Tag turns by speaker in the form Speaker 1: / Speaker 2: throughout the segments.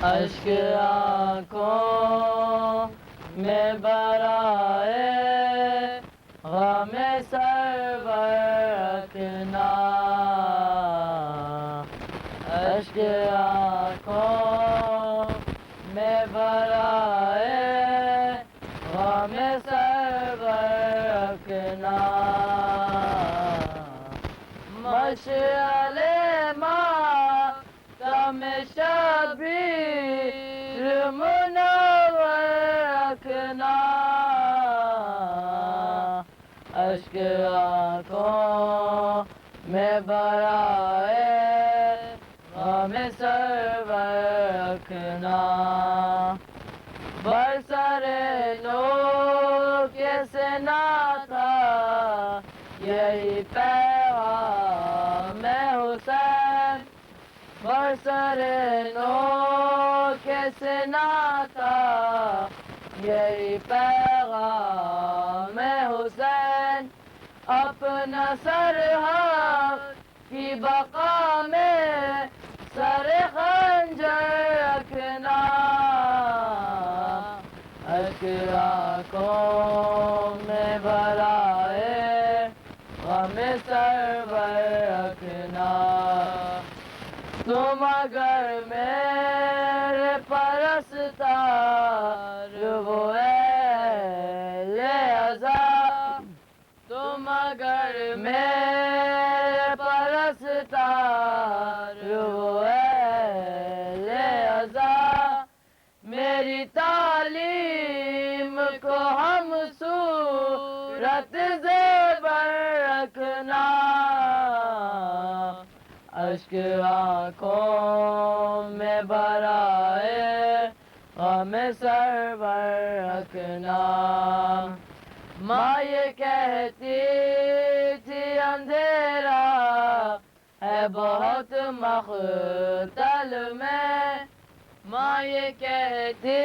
Speaker 1: اشک آنکھوں میں برائے غم سرور رکھنا، اشک آنکھوں میں برائے غم سرور رکھنا، مشعل ماتم شبیر منور رکھنا، اشک آنکھوں میں برائے غم سرور رکھنا، برسر نور کے سنا تھا یہی پیغام حسین، برسر نور کے سنا تھا یہی پیغام حسین، اپنا سرحد کی بقا میں سر خنجر رکھنا، اشک آنکھوں میں برائے غم سرور رکھنا، تم اگر میرے پرستار ہو اہل عزا، تم اگر میرے پرستار ہو اہل عزا، میری تعلیم کو ہم صورت زیور رکھنا، اشک آنکھوں میں برائے غم سرور رکھنا، ماں یہ کہتی تھی اندھیرا ہے بہت مقتل میں، ماں یہ کہتی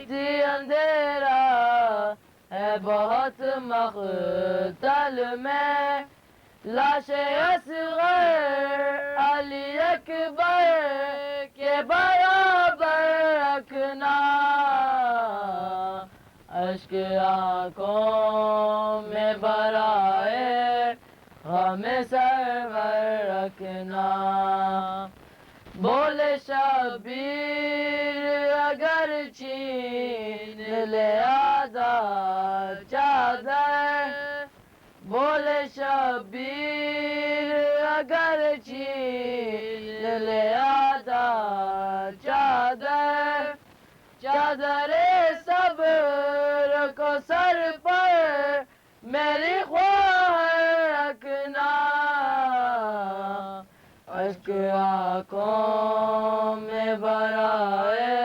Speaker 1: تھی اندھیرا ہے بہت مقتل میں، لاش اصغر علی اکبر کے برابر رکھنا، اشک آنکھوں میں برائے غم سرور رکھنا، بولے شبیر اگر چھین لے آزاد چادر، بولے شبیر اگر چھین لے آزاد چادر، چادر صبر کو سر پر میری خواہ رکھنا، اشک آنکھوں میں برائے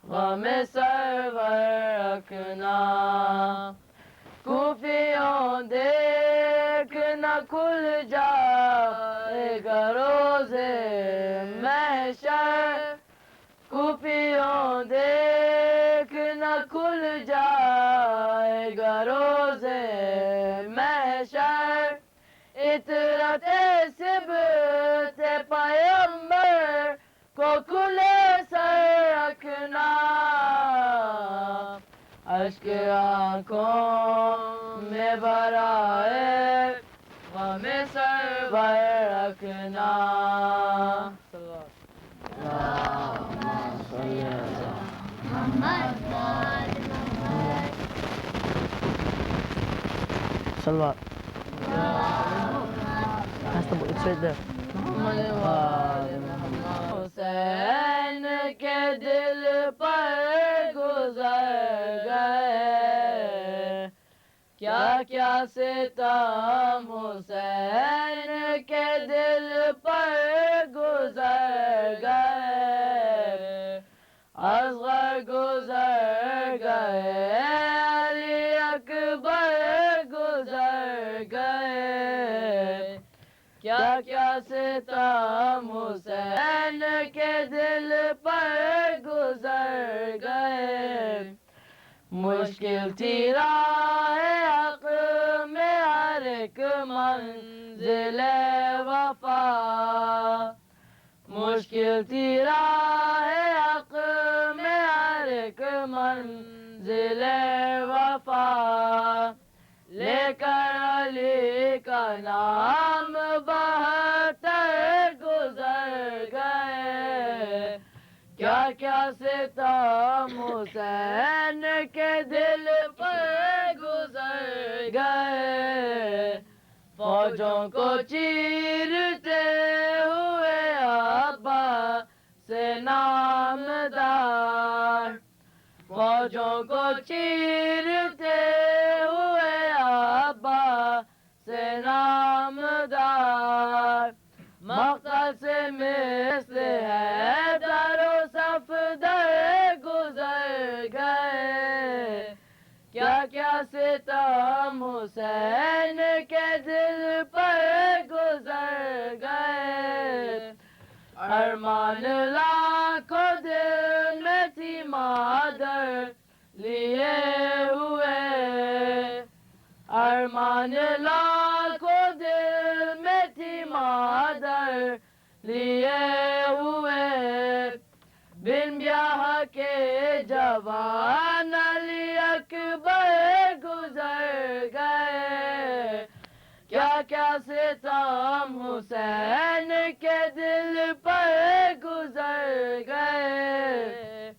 Speaker 1: غم سرور رکھنا، کوفیوں دیکھ نہ کھل جائے گا روزے محشر، کوفیوں دیکھ نہ کھل جائے گا روزے محشر، اطرت سبت پیمبر کو کھلے سر رکھنا، اشک آنکھوں میں برائے غم سرور رکھنا، صلوات it's right there. حسین کے دل پر گزر گئے کیا کیا ستم، حسین کے دل پر گزر گئے، اصغر گزر گئے، علی اکبر گزر گئے، کیا کیا ستم حسین کے دل پر گزر گئے، مشکل تھی راہ حق میں ہر ایک منزل وفا، مشکل تھی راہ کر علی کا نام 72 گزر گئے کیا کیا ستم حسین کے دل پر گزر گئے فوجوں کو چیرتے ہوئے عباس سے نامدار فوجوں کو چیرتے ہوئے عباس سے نامدار مقتل سے مثل حیدر و صفدر گزر گئے کیا کیا ستم حسین کے دل پر گزر گئے ارمان لاکھوں دل میں تھی مادر لیے ہوئے ارمان لاکھوں دل میں تھی مادر لیے ہوئے بن بیاہ کے جوان علی اکبر گزر گئے کیا کیا ستم حسین کے دل پر گزر گئے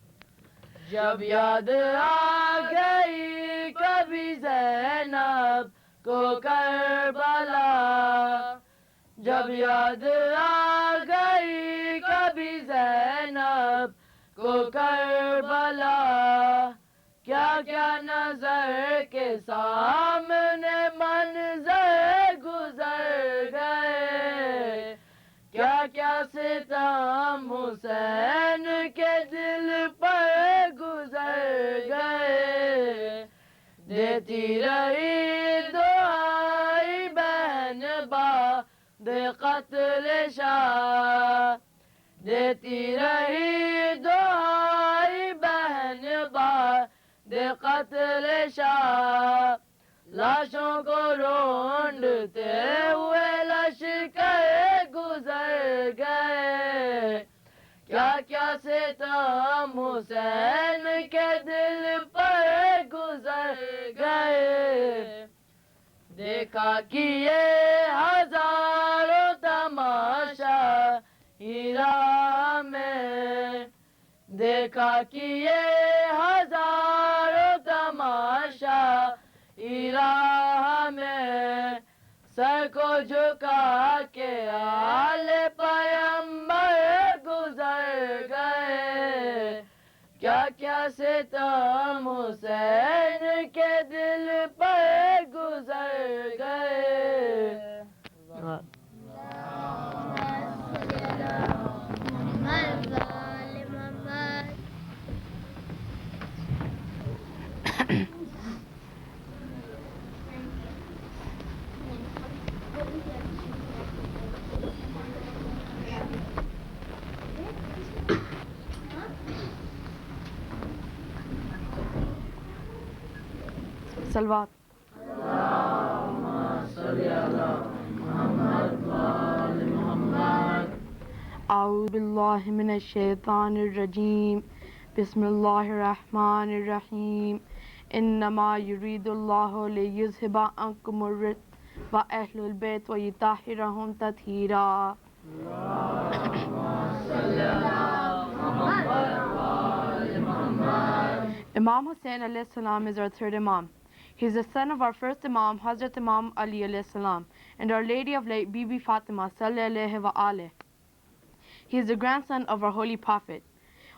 Speaker 1: جب یاد آ گئی کبھی زینب کو کربلا جب یاد آ گئی کبھی زینب کو کربلا کیا کیا نظر کے سامنے منظر گزر گئے کیا کیا ستم حسین کے دل پر گزر گئے دیتی رہی دعائی بہن بعد قتل شاہ دیتی رہی دعائی بہن بعد قتل شاہ لاشوں کو رونڈتے ہوئے لشکر گزر گئے کیا کیا ستم حسین کے دل پر گزر گئے دیکھا کہ یہ ہزاروں تماشا ہیرا میں دیکھا کہ یہ ہزاروں تماشا ہیرا میں سر کو جھکا کے آل پیمبر گزر گئے کیا کیا ستم حسین کے دل پر گزر گئے
Speaker 2: صلوات اعوذ باللہ من الشیطان الرجیم بسم اللہ الرحمن الرحیم انما یرید اللہ لیذہب عنکم الرجس واہل البیت ویطہرہم تطہیرا Imam Hussain alayhi salam is our third Imam. He is the son of our first Imam, Hazrat Imam Ali alayhi salam, and Our Lady of Light, Bibi Fatima sallallahu wa alayhi. He is the grandson of our Holy Prophet.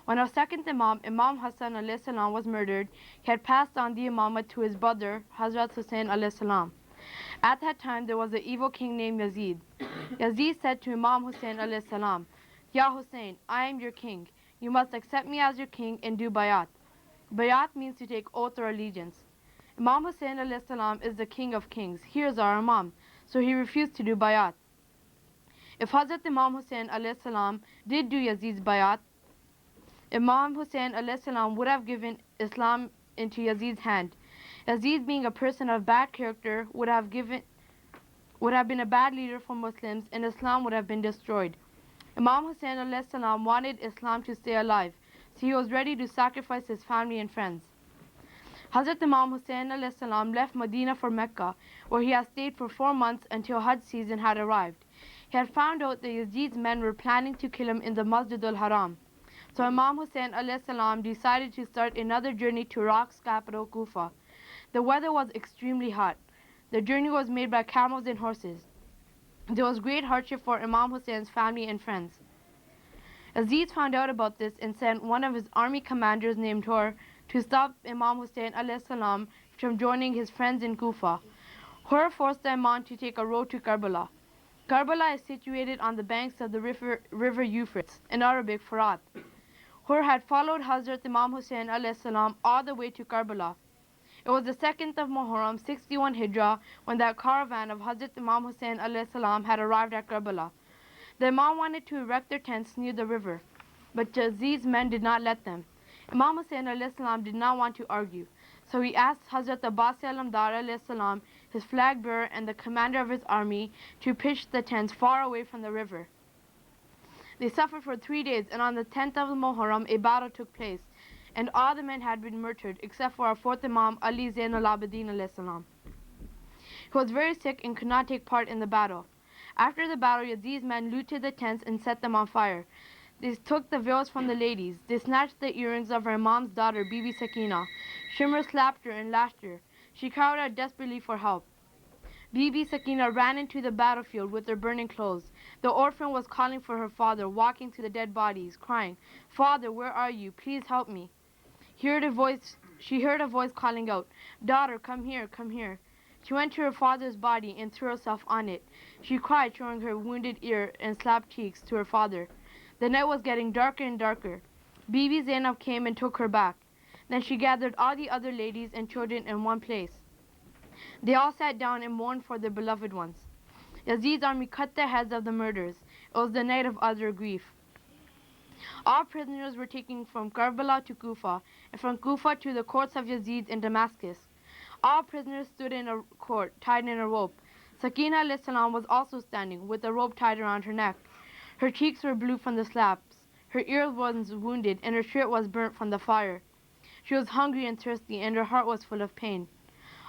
Speaker 2: When our second Imam, Imam Hassan alayhi salam, was murdered, he had passed on the Imamah to his brother, Hazrat Hussain alayhi salam. At that time, there was an evil king named Yazid. Yazid said to Imam Hussain alayhi salam, Ya Hussain, I am your king. You must accept me as your king and do bayat. Bayat means to take oath or allegiance. Imam Hussain alayhi salam is the king of kings. He is our Imam, so he refused to do bayat. If Hazrat Imam Hussain alayhi salam did do Yazid's bayat, Imam Hussain alayhi salam would have given Islam into Yazid's hand. Yazid, being a person of bad character, would have been a bad leader for Muslims, and Islam would have been destroyed. Imam Hussain alayhi salam wanted Islam to stay alive, so he was ready to sacrifice his family and friends. Hazrat Imam Hussain alayhi salam left Medina for Mecca, where he had stayed for 4 months until Hajj season had arrived. He had found out that Yazid's men were planning to kill him in the Masjid al-Haram. So Imam Hussain alayhi salam decided to start another journey to Iraq's capital, Kufa. The weather was extremely hot. The journey was made by camels and horses. There was great hardship for Imam Hussein's family and friends. Aziz found out about this and sent one of his army commanders named Hur to stop Imam Hussain alayhi salam from joining his friends in Kufa. Hur forced the Imam to take a road to Karbala. Karbala is situated on the banks of the river Euphrates, in Arabic Furat. Hur had followed Hazrat Imam Hussain alayhi salam all the way to Karbala. It was the 2nd of Marhoom, 61 Hijrah, when that caravan of Hazrat Imam Hussain alayhi salam had arrived at Karbala. The Imam wanted to erect their tents near the river, but Yazid's men did not let them. Imam Hussain alayhi salam did not want to argue, so he asked Hazrat Abbas al-Amdar alayhi salam, his flag bearer and the commander of his army, to pitch the tents far away from the river. They suffered for 3 days, and on the 10th of Muharram, a battle took place, and all the men had been murdered except for our 4th Imam Ali Zain al-Abidin alayhi salam. He was very sick and could not take part in the battle. After the battle, Yazid's men looted the tents and set them on fire. They took the veils from the ladies. They snatched the earrings of our Imam's daughter, Bibi Sakina. Shimr slapped her and lashed her. She cried out desperately for help. Bibi Sakina ran into the battlefield with her burning clothes. The orphan was calling for her father, walking to the dead bodies, crying, "Father, where are you? Please help me." She heard a voice calling out, "Daughter, come here, come here." She went to her father's body and threw herself on it. She cried, showing her wounded ear and slapped cheeks to her father. The night was getting darker and darker. Bibi Zainab came and took her back. Then she gathered all the other ladies and children in one place. They all sat down and mourned for their beloved ones. Yazid's army cut the heads of the murderers. It was the night of utter grief. All prisoners were taken from Karbala to Kufa, and from Kufa to the courts of Yazid in Damascus. All prisoners stood in a court, tied in a rope. Sakina alayhi salam was also standing, with a rope tied around her neck. Her cheeks were blue from the slaps. Her ear was wounded, and her shirt was burnt from the fire. She was hungry and thirsty, and her heart was full of pain.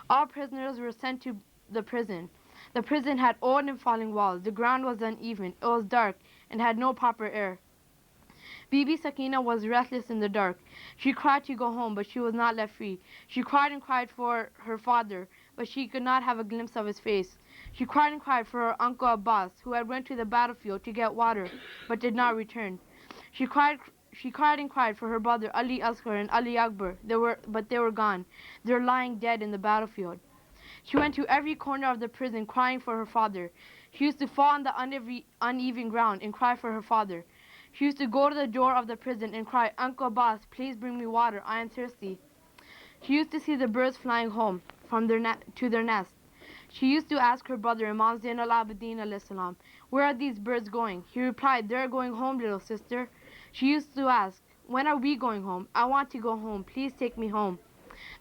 Speaker 2: All prisoners were sent to the prison. The prison had old and falling walls. The ground was uneven. It was dark and had no proper air. Bibi Sakina was restless in the dark. She cried to go home, but she was not let free. She cried and cried for her father, but she could not have a glimpse of his face. She cried and cried for her uncle Abbas, who had went to the battlefield to get water, but did not return. She cried and cried for her brother Ali Asghar and Ali Akbar, but they were gone. They were lying dead in the battlefield. She went to every corner of the prison crying for her father. She used to fall on the uneven ground and cry for her father. She used to go to the door of the prison and cry, "Uncle Abbas, please bring me water. I am thirsty." She used to see the birds flying home from to their nest. She used to ask her brother, Imam Zain al-Abidin alayhi salam, "Where are these birds going?" He replied, "They're going home, little sister." She used to ask, "When are we going home? I want to go home. Please take me home."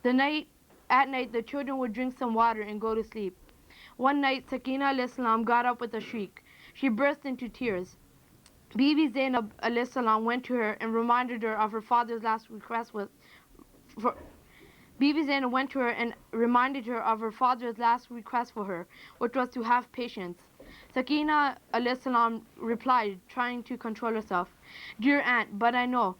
Speaker 2: At night, the children would drink some water and go to sleep. One night, Sakina alayhi salam got up with a shriek. She burst into tears. Bibi Zainab alayhi salam went to her and reminded her of her father's last request Bibi Zainab went to her and reminded her of her father's last request for her, which was to have patience. Sakina alayhi salam replied, trying to control herself, "Dear aunt, but I know,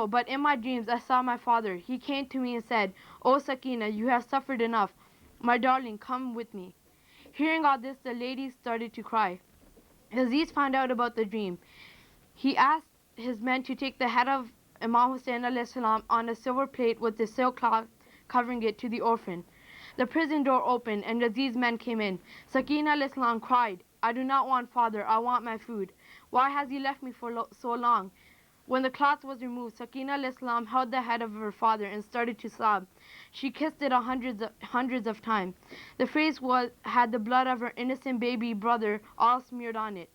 Speaker 2: but in my dreams I saw my father. He came to me and said, 'Oh Sakina, you have suffered enough. My darling, come with me.'" Hearing all this, the ladies started to cry. Aziz found out about the dream. He asked his men to take the head of Imam Hussain alayhi salam on a silver plate with the silk cloth covering it to the orphan. The prison door opened and Aziz's men came in. Sakina alayhi salam cried, "I do not want father, I want my food. Why has he left me for so long?" When the cloth was removed, Sakina alayhi salam held the head of her father and started to sob. She kissed it hundreds of times. The face had the blood of her innocent baby brother all smeared on it.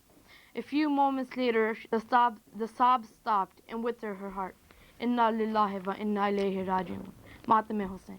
Speaker 2: A few moments later, the sobs stopped, and with her heart. Inna lillahi wa inna ilayhi raji'un. Matam Hussain.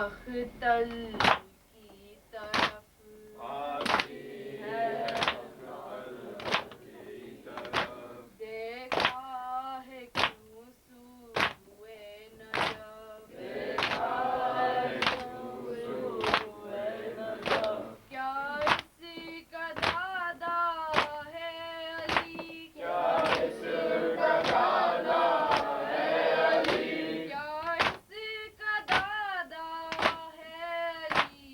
Speaker 1: مختل کی طرف دیکھا ہے کیوں سوئے Najaf کیا اس کا دادا ہے علی کیا اس کا دادا ہے علی کیا اس کا دادا ہے علی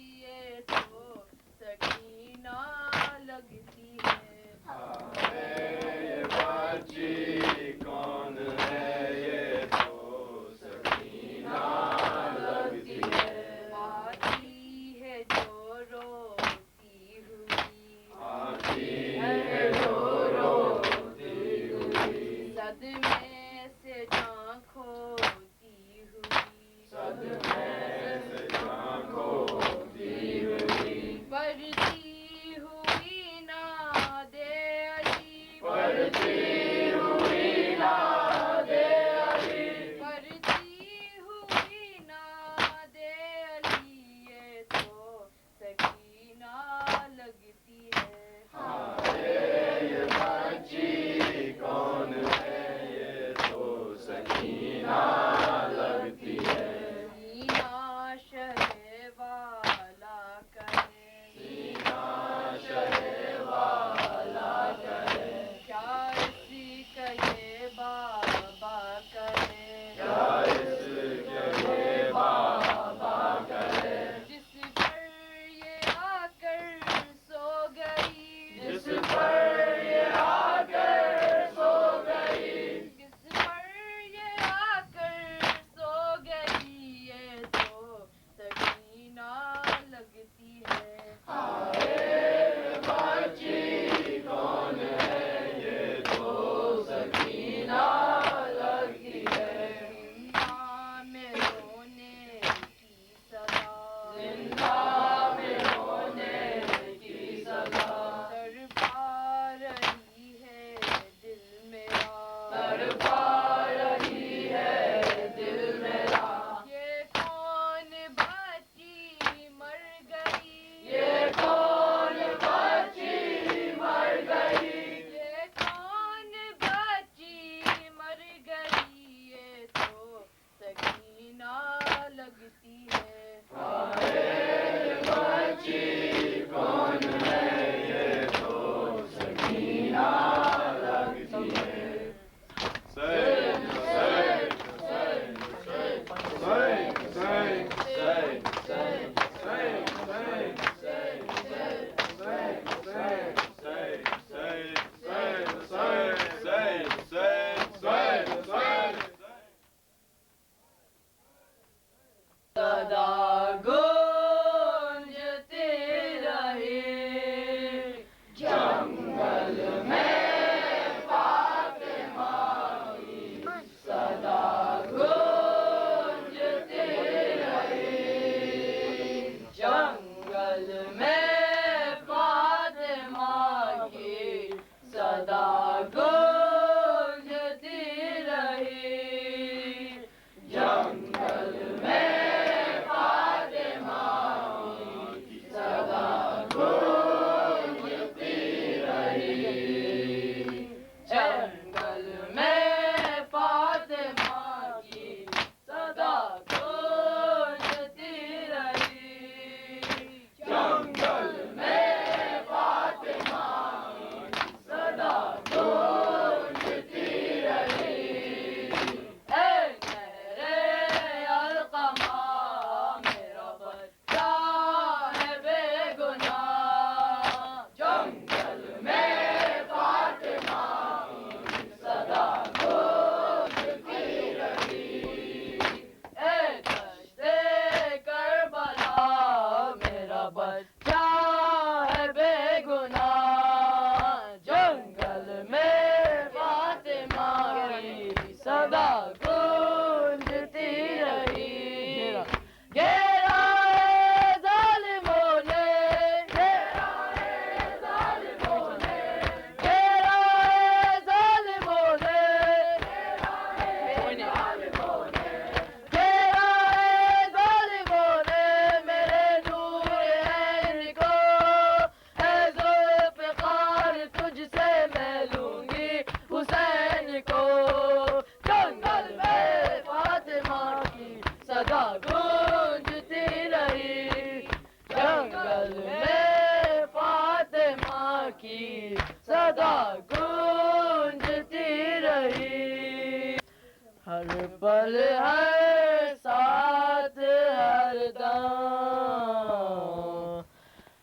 Speaker 3: پل ہر ساتھ ہر دم،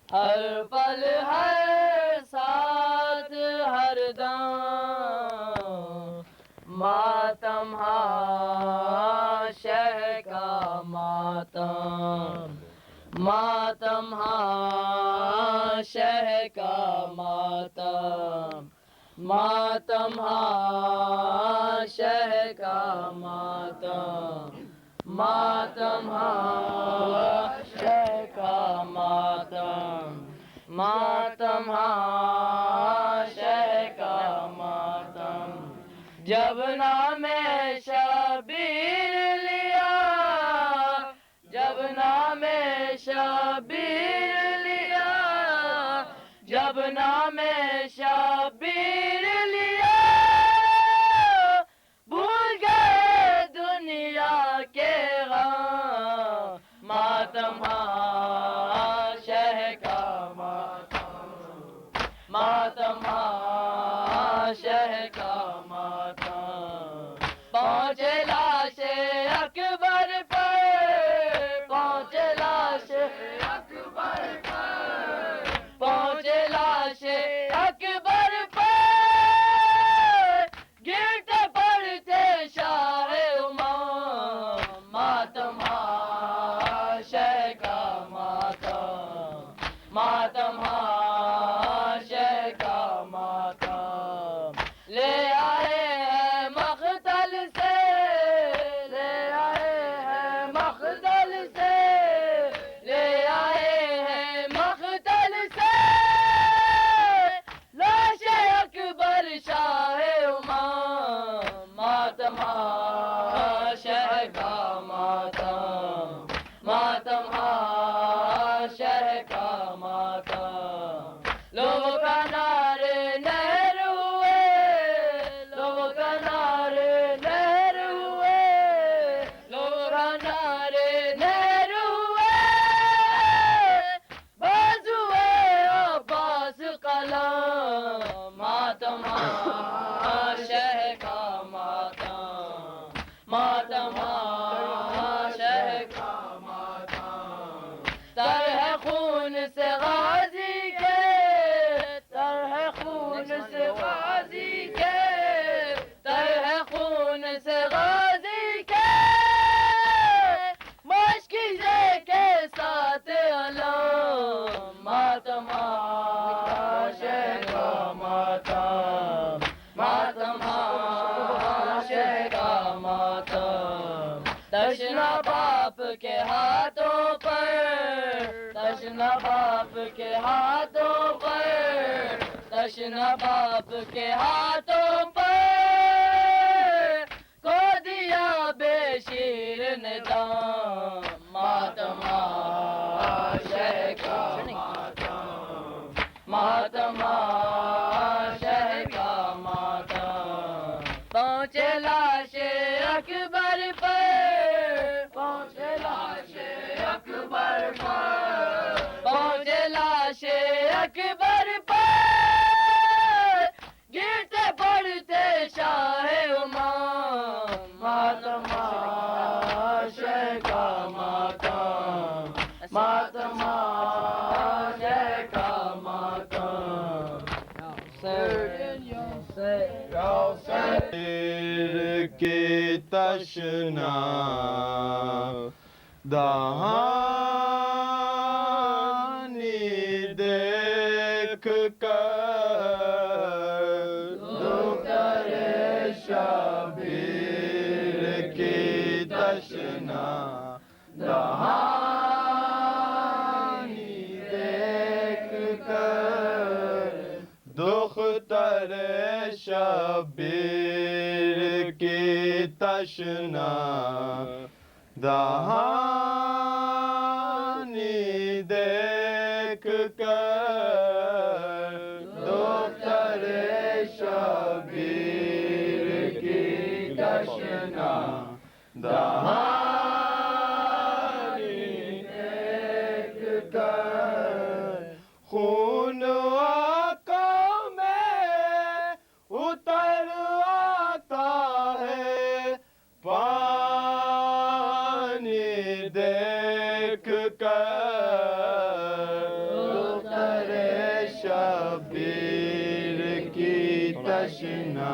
Speaker 3: ہر پل ہر ساتھ ہر دم، ماتم ہاں شہ کا ماتم، ماتم ہاں شہ کا ماتم، ماتم ہاں شہ کا ماتم، ماتم ہاں شہ کا ماتم، ماتم ہاں شہ کا ماتم، جب نام شبیر لیا، جب نام شبیر لیا، جب نام شبیر لیا، بھول گئے دنیا کے غم، ماتم ہاں شہ کا ماتم، ماتم ہاں شہ کا ماتم، پہنچے لاش اکبر پر، پہنچے لاش اکبر پر، پہنچے لاش اکبر پر، گرتے پڑتے شاہ امام، ماتم ہاں شہ کا ماتم، ماتم ہاں شہ کا ماتم، لے آئے ہیں مقتل سے، لے آئے ہیں مقتل سے، لے آئے ہیں مقتل سے، لاش اکبر شاہ امام، ماتم ہاں شہ کا ماتم، ماتم ہاں شہ کا ماتم، لوگوں کا نعرے نہر ہوئے، لوگوں کا نعرے نہر ہوئے، لوگوں کا نعرے نہر ہوئے، بازوئے عباس قلم، ماتم ہاں شہ کا ماتم، ماتم ہاں شہ کا ماتم، تر ہے خون سے غازی کے، تر ہے خون سے غازی کے، تر ہے خون سے غازی کے، مشکیزے کے ساتھ علم، ماتم ہاں شہ کا ماتم، ماتم ہاں شہ کا ماتم، تشنا باپ کے ہاتھوں پر، تشنا باپ کے ہاتھوں پر، تشنا باپ کے ہاتھوں پر، کو دیا بے شیر نے دم، ماتم ہاں شہ کا ماتم، ماتم ہاں شہ کا ماتم، پہنچے لاش اکبر پر، پہنچے لاش اکبر پر، پہنچے لاش اکبر پر، گرتے پڑتے شاہ امام، ماتم ہاں شہ کا ماتم، ماتم ہاں شہ کا ماتم،
Speaker 4: کی تشنا دہانی دیکھ کر، دختر شبیر کی تشنا دہانی دیکھ کر، دختر شبیر کی تشنا دہانی دیکھ کر، دختر شبیر کی تشنا دہانی دیکھ کر، خون آنکھوں میں اتر آتا ہے، تشنا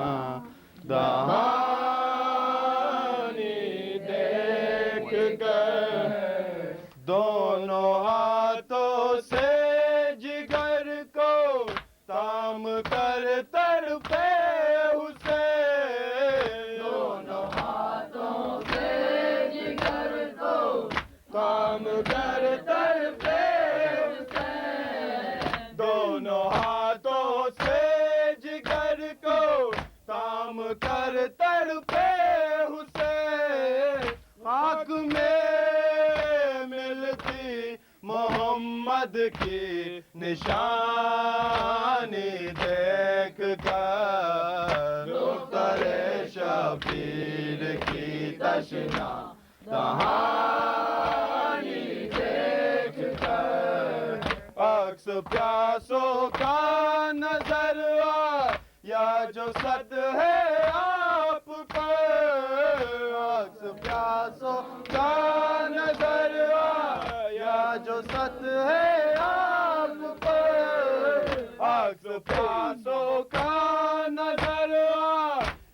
Speaker 4: دہانی دیکھ کر دونوں ہاتھوں سے جگر کو تام کر تڑپے حسین دونوں ہاتھوں سے جگر کو تام کر تڑپے حسین دونوں ہاتھوں سے جگر کو تام کر تڑپے حسین خاک میں ملتی محمد کی نشانی دیکھ کر دختر شبیر کی تشنا دہانی دیکھ کر عکس پیاسوں کا نظر یا جو سد ہے آپ پر عکس پیاسوں کا نظر یا جو سد ہے آپ پر عکس پیاسوں کا نظر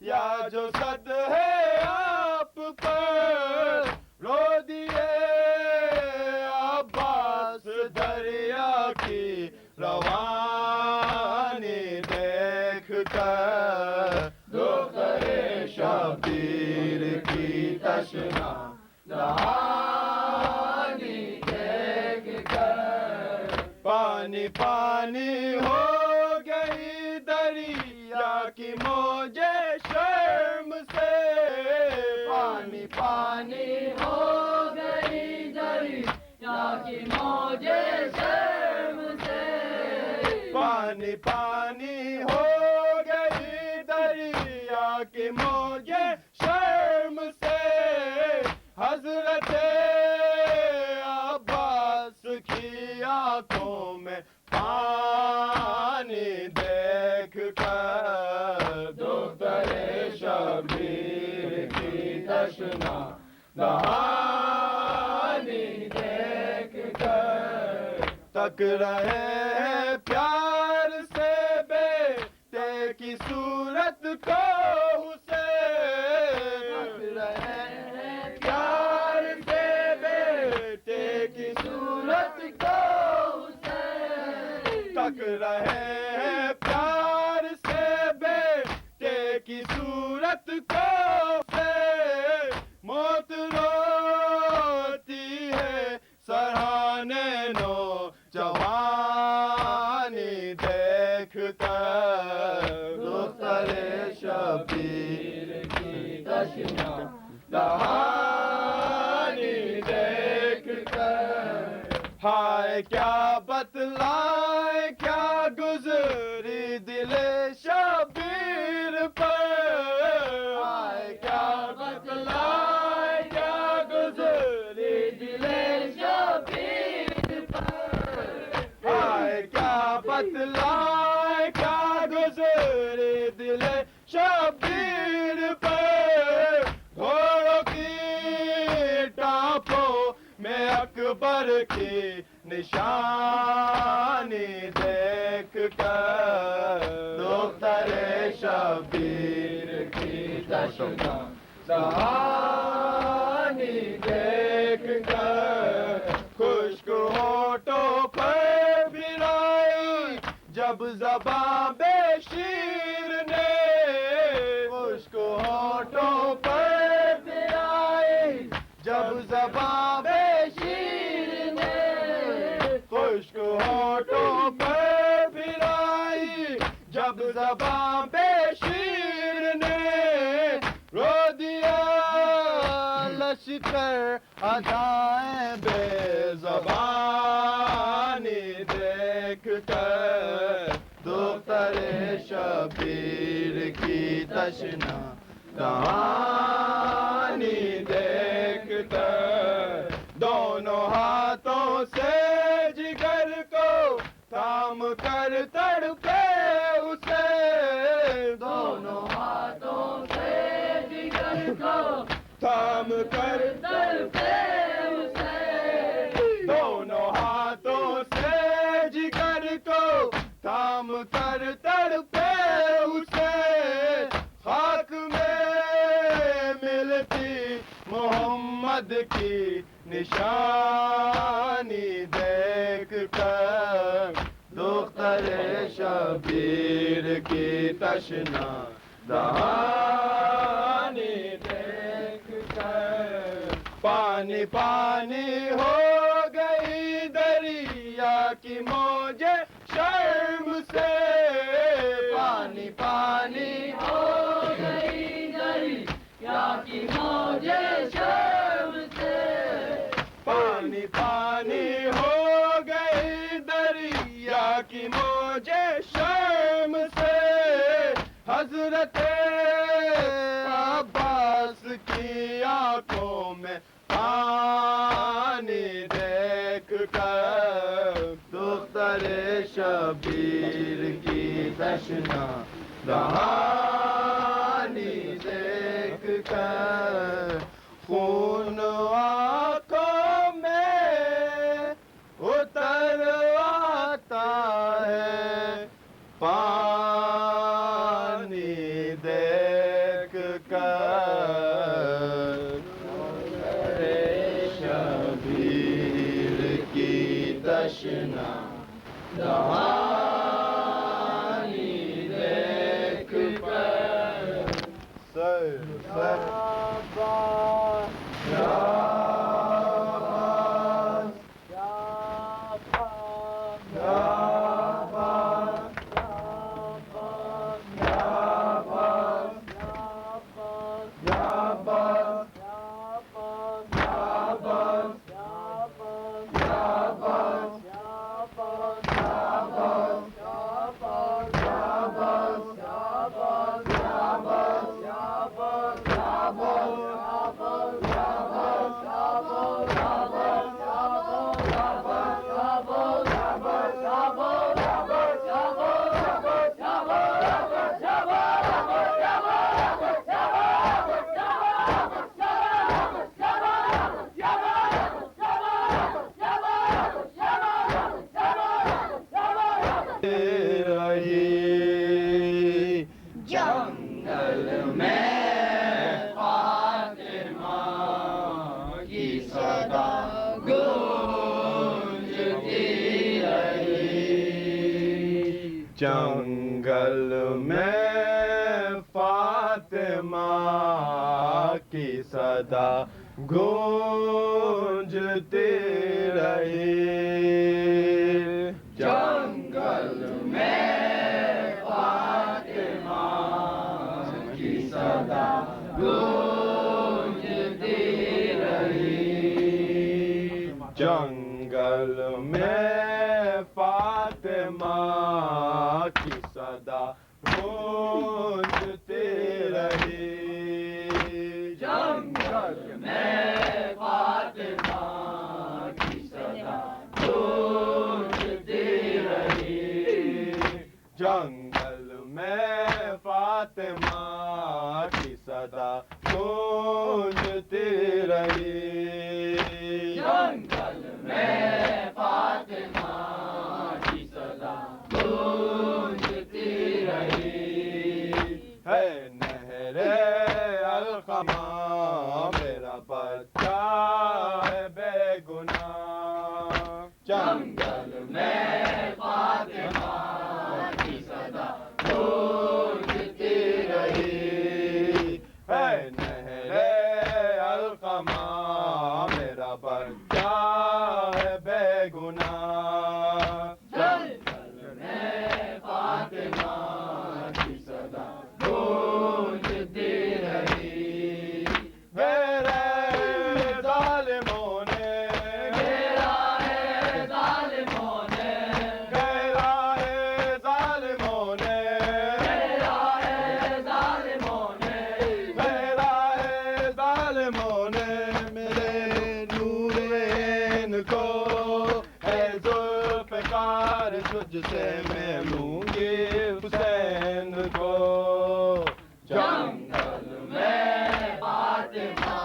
Speaker 4: یا جو سد ہے آپ پر رو دیے عباس دریا کی روانی دیکھ کر دختر شبیر کی تشنا دہانی دیکھ کر پانی پانی ہو گئی دریا کی موجیں شرم سے پانی پانی ہو گئی دریا کی موجیں شرم سے پانی پانی ہو گئی دریا کی موجیں شرم سے حضرت عباس کی آنکھوں میں پانی دیکھ کر دختر شبیر کی تشنا دہانی دیکھ کر تک رہے ہیں پیار سے بیٹے کی صورت کو حسین تک رہے ہیں پیار سے بیٹے کی صورت کو حسین تک رہے ہیں پیار سے بیٹے کی صورت کو حسین موت روتی ہے سرہانے نو جوانی دیکھ کر دختر شبیر کی تشنا دہانی دیکھ کر ہائے کیا بتلائے کیا گزری دل شبیر پر ہائے کیا بتلائے کیا گزری دل شبیر پر ہائے کیا بتلائے کیا گزری دل شبیر پر گھوڑوں کی ٹانپوں میں اکبر کی نشانی دیکھ کر دختر شبیر کی تشنا دہانی دیکھ کر خشک ہونٹوں پر بھرائی جب زباں بے شیر نے خشک ہونٹوں پر بھرائی جب زباں بے شیر نے خشک ہونٹوں پر بھرائی جب زباں بے شیر نے رو دیا لشکر ادائیں بے زبانی دیکھ کر دختر شبیر کی تشنا دہانی دیکھ کر دونوں ہاتھوں سے جگر کو تھام کر تڑپے اسے دونوں ہاتھوں سے جگر کو تھام کر تڑپے اسے دونوں ہاتھوں سے جگر کو تھام کر تڑپے اسے محمد کی نشانی دیکھ کر دختر شبیر کی تشنا دہانی دیکھ کر پانی پانی ہو گئی دریا کی موجیں شرم سے پانی پانی ہو گئی دریا کی موجیں شرم سے پانی پانی ہو گئی دریا کی موجیں شرم سے حضرت عباس کی آنکھوں میں پانی دیکھ کر دختر شبیر کی تشنا دہانی دیکھ کر خون آنکھوں میں اتر آتا ہے پانی دیکھ کر شبیر کی تشنا دہانی دیکھ کر سر جنگل میں فاطمہ کی صدا گونجتی رہی جنگل میں فاطمہ کی صدا گونجتی رہی جنگل میں فاطمہ کی صدا گونجتی رہی جنگل میں فاطمہ کی صدا گونجتی رہی جنگل میں فاطمہ کی صدا گونجتی رہی جنگل میں فاطمہ کی صدا گونجتی رہی جنگل میں فاطمہ کی صدا گونجتی رہی ہے نہر القمہ میرا بچہ ہے بے گناہ جنگل میں فاطمہ کی صدا گونجتی رہی ہے نہر القمہ میرا بچہ ہے بے گناہ جنگل میں فاطمہ کی صدا گونجتی رہی ظالموں نے گھیرا ہے ظالموں نے گھیرا ہے ظالموں نے گھیرا ہے ظالموں نے گھیرا ہے ظالموں نے میرے نورین کو ہے ذوالفقار تجھ سے میں لوں گی حسین کو جنگل میں فاطمہ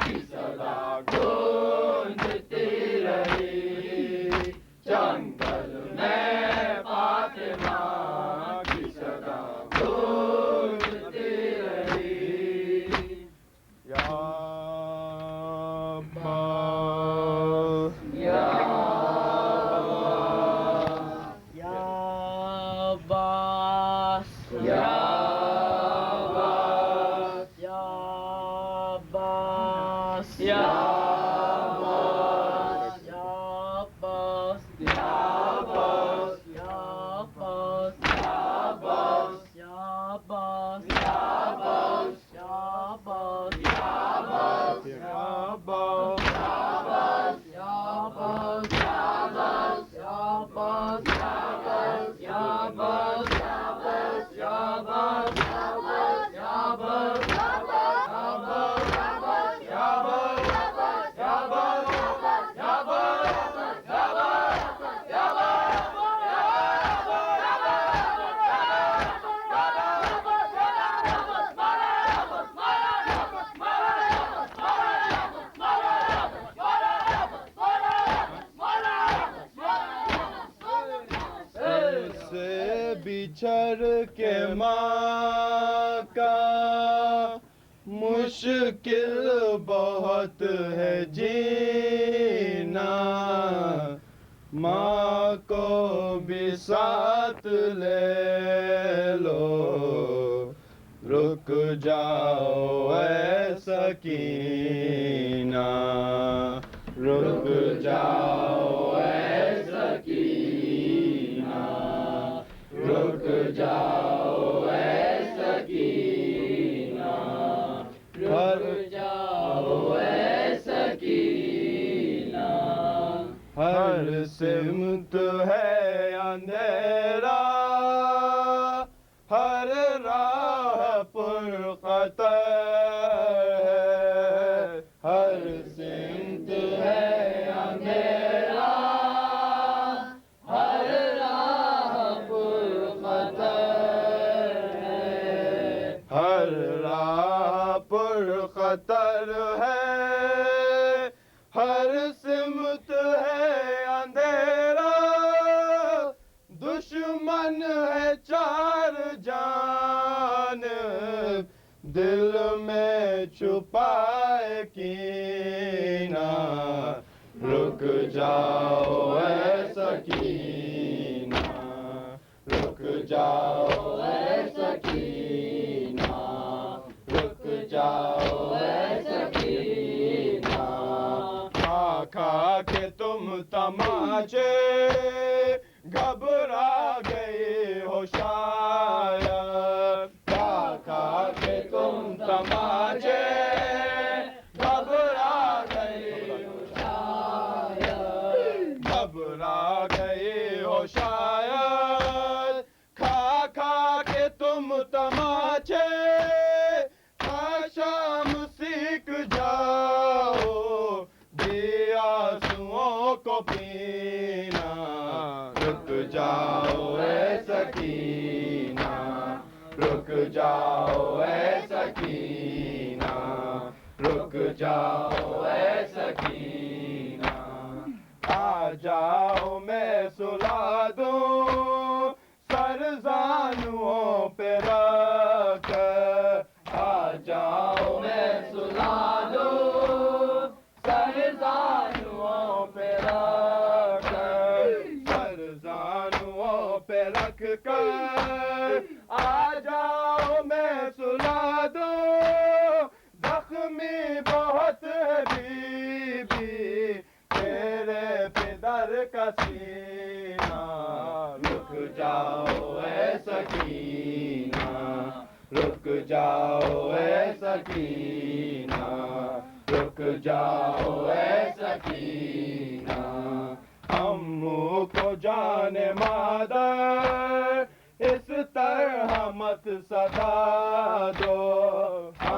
Speaker 4: کی صدا گونجتی رہی جنگل میں فاطمہ کی صدا گونجتی رہی یا
Speaker 3: یا عباس یا عباس یا عباس یا عباس یا عباس یا عباس یا عباس یا عباس یا عباس یا عباس یا عباس یا عباس یا عباس یا عباس یا عباس یا عباس یا عباس
Speaker 4: بچھڑ کے ماں کا مشکل بہت ہے جینا، ماں کو بھی ساتھ لے لو، رک جاؤ اے سکینہ، رک جاؤ اے سکینہ، رک جاؤ اے سکینہ، رک جاؤ اے سکینہ، ہر سمت ہے اندھیرا، ہر راہ پر خطر ہے، ہر سمت ہے اندھیرا، ہر راہ پر خطر ہے، ہر راہ پر خطر ہے، ہر سمت ہے اندھیرا، دشمن ہے چار جانب، دل میں چھپائے کینہ، رک جاؤ اے سکینہ، رک جاؤ اے سکینہ، رک جاؤ اے سکینہ، کھا کھا کے تم تماچے گھبرا گئے ہو شاید، کھا کھا کے تم تماچے گھبرا گئے ہو شاید، گھبرا گئے ہو شاید، کھا کھا کے تم تماچے، شام سیکھ جاؤ دیا آنسوؤں کو پینا، رک جاؤ اے سکینہ، رک جاؤ اے سکینہ، رک جاؤ اے سکینہ، آ جاؤ میں سلا دوں سر زانوؤں پہ رکھ، آ جاؤ میں سلا دوں سر زانوؤں پہ رکھ، سر زانوؤں پہ رکھ کر آ جاؤ میں سلا دوں، زخمی بہت ہے بی بی تیرے پدر کا سینہ، رک جاؤ اے سکینہ، رک جاؤ اے سکینہ، رک جاؤ اے سکینہ، امو کو جان مادر اس طرح مت صدا دو،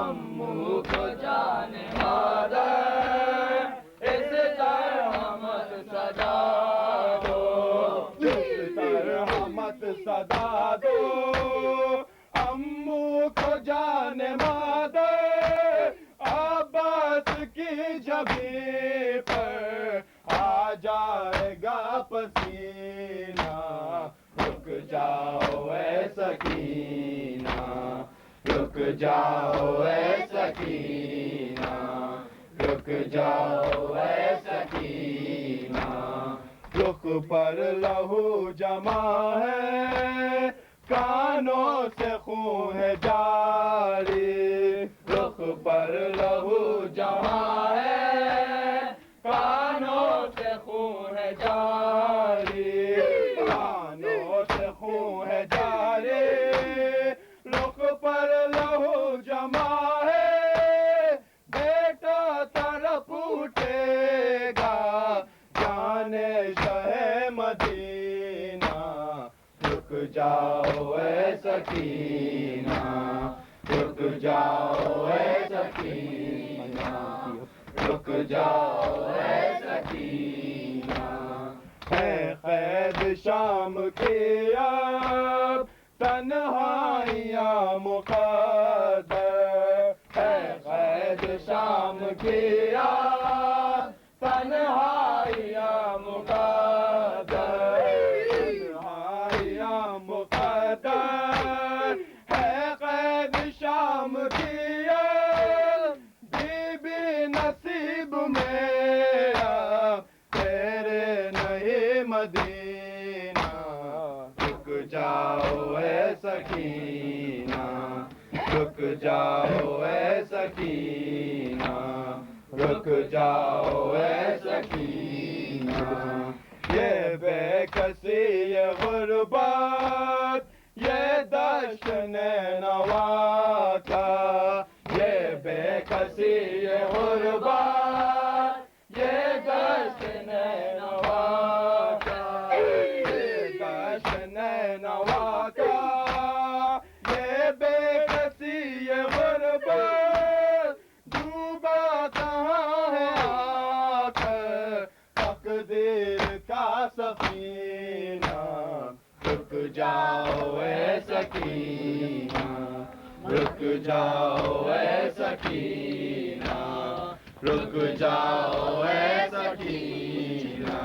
Speaker 4: امو کو جان مادر اس طرح مت صدا دو، اس طرح مت صدا دو، امو کو جان مادر عباس کی جبیں پر آ جائے گا پسینہ، رک جاؤ اے سکینہ، رک جاؤ اے سکینہ، رک جاؤ اے سکینہ، رخ پر لہو جمع ہے کانوں سے خون ہے جاری، رخ پر لہو جمع ہے جاؤ اے سکینہ رک جاؤ اے سکینہ رک جاؤ اے سکینہ ہے قید شام کی اب تنہائیاں مقدر ہے قید شام کی اب تنہائیاں مقدر تنہائیاں مقدر ہے قید شام کی اب بی بی نصیب میرا تیرے نہیں مدینہ رک جاؤ اے سکینہ رک جاؤ اے سکینہ رک جاؤ اے سکینہ یہ بے کسی یہ غربت یہ دشن نوا تھا یہ بے کسی یہ غربت یہ دشن نوا تھا یہ دشن نوا تھا یہ بے کسی یہ غربت ڈوبا کہاں ہے آ کر تقدیر کا سفینہ رک جاؤ اے سکینہ رک جاؤ اے سکینہ رک جاؤ اے سکینہ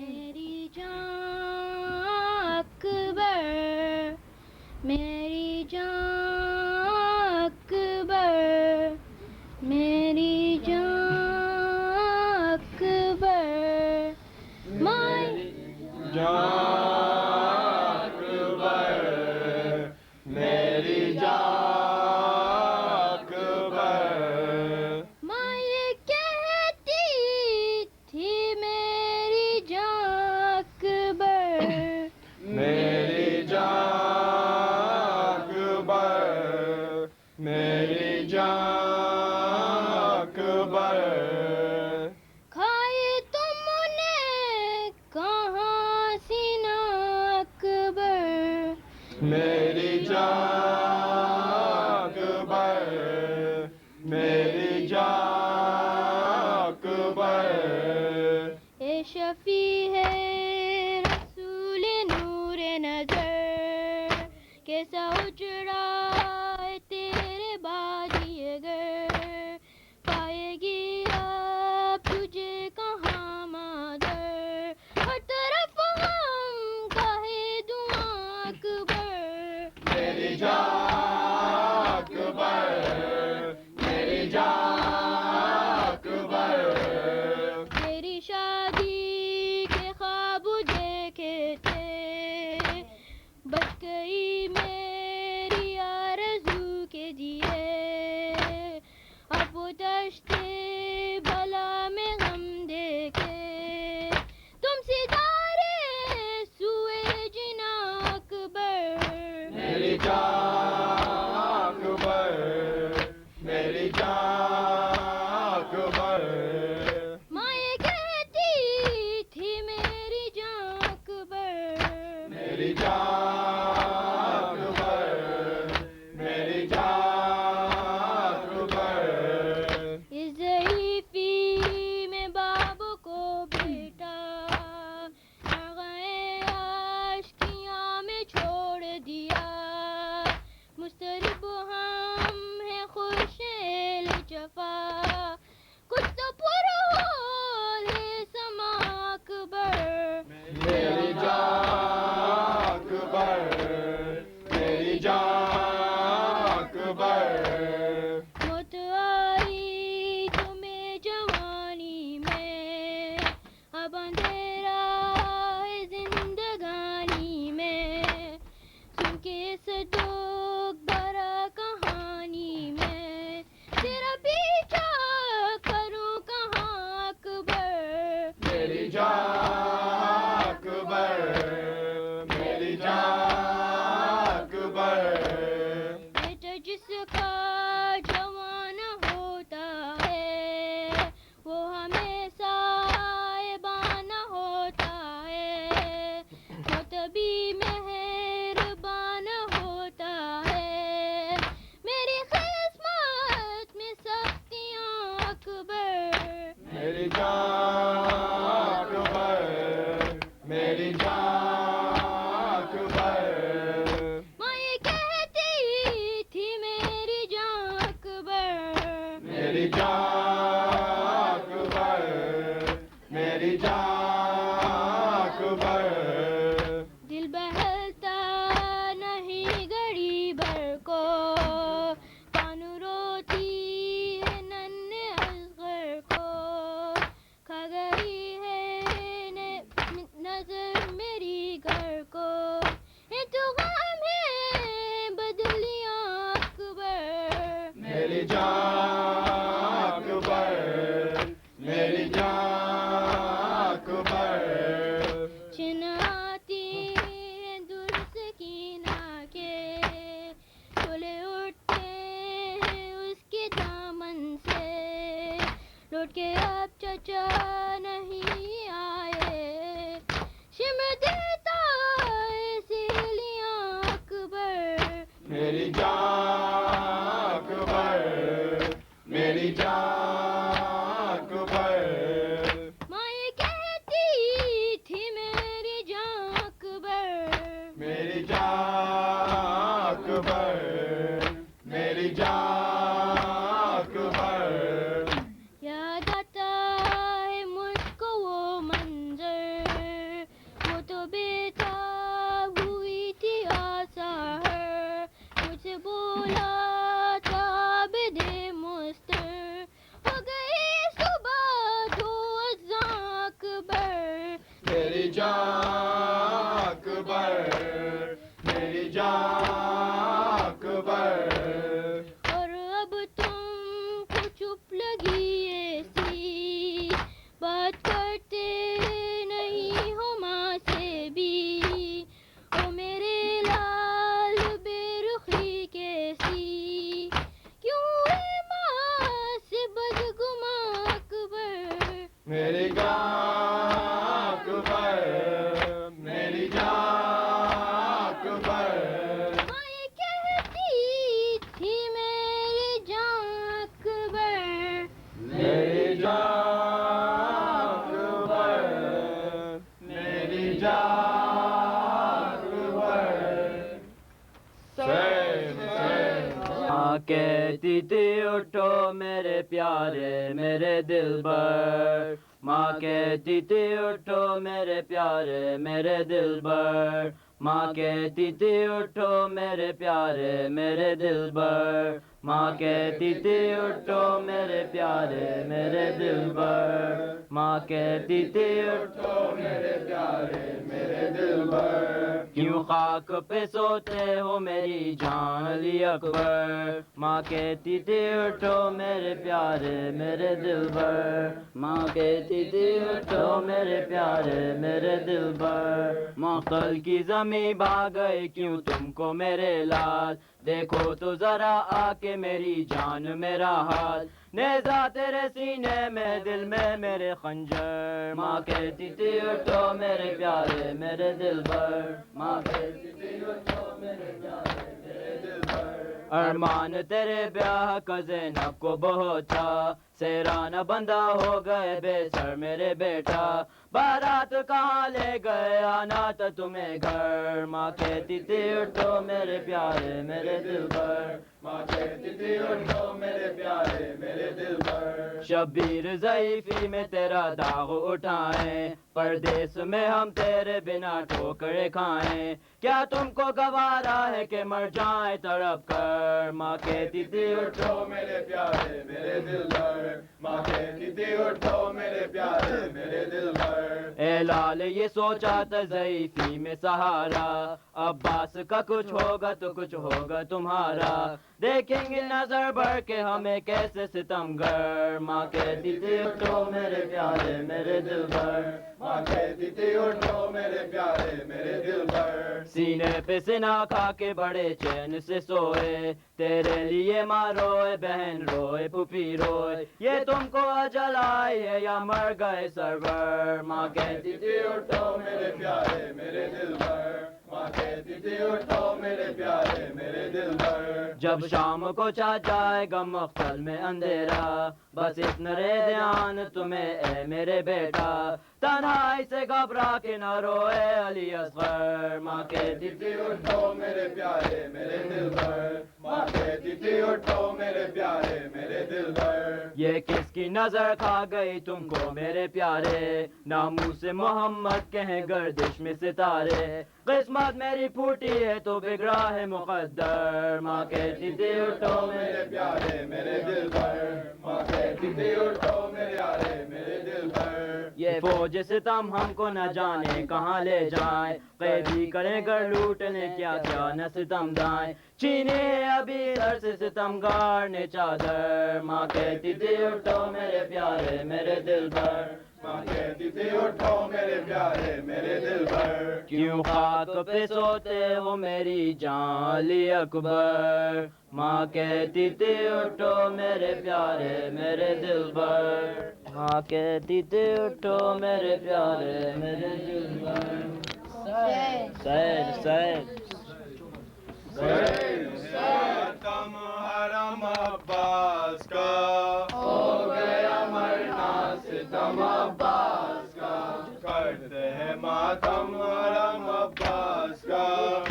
Speaker 5: میری جان اکبر میری جان اکبر میری جان اکبر مائی
Speaker 4: جان اکبر میری جان اکبر
Speaker 5: ماں یہ کہتی تھی میری جان اکبر
Speaker 4: میری جان اکبر میری جان اکبر
Speaker 5: کھائے تم نے کہاں سینہ اکبر
Speaker 4: میری جان اکبر میری جان اکبر
Speaker 5: اے شفیع ہے رسول نور نظر کیسا اجڑا ہے تیرے بازی گر پائے گی اب تجھے کہاں مادر ہر طرف ہم کہے دعا اکبر
Speaker 4: میری جان اکبر میری جان اکبر
Speaker 5: تیری شادی
Speaker 4: جان اکبر میری جان اکبر
Speaker 5: بیٹا جس کا جوان ہوتا ہے وہ ہمیشہ بان ہوتا ہے وہ تبھی مہربان ہوتا ہے میری قسمت میں سختیاں اکبر
Speaker 4: میری جان اکبر میری جان اکبر
Speaker 5: ماں یہ کہتی تھی میری جان اکبر
Speaker 4: میری جان اکبر میری جان اکبر
Speaker 5: دل بہلتا نہیں گڑی بھر کو کانو روتی ہے ننھے اصغر کو کھا گئی ہے نظر میری گھر کو یہ تو غم ہے بدلیاں اکبر
Speaker 4: میری جان اکبر میری جان اکبر
Speaker 5: چن آتی ہے دور سکینہ کے چولے اٹھتے ہیں اس کے دامن سے لوٹ کے اب چچا نہیں آئے شم دیتا ہے سہیلیاں اکبر
Speaker 4: میری جان اکبر میری جان اکبر
Speaker 5: ماں یہ کہتی تھی میری جان اکبر
Speaker 4: میری جان اکبر میری جان اکبر
Speaker 5: یاد آتا ہے مجھ کو وہ منظر وہ تو بےتاب ہوئی تھی آساہر مجھ سے بولا تھا بدے مستر ہو گئی صبح دو اذاں اکبر
Speaker 4: میری جان اکبر میری جان اکبر
Speaker 5: اور اب تم کو چپ لگی ایسی بات کرتے نہیں ہو ماں سے بھی او میرے لال بے رخی کیسی کیوں ہے ماں سے بدگماں اکبر
Speaker 4: میری جان اکبر میری جان اکبر
Speaker 5: ماں یہ کہتی تھی میری جان اکبر
Speaker 4: میری جان اکبر میری جان اکبر
Speaker 3: ماں کہتی تھی اٹھو میرے پیارے میرے دلبر ماں کہتی تھی اٹھو میرے پیارے میرے دلبر ماں کہتی تھی اٹھو میرے پیارے میرے دلبر ماں کہتی تھی اٹھو میرے پیارے میرے دلبر ماں کہتی تھی اٹھو
Speaker 4: میرے پیارے میرے دلبر
Speaker 3: کیوں خاک پہ سوتے ہو میری جان علی اکبر ماں کہتی تھی اٹھو میرے پیارے میرے دلبر ماں کہتی تھی اٹھو میرے پیارے میرے دلبر مختل کی زمیں بھاگ گئے کیوں تم کو میرے لال دیکھو تو ذرا آ کے میری جان میرا حال نیزہ تیرے سینے میں دل میں میرے خنجر ماں کہتی تھی اٹھو میرے پیارے میرے دلبر ماں کہتی تھی اٹھو میرے پیارے میرے دلبر ارمان تیرے بیاہ کا زینب کو بہت تھا سیران بندہ ہو گئے بے سر میرے بیٹا بارات کہاں لے گئے آنا تھا تمہیں گھر ماں کہتی تھی اٹھو میرے پیارے میرے دلبر
Speaker 4: ماں کہتی تھی اٹھو میرے پیارے میرے دلبر
Speaker 3: شبیر ضعیفی میں تیرا داغ اٹھائیں پردیس میں ہم تیرے بنا ٹھوکریں کھائیں کیا تم کو گوارا ہے کہ مر جائیں تڑپ کر ماں کہتی تھی اٹھو
Speaker 4: میرے پیارے میرے دلبر ماں کہتی تھی اٹھو میرے پیارے میرے دلبر
Speaker 3: اے لال یہ سوچا تھا ضعیفی میں سہارا، عباس کا کچھ ہوگا تو کچھ ہوگا تمہارا، دیکھیں گے نظر بھر کے ہمیں کیسے ستم گر، ماں کہتی تھی اٹھو میرے پیارے میرے دل بھر،
Speaker 4: ماں کہتی تھی اٹھو میرے پیارے میرے دل بھر،
Speaker 3: سینے پہ سنا کھا کے بڑے چین سے سوئے، تیرے لیے ماں روئے بہن روئے پھوپھی روئے، یہ تم کو اجل آئی ہے یا مر گئے سرور، ماں کہتی تھی
Speaker 4: اٹھو میرے پیارے میرے دل بھر، ماں کہتی تھی اٹھو میرے پیارے میرے دل بھر،
Speaker 3: جب شام کو چھا جائے گا مختل میں اندھیرا، بس اتنا رے دھیان تمہیں اے میرے بیٹا، تنہائی سے گھبرا کے نہ روئے علی اصغر، ماں کہتی تھی
Speaker 4: اٹھو میرے پیارے میرے دل بھر، ماں کہتی تھی اٹھو میرے پیارے میرے دل بھر،
Speaker 3: یہ کس کی نظر کھا گئی تم کو میرے پیارے، ناموں سے محمد کہیں گردش میں ستارے، قسمت میری پھوٹی ہے تو بگڑا ہے مقدر، ماں کہتی تھی اٹھو
Speaker 4: میرے پیارے میرے دل بھر، ماں کہتی تھی اٹھو میرے پیارے میرے دل بھر،
Speaker 3: یہ فوج ستم ہم کو نہ جانے کہاں لے جائیں، قیدی کریں گر لوٹ لیں کیا کیا نہ ستم دائیں، چینے ابھی سر سے ستم گار نے چادر، ماں کہتی تھی اٹھو میرے پیارے میرے دل بھر،
Speaker 4: ماں کہتی تھی اٹھو میرے پیارے میرے دل بھر،
Speaker 3: کیوں خاک پہ سوتے ہو میری جان علی اکبر، ماں کہتی تھی اٹھو میرے پیارے میرے دل بھر، ماں کہتی تھی اٹھو میرے پیارے میرے دل بھر، سید
Speaker 4: تم حرم عباس کا ہو گیا مرنا ستم عباس کا، کرتے ہیں ماتم حرم عباس کا،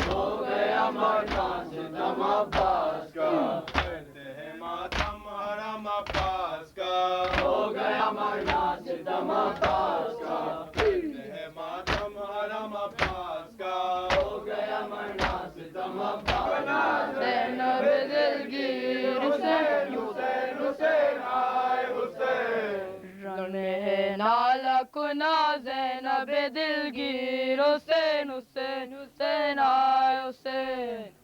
Speaker 4: ہو گیا مرنا ستم عباس کا، کرتے ہیں ماتم حرم عباس کا، ہو گیا مرنا ستم عباس کا، کرتے ہیں ماتم حرم عباس کا، ہو گیا مرنا ستم عباس کا،
Speaker 1: زینب دلگیر حسین
Speaker 4: حسین حسین آئے حسین،
Speaker 1: رن میں ہے نالا کنا زینب دلگیر حسین حسین حسین آئے حسین،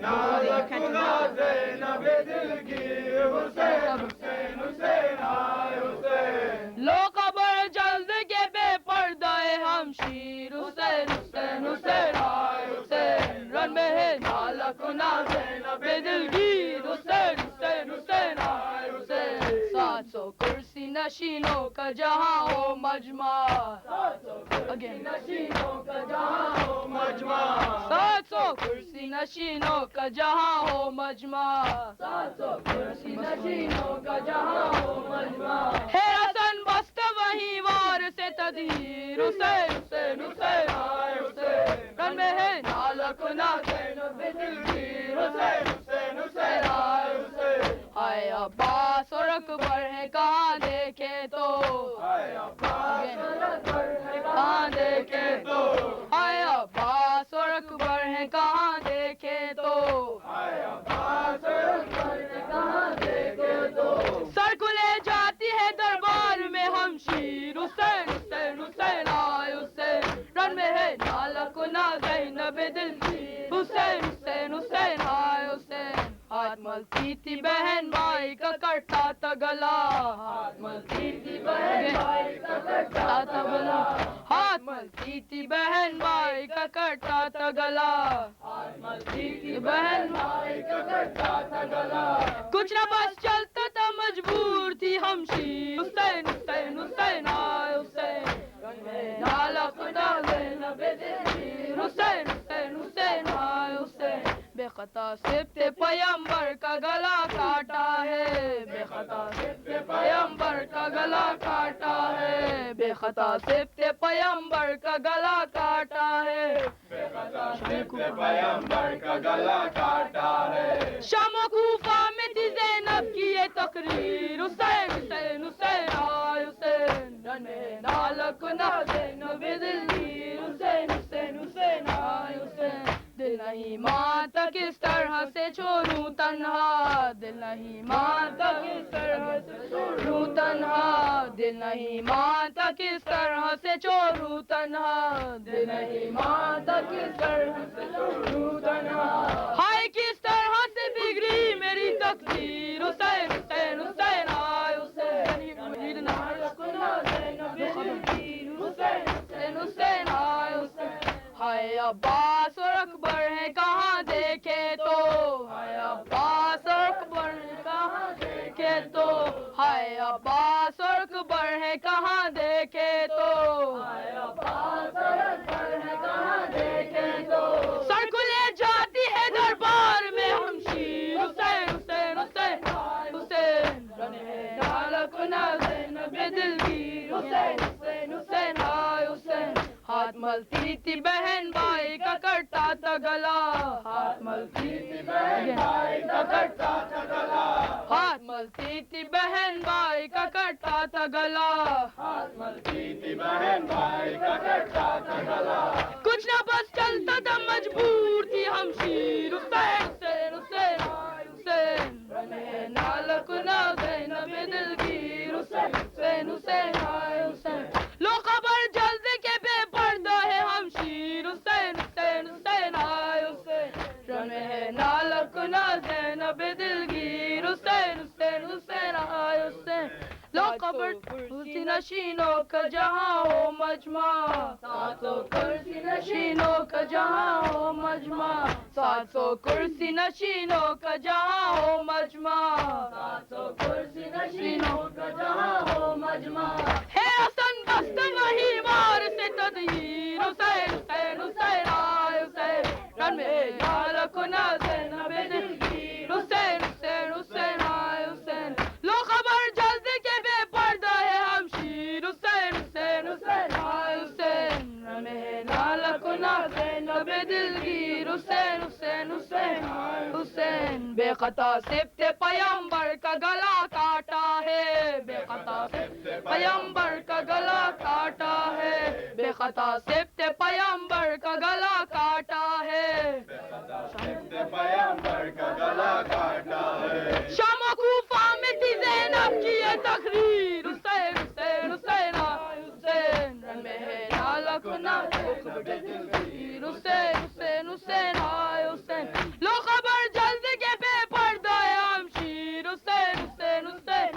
Speaker 4: نازکنا زینب دلگیر حسین حسین حسین آئے حسین،
Speaker 1: لو خبر جلد کے بے پردہ ہمشیر حسین حسین حسین آئے حسین، رن میں ہے نالا کنا زینب دلگیر حسین حسین حسین آئے حسین، 700 کرسی نشینوں کا جہاں ہو مجمع، 700 نشینوں کا جہاں ہو مجمع، 700 کرسی نشینوں کا جہاں ہو مجمع، 700 کرسی نشینوں کا جہاں ہو مجمع، ہے حسن بست وہیں وار سے تدہیر حسین حسین حسین آئے حسین، رن میں ہے نالا کنا زینب دلگیر حسین حسین حسین آئے حسین، آئے عباس اور اکبر ہے کہاں دیکھے تو، آئے عباس اور اکبر ہے کہاں دیکھے تو، آئے عباس اور اکبر ہے کہاں دیکھے تو، آئے عباس اور اکبر ہے کہاں دیکھے تو، سر کو لے جاتی ہے دربار میں ہمشیر حسین حسین حسین آئے حسین، رن میں ہے نالا کنا زینب دلگیر حسین حسین حسین آئے حسین، ہاتھ ملتی تھی بہن بھائی کا کٹتا تھا گلا، ہاتھ ملتی تھی بہن بھائی کا کٹتا تھا گلا، ہاتھ ملتی تھی بہن بھائی کا کٹتا تھا گلا، ہاتھ ملتی تھی بہن بھائی کا کٹتا تھا گلا، کچھ نہ بس چلتا تھا مجبور تھی ہمشیر حسین حسین حسین آئے حسین، نالا کنا زینب دلگیر حسین حسین حسین آئے حسین، بے خطا سبت پیمبر کا گلا کاٹا ہے، بے خطا سبت پیمبر کا گلا کاٹا ہے، بے خطا سبت پیمبر کا گلا کاٹا ہے،
Speaker 4: بے خطا سبت پیمبر کا گلا کاٹا ہے،
Speaker 1: شام و کوفہ میں تھی زینب کی یہ تقریر حسین حسین حسین آئے حسین، رن میں نالا کنا زینب دلگیر حسین حسین حسین آئے حسین، دل نہیں مانتا کس طرح سے چھوڑوں تنہا دل نہیں مانتا کس طرح سے چھوڑوں تنہا دل نہیں مانتا کس طرح سے چھوڑوں تنہا دل نہیں مانتا کس طرح سے چھوڑوں تنہا ہائے کس طرح سے بگڑی میری تقدیر حسین حسین حسین آئے حسین حسین حسین آئے حسین ہائے عباس اور اکبر ہیں کہاں دیکھے تو ہائے عباس اور اکبر ہیں کہاں دیکھے تو ہائے عباس اور اکبر ہیں کہاں دیکھے تو ہائے عباس اور اکبر ہیں کہاں دیکھے تو سر کو لے جاتی ہے دربار میں ہم شیر حسین حسین حسین حسین رنے نالا کنا زینب دلگیر حسین حسین حسین ہائے حسین ہاتھ ملتی تھی بہن بھائی کا کرتا تھا گلا ہاتھ ملتی تھی بہن بھائی کا کرتا تھا گلا ہاتھ ملتی تھی بہن بھائی کا کرتا تھا گلا ہاتھ ملتی تھی بہن بھائی کا کرتا تھا گلا کچھ نہ بس چلتا تھا مجبور تھی ہم شیر حسین حسین حسین حسین رنے نالا کنا زینب دلگیر حسین حسین حسین ہائے حسین لو خبر جلدی کے بے پردہ ہے ہم شیر حسین حسین حسین آئے حسین رمے نالا کنا زینب دلگیر حسین حسین حسین آئے حسین لو خبر کرسی نشینوں کا جہاں ہو مجمع 700 کرسی نشینوں کا جہاں ہو مجمع 700 کرسی نشینوں کا جہاں ہو مجمع 700 کرسی نشینوں کا جہاں ہو مجمع ہے حسن بست وہی وار سے تدہیر حسین حسین حسین آئے حسین رن میں نالا کنا زینب دلگیر حسین حسین حسین آئے حسین لو خبر جلدی کے بے پردہ ہے ہم شیر حسین حسین حسین آئے حسین رن میں نالا کنا زینب دلگیر حسین حسین حسین آئے حسین بے خطا صفت پیمبر کا گلا کاٹا ہے بے خطا صفت پیمبر کا گلا کاٹا ہے بے خطا صفت پیمبر کا گلا کاٹا ہے بے خطا صفت پیمبر کا گلا کاٹا ہے شام و کوفہ میں تھی زینب کی یہ تقریر حسین حسین حسین حسین رن میں ہے نالا کنا حسین حسین حسین آئے حسین لو خبر جلدی کے بے پردہ ہے ہم شیر حسین حسین حسین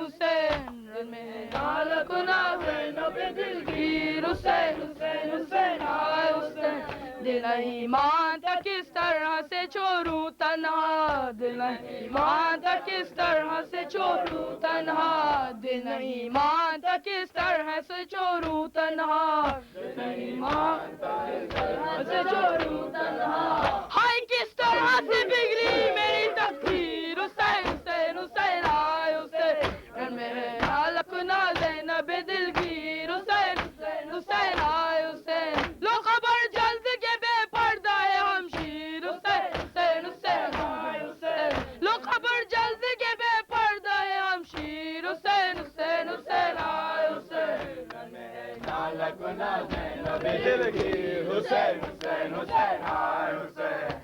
Speaker 1: حسین رن میں ہے نالا کنا زینب دلگیر حسین حسین حسین آئے حسین دل نہیں مانتا کس طرح سے چھوڑوں تنہا دل نہیں مانتا کس طرح سے چھوڑوں تنہا دل نہیں مانتا کس طرح سے چھوڑوں تنہا دل نہیں مانتا کس طرح سے چھوڑوں تنہا ہائے کس طرح سے بگڑی میری تقدیر حسین حسین حسین آئے حسین رن میں ہے نالا کنا زینب دلگیر حسین حسین حسین آئے حسین لو خبر جلد کے بے پردہ ہے ہم شیر حسین حسین حسین آئے حسین لو خبر جلد کے بے پردہ ہے ہم شیر حسین حسین حسین آئے حسین رن میں ہے نالا کنا زینب دلگیر حسین حسین حسین آئے حسین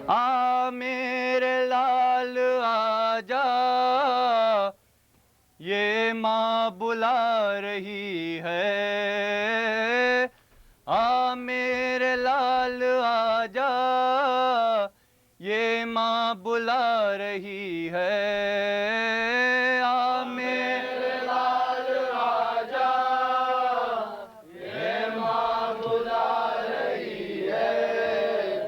Speaker 4: آ میرے لال آجا یہ ماں بلا رہی ہے آ میرے لال آجا یہ ماں بلا رہی ہے آ میرے لال آجا یہ ماں بلا رہی ہے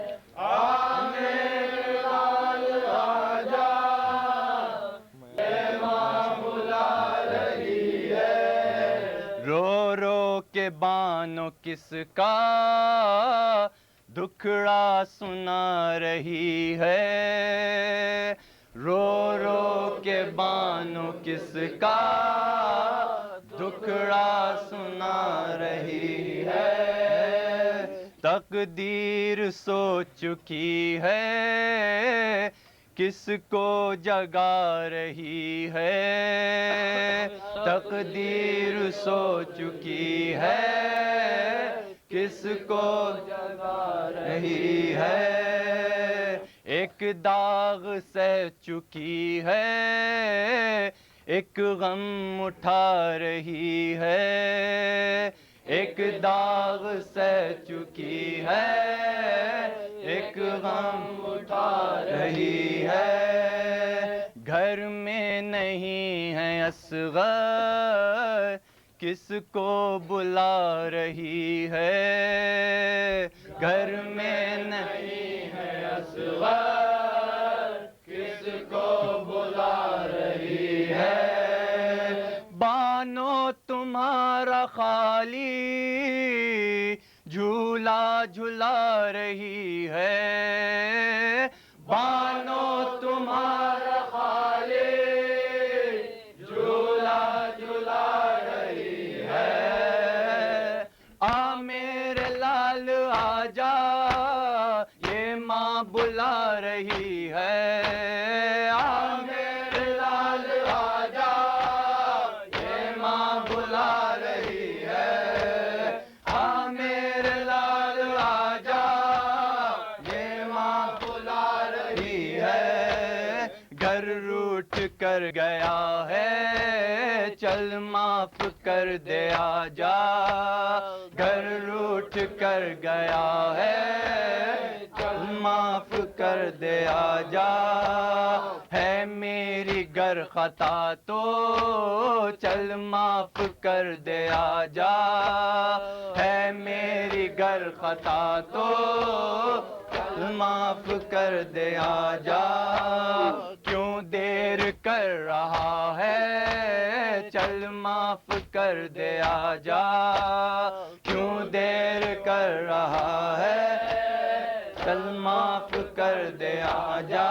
Speaker 4: کے بانو کس کا دکھڑا سنا رہی ہے رو رو کے بانو کس کا دکھڑا سنا رہی ہے تقدیر سو چکی ہے کس کو جگا رہی ہے تقدیر سو چکی ہے کس کو جگا رہی ہے. ایک داغ سہ چکی ہے, ایک غم اٹھا رہی ہے. ایک داغ سہ چکی ہے, ایک غم اٹھا رہی ہے. گھر میں نہیں ہے اصغر, کس کو بلا رہی ہے. گھر میں نہیں ہے اصغر, کس کو بلا رہی ہے. بانو تمہارا خالی جھولا جھلا رہی ہے. بانو تمہارا خالی جھولا جھلا رہی ہے. آ میرے لال آجا, یہ ماں بلا رہی ہے. آ میرے لال آجا, یہ ماں بلا رہی ہے. آ میرے لال آجا, یہ ماں بلا رہی ہے. گھر روٹ کر گیا ہے, چل معاف کر دے آجا. گھر روٹ کر گیا ہے, چل معاف کر دے آجا. ہے میری گر خطا تو چل معاف کر دے آجا. ہے میری گر خطا تو چل معاف کر دے آجا. کیوں دیر کر رہا ہے, چل معاف کر دے آجا. کیوں دیر کر رہا ہے, چل معاف کر دے آجا.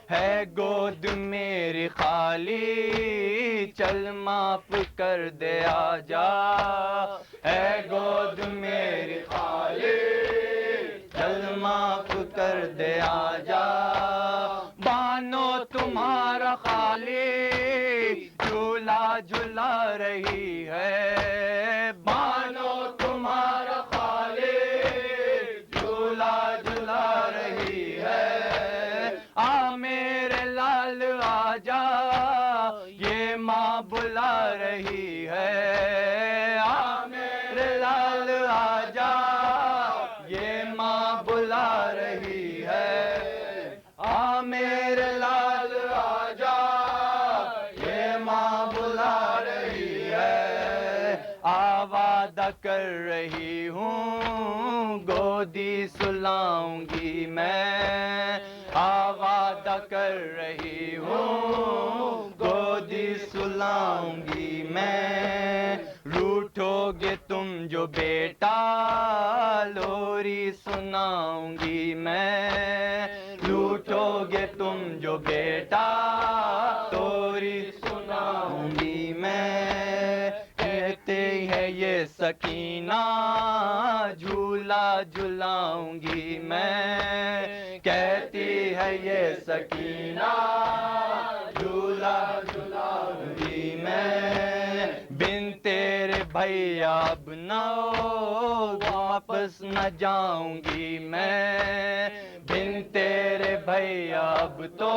Speaker 4: ہے گود میری خالی, چل معاف کر دے آجا. ہے گود میری خالی, چل معاف کر دے آجا. بانو تمہارا خالی جھولا جھلا رہی ہے. بانو تمہارا خالی جھولا جھلا رہی ہے. آ میرے لال آجا, یہ ماں بلا رہی ہے. آ میرے لال آجا, یہ ماں بلا رہی ہے. آ میرے لال آجا, یہ ماں بلا رہی ہے. وعدہ کر رہی ہوں, گودی سلاؤں گی میں. وعدہ کر رہی ہوں, گودی سلاؤں گی میں. روٹھو گے تم جو بیٹا, لوری سناؤں گی میں. روٹھو گے تم جو بیٹا, لوری سناؤں گی میں. کہتے ہیں یہ سکینہ, جھولا جھلاؤں گی میں. کہتی ہے یہ سکینہ, جھولا جھلاؤں گی میں. بن تیرے بھیا اب نہ واپس نہ جاؤں گی میں. بن تیرے بھیا اب تو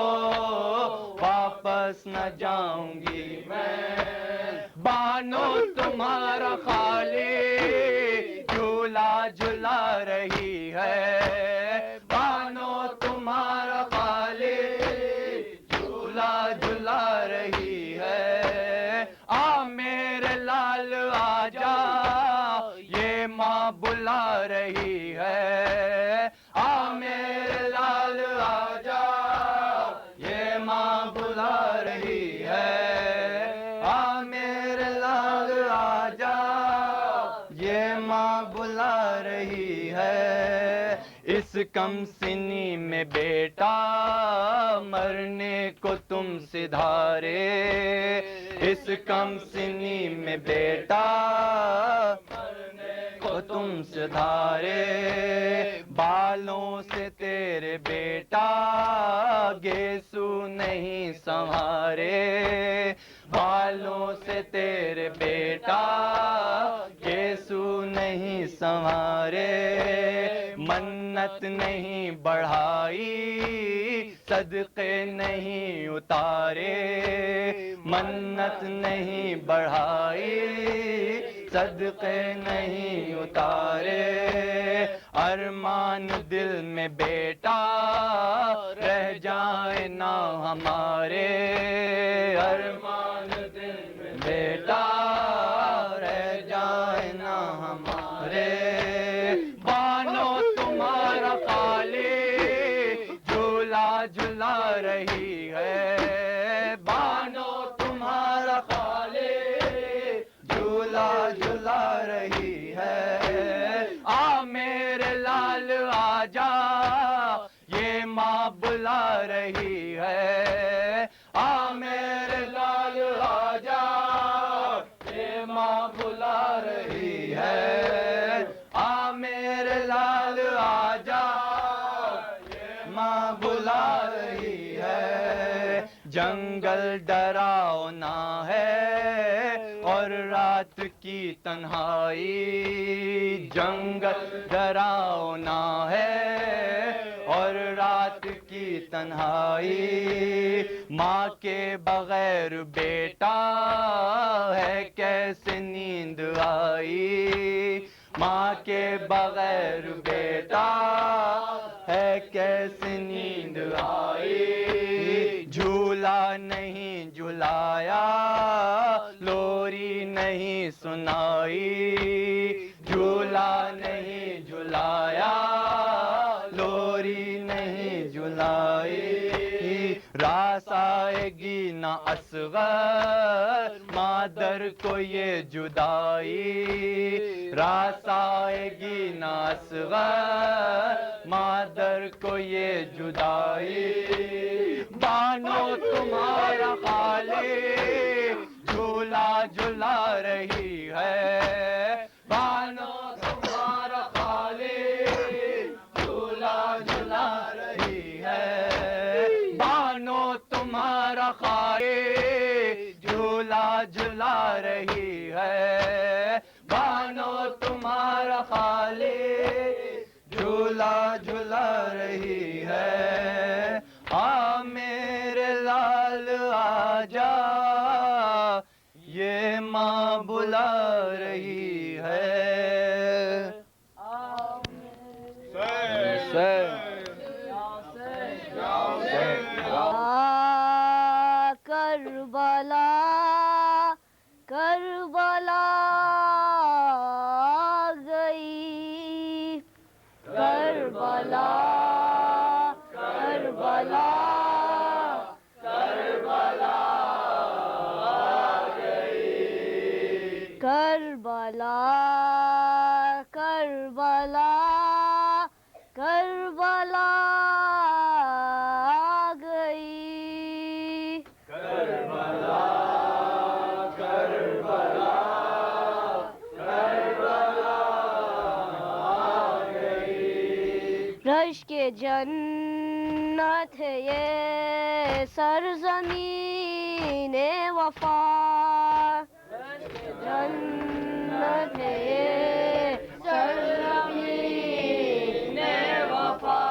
Speaker 4: واپس نہ جاؤں گی میں. بانو تمہارا خالی جھولا جھلا رہی ہے. بانو تمہارا خالی جھولا جھلا رہی ہے. آ میرے لال آجا, یہ ماں بلا رہی ہے. آ میرے لال آجا, یہ ماں بلا رہی ہے. آ میرے لال آجا, یہ ماں بلا رہی ہے. اس کم سنی میں بیٹا مرنے کو تم سدھارے. اس کم سنی میں بیٹا مرنے کو تم سدھارے. بالوں سے تیرے بیٹا گیسو نہیں سنوارے. بالوں سے تیرے بیٹا گیسو نہیں نہیں سنوارے منت نہیں بڑھائی صدقے نہیں اتارے منت نہیں بڑھائی صدقے نہیں اتارے ارمان دل میں بیٹا رہ جائے نہ ہمارے ارمان دل میں بیٹا رہ جائے نہ ہمارے بانو تمہارا خالی جھولا جھلا رہی ہے بانو تمہارا خالی جھولا جھلا رہی ہے آ میرے لال آجا یہ ماں بلا رہی ہے آ میرے لال آجا یہ ماں بلا رہی ہے آ میرے لال آجا یہ ماں بلا رہی ہے جنگل ڈراؤنا ہے اور رات کی تنہائی جنگل ڈراؤنا ہے اور رات کی تنہائی ماں کے بغیر بیٹا ہے کیسے نیند آئی ماں کے بغیر بیٹا ہے کیسے نیند آئی جھولا نہیں جھلایا لوری نہیں سنائی جھولا نہیں جھلایا لوری نہیں جھلائی راس آئے گی نہ اصغر مادر کو یہ جدائی راس آئے گی نہ اصغر مادر کو یہ جدائی بانو تمہارا خالی جھولا جھلا رہی ہے بانو تمہارا خالی جھولا جھلا رہی ہے بانو تمہارا خالی جھولا جھلا رہی ہے بانو تمہارا خالی جھولا جھلا رہی ہے آ میرے لال آجا یہ ماں بلا رہی ہے
Speaker 5: کربلا کربلا گئی کربلا کربلا کربلا گئی کربلا کربلا کربلا گئی کربلا کربلا کربلا گئی رشک جنت ہے یہ سرزمین وفا رشک جنت ہے یہ سرزمین وفا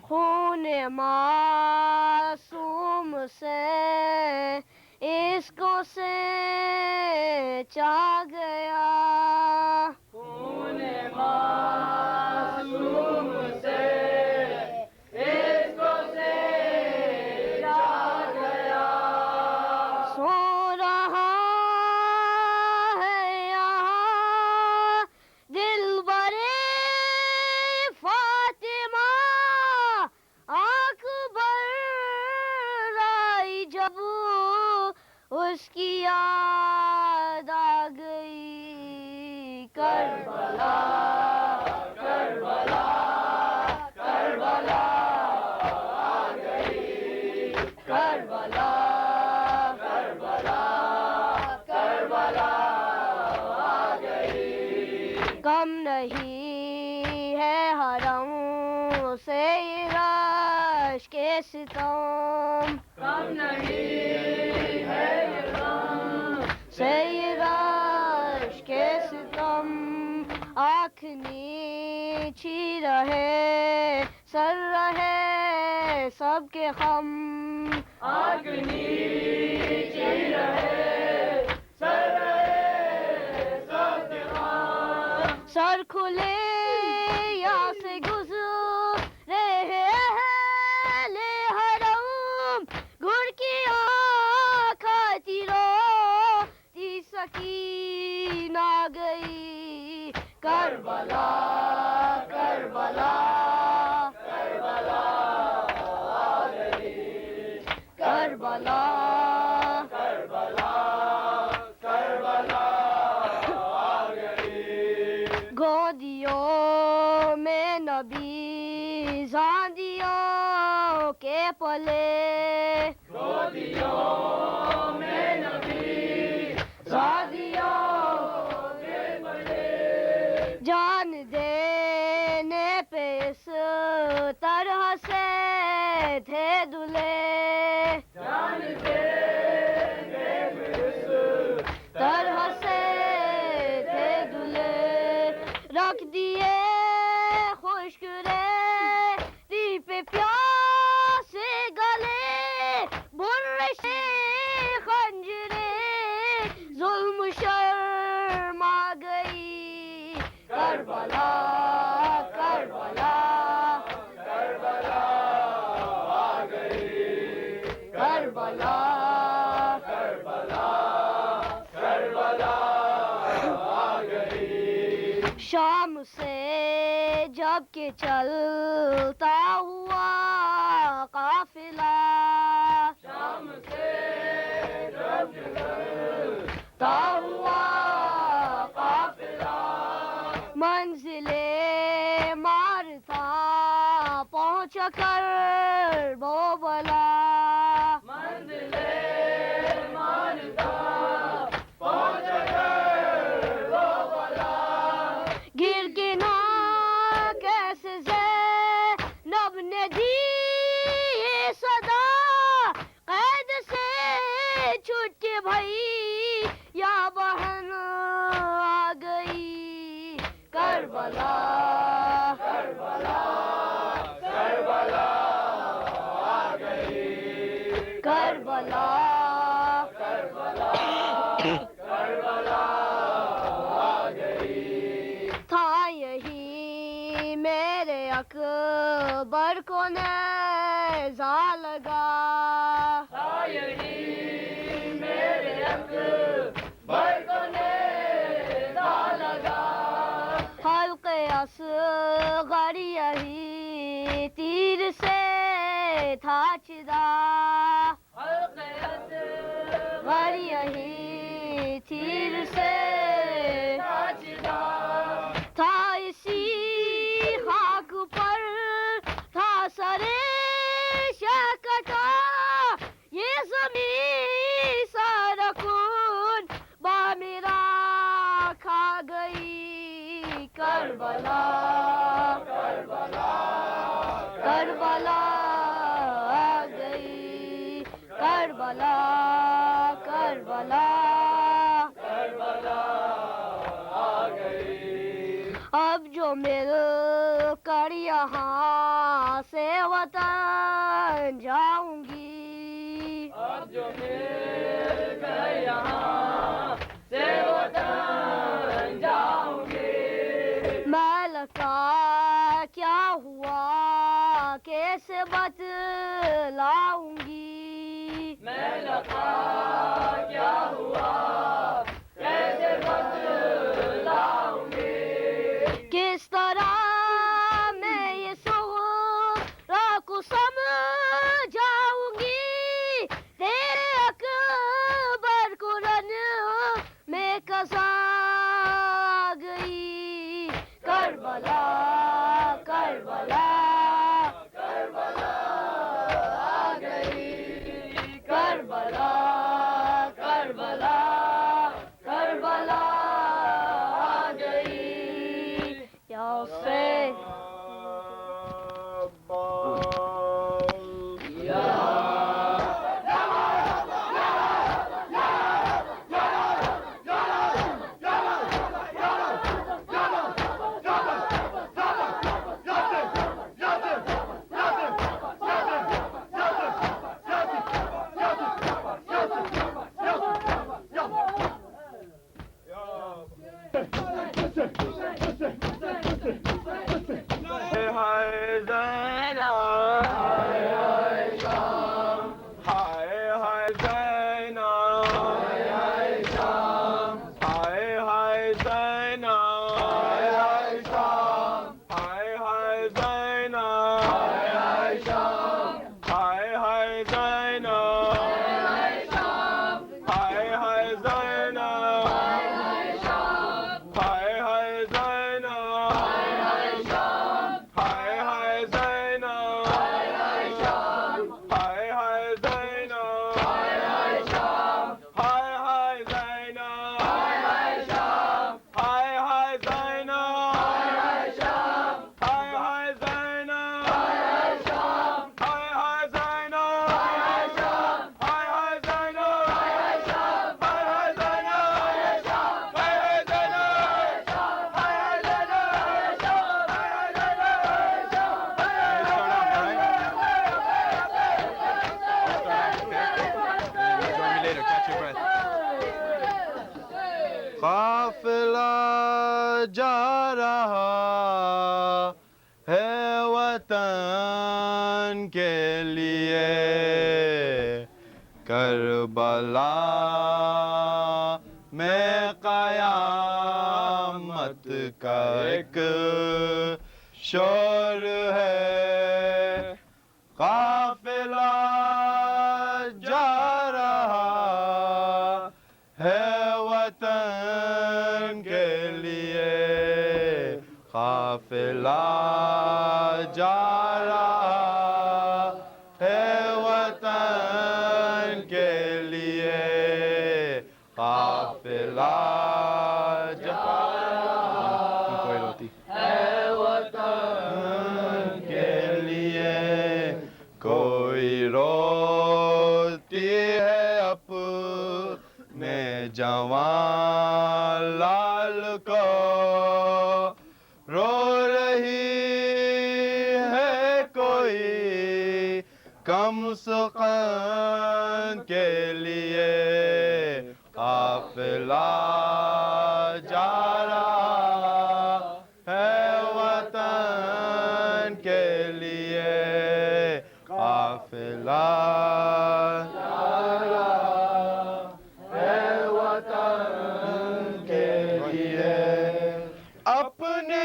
Speaker 5: خون معصوم سے اس کو سے چاہ گیا خون معصوم سے اس کو سے چاہ گیا سو رہا ہے یہاں دل برے فاطمہ اکبر آئی جب اس کی یاد آ گئی کربلا کربلا کربلا آ گئی کربلا کربلا کربلا آ گئی کم نہیں ہے حرم سے رشک ستم کم نہیں ہے حرم سے رشک ستم آنکھ نیچی رہے سر رہے سب کے غم
Speaker 1: آنکھ نیچی رہے سر رہے سب کے غم
Speaker 5: سر کھلے یا سے گزرے اہل حرم گر کی آنکھ روتی سکینہ گئی کربلا کربلا
Speaker 1: کربلا آ گئی
Speaker 5: کربلا
Speaker 1: کربلا کربلا آ گئی
Speaker 5: گودیوں میں نبی زاندیوں کے پلے
Speaker 1: گودیوں میں نبی زادیوں کے بڑے
Speaker 5: جان دینے پہ اس طرح سے تھے دلے
Speaker 1: جان دینے اس
Speaker 5: طرح سے تھے دلے رکھ دیے خشک ریتی پہ پیاس گلے برش خنجرے ظلم شرم آ گئی کربلا کربلا
Speaker 1: کربلا آ گئی
Speaker 5: کربلا
Speaker 1: کربلا کربلا آ گئی
Speaker 5: شام سے جب کہ چلتا ہوا قافلہ
Speaker 1: شام سے جب چلتا ہوا قافلہ
Speaker 5: منزل مار تھا پہنچ کر وہ بلا
Speaker 1: منزل مانتا پہنچ کر وہ بلا
Speaker 5: گر کے نا کیسے زینب نے دی یہ صدا قید سے چھٹ کے بھائی یا بہن آ گئی کربلا
Speaker 1: کربلا کربلا آ گئی
Speaker 5: کربلا
Speaker 1: کربلا کربلا آ گئی
Speaker 5: تھا یہی میرے اکبر کو نیزہ لگا
Speaker 1: یہی میرے اکبر کو نیزہ لگا
Speaker 5: حلق اصغر یہی تیر سے تھا چدا
Speaker 1: حلق اصغر
Speaker 5: غر یہی تیر سے
Speaker 1: ساجدہ
Speaker 5: تھا اسی خاک پر تھا سرے شکتا یہ زمین سارا خون با میرا کھا گئی کربلا
Speaker 1: کربلا
Speaker 5: کربلا آ گئی کربلا کربلا
Speaker 1: کربلا آ گئی
Speaker 5: اب جو مل کر یہاں سے وطن جاؤں گی
Speaker 1: اب جو مل کر یہاں سے وطن جاؤں گی
Speaker 5: میل کا کیا ہوا کیسے بتلاؤں گی
Speaker 1: میں لقا کیا ہوا کیسے بتلاؤں گی
Speaker 5: کس طرح میں یہ سغرا کو سمجھاؤں گی تیرے اکبر کو رن میں قضا آ گئی کربلا کربلا
Speaker 1: کربلا آ گئی کربلا کربلا کربلا آ گئی
Speaker 5: یا حسین
Speaker 4: قافلہ جا رہا ہے وطن کے لیے کربلا میں قیامت کا ایک شور ہے قافلہ جا رہا ہے وطن کے لیے قافلہ جا رہا ہے وطن کے لیے قافلہ جا رہا ہے وطن کے لیے کوئی روتی ہے اپنے جوان لال کو رو رہی ہے کوئی کم سخن کے لیے قافلہ جا رہا ہے وطن کے لیے قافلہ جا رہا ہے وطن کے لیے اپنے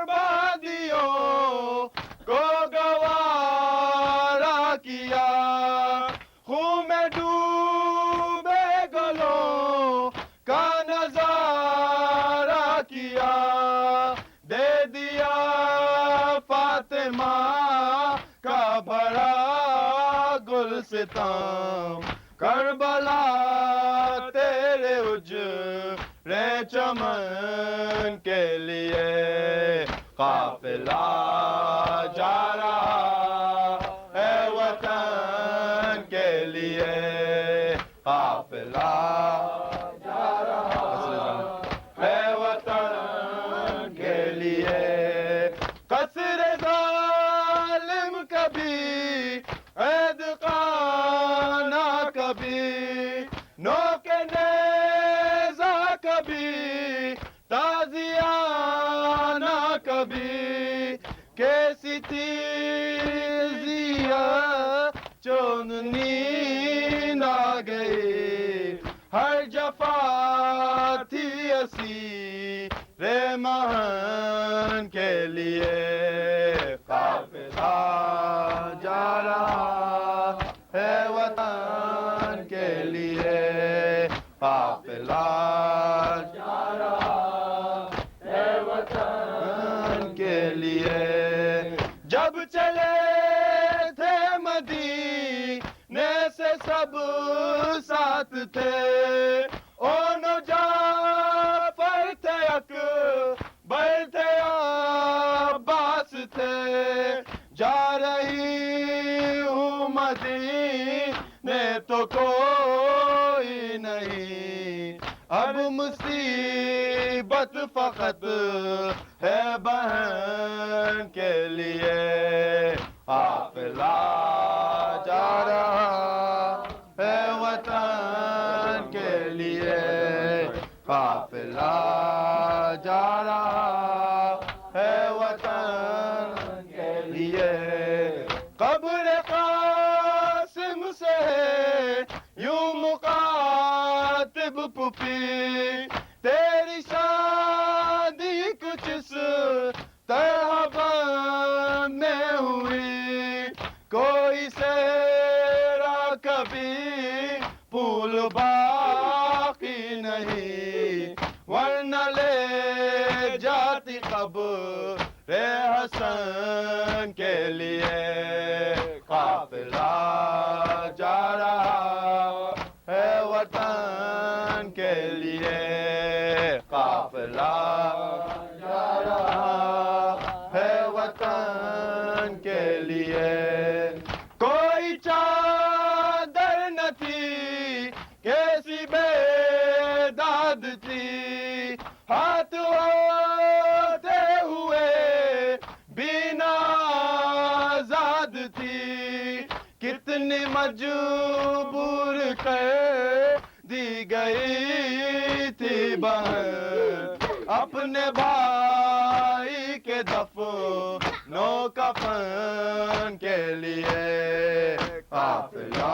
Speaker 4: بربادیوں کو گوارا کیا خون میں ڈوبے گلوں کا نظارہ کیا دے دیا فاطمہ کا بڑا گلستان کربلا تیرے اجرے چمن کے لیے قافلہ جا رہا ہے وطن کے لیے قافلہ جا رہا ہے وطن کے لیے قصر ظالم کبھی عید خانہ کبھی نوک نیزہ کبھی تازیانہ کبھی کیسی تیزیاں چوننی نہ گئی ہر جفا تھی اسیر مہن کے لیے قافلہ جا رہا ہے وطن کے لیے قافلہ جا رہا ہے وطن کے لیے جب چلے تھے مدینے سے سب ساتھ تھے اون جعفر تھے اکبر تھے عباس تھے جا رہی ہوں مدینے تو کوئی نہیں اب مصیبت فقط ہے بہن کے لیے قافلہ جا رہا ہے وطن کے لیے قافلہ جا رہا ہے وطن کے لیے قبر قاسم سے یوں مخاطب پھوپھی تیری شادی کچھ اس طرح میں ہوئی کوئی سیرا کبھی پھول باقی نہیں ورنہ لے جاتی قبر حسن کے لیے قافلہ جا رہا ہے وطن کے لیے قافلہ جا رہا ہے وطن کے لیے کوئی چادر نہ تھی کیسی بیداد تھی ہاتھ ہوتے ہوئے بینا آزاد تھی کتنی مجبور کر دی گئی بہن اپنے بھائی کے دفنوں کفن کے لیے قافلہ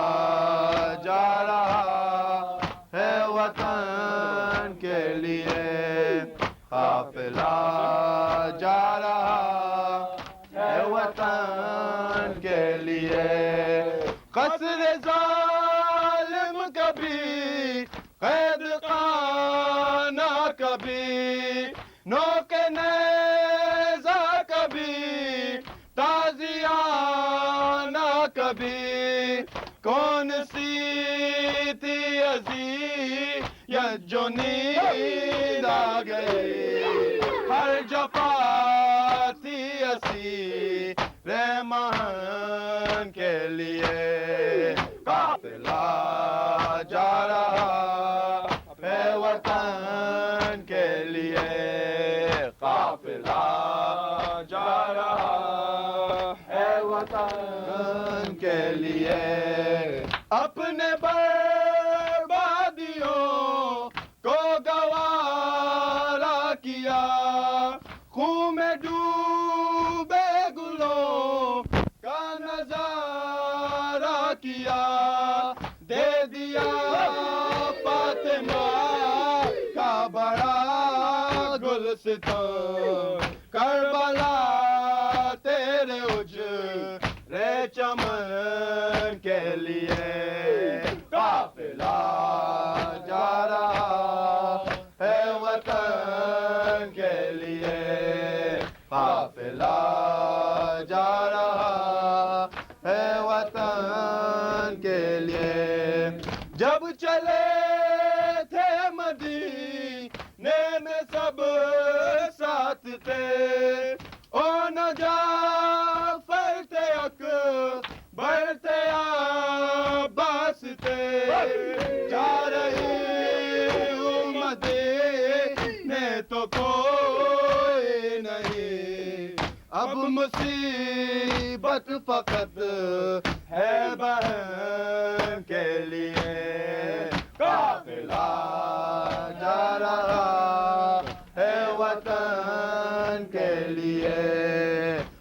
Speaker 4: جا رہا ہے وطن کے لیے قافلہ جا رہا ہے وطن کے لیے قصر ظالم کبھی قید خانہ کبھی نوک نیزہ کبھی تازیانہ کبھی کون سی تھی اذیت جو نیند آ گئی ہر جفا تھی اسیر مہن کے لیے قافلہ جا رہا ہے وطن کے لیے قافلہ جا رہا ہے وطن کے لیے اپنے بربادیوں کو گوارا کیا خون میں ڈوبے گلوں کا نظارہ کیا دے دیا فاطمہ کا بڑا گلستان کربلا تیرے اجرے چمن کے لیے قافلہ جا رہا ہے وطن کے لیے قافلہ جا رہا ہے وطن کے لیے جب چلے تھے مدینے میں سب ساتھ تھے او نہ جعفر تھے اکبر تھے عباس تھے جا رہی ہوں مدینے تو کوئی نہیں اب مصیبت فقط ہے بہن کے لیے قافلہ جا رہا ہے وطن کے لیے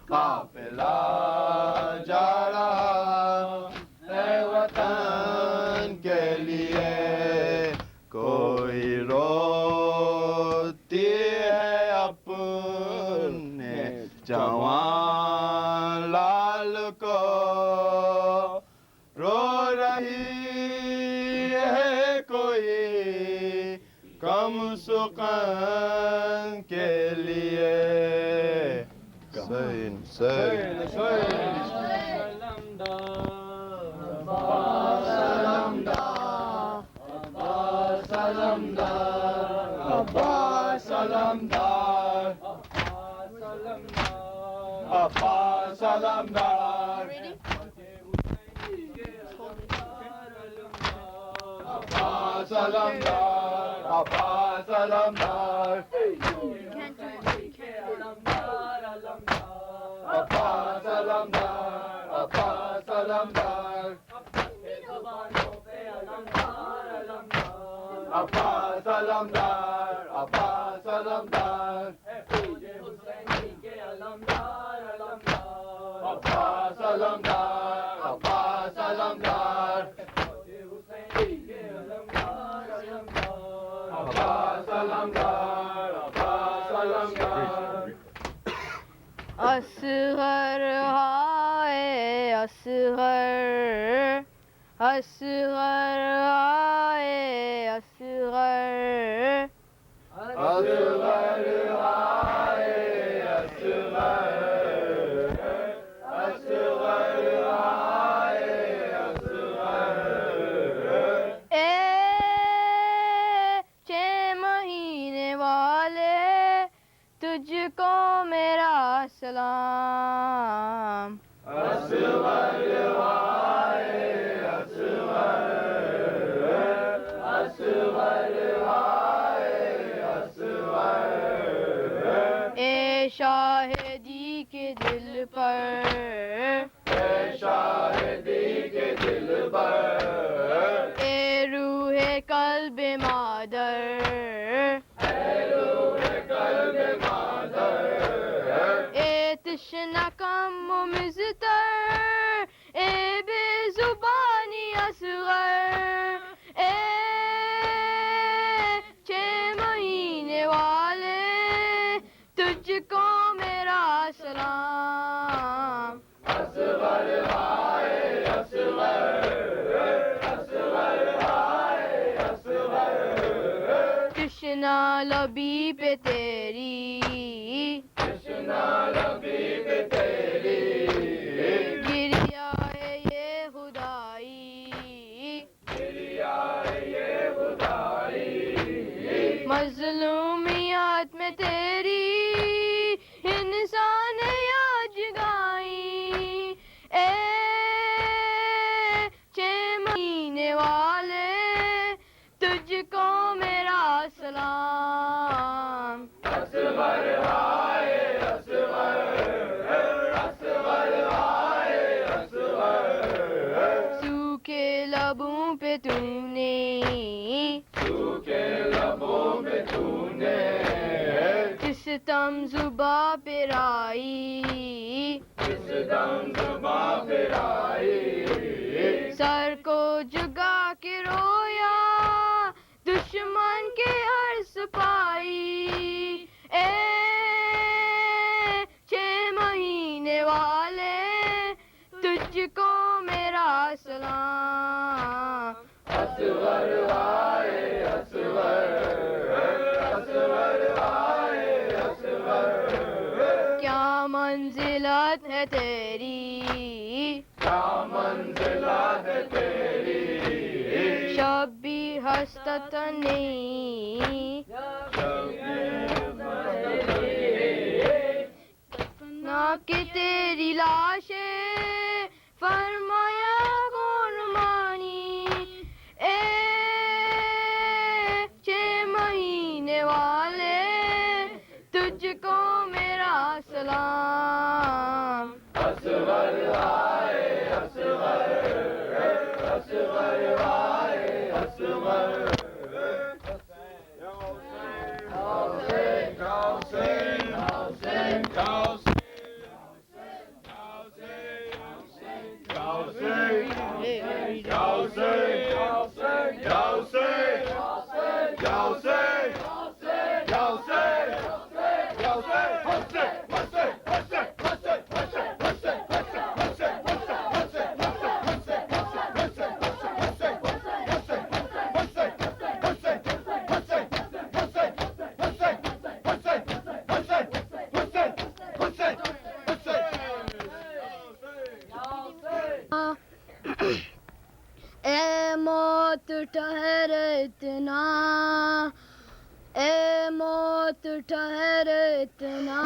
Speaker 4: قافلہ جا رہا ہے وطن کے لیے کوئی روتی ہے اپنے جوان لال کو رو رہی ہے کوئی کم سکن کے لیے
Speaker 2: اصغر ہائے اصغر اصغر ہائے اصغر
Speaker 4: اصغر آئے اصغر اصغر آئے اصغر
Speaker 2: اے 6 مہینے والے تجھ کو میرا سلام
Speaker 4: اصغر آئے اصغر اصغر آئے اصغر
Speaker 2: اے شاہدی کے دل پر
Speaker 4: اے شاہدی کے دل پر
Speaker 2: اے روح قلب مادر کو میرا سلام
Speaker 4: اصغر آئے اصغر اصغر آئے اصغر
Speaker 2: تشنا لبی پہ تیری
Speaker 4: تشنا لبی پہ تیری
Speaker 2: گریا ہے یہ خدائی
Speaker 4: گریا ہے یہ خدائی
Speaker 2: مظلومیات میں تیری انسان آج گائی اے 6 مہینے والے تجھ کو میرا سلام
Speaker 4: اصغر آئے اصغر اصغر آئے اصغر
Speaker 2: سوکھے لبوں پہ تو نے
Speaker 4: سوکھے لبوں میں تو نے
Speaker 2: ستم زباں پہ رائی
Speaker 4: اس دم زباں پہ آئی
Speaker 2: سر کو جگا کے رویا دشمن کے ہر سپاہی اے 6 مہینے والے تجھ کو میرا سلام
Speaker 4: اصغر آئے اصغر اصغر آئے اصغر
Speaker 2: کیا منزلت ہے تیری
Speaker 4: کیا منزلات ہے تیری
Speaker 2: شب بھی ہستت نہیں نہ کہ تیری لاش فرمایا کون مانی اے 6 مہینے والے تجھ کو میرا سلام
Speaker 4: اصغر آئے اصغر اصغر آئے اصغر
Speaker 2: اے موت ٹھہر اتنا اے موت ٹھہر اتنا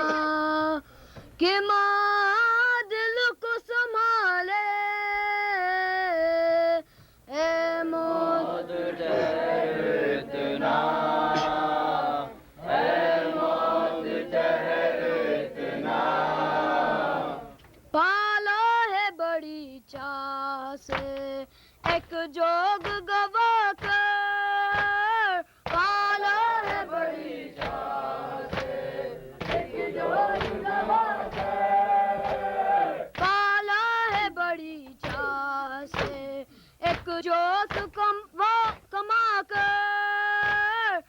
Speaker 2: کہ ماں دل کو سنبھالے اے موت
Speaker 3: اتنا اے موت ٹھہر اتنا
Speaker 2: پالا ہے بڑی چاہ سے ایک جوگ گوا کر پالا ہے بڑی چاہ سے ایک جوگ گوا کر پالا ہے بڑی چاہ سے ایک جوگ کما کر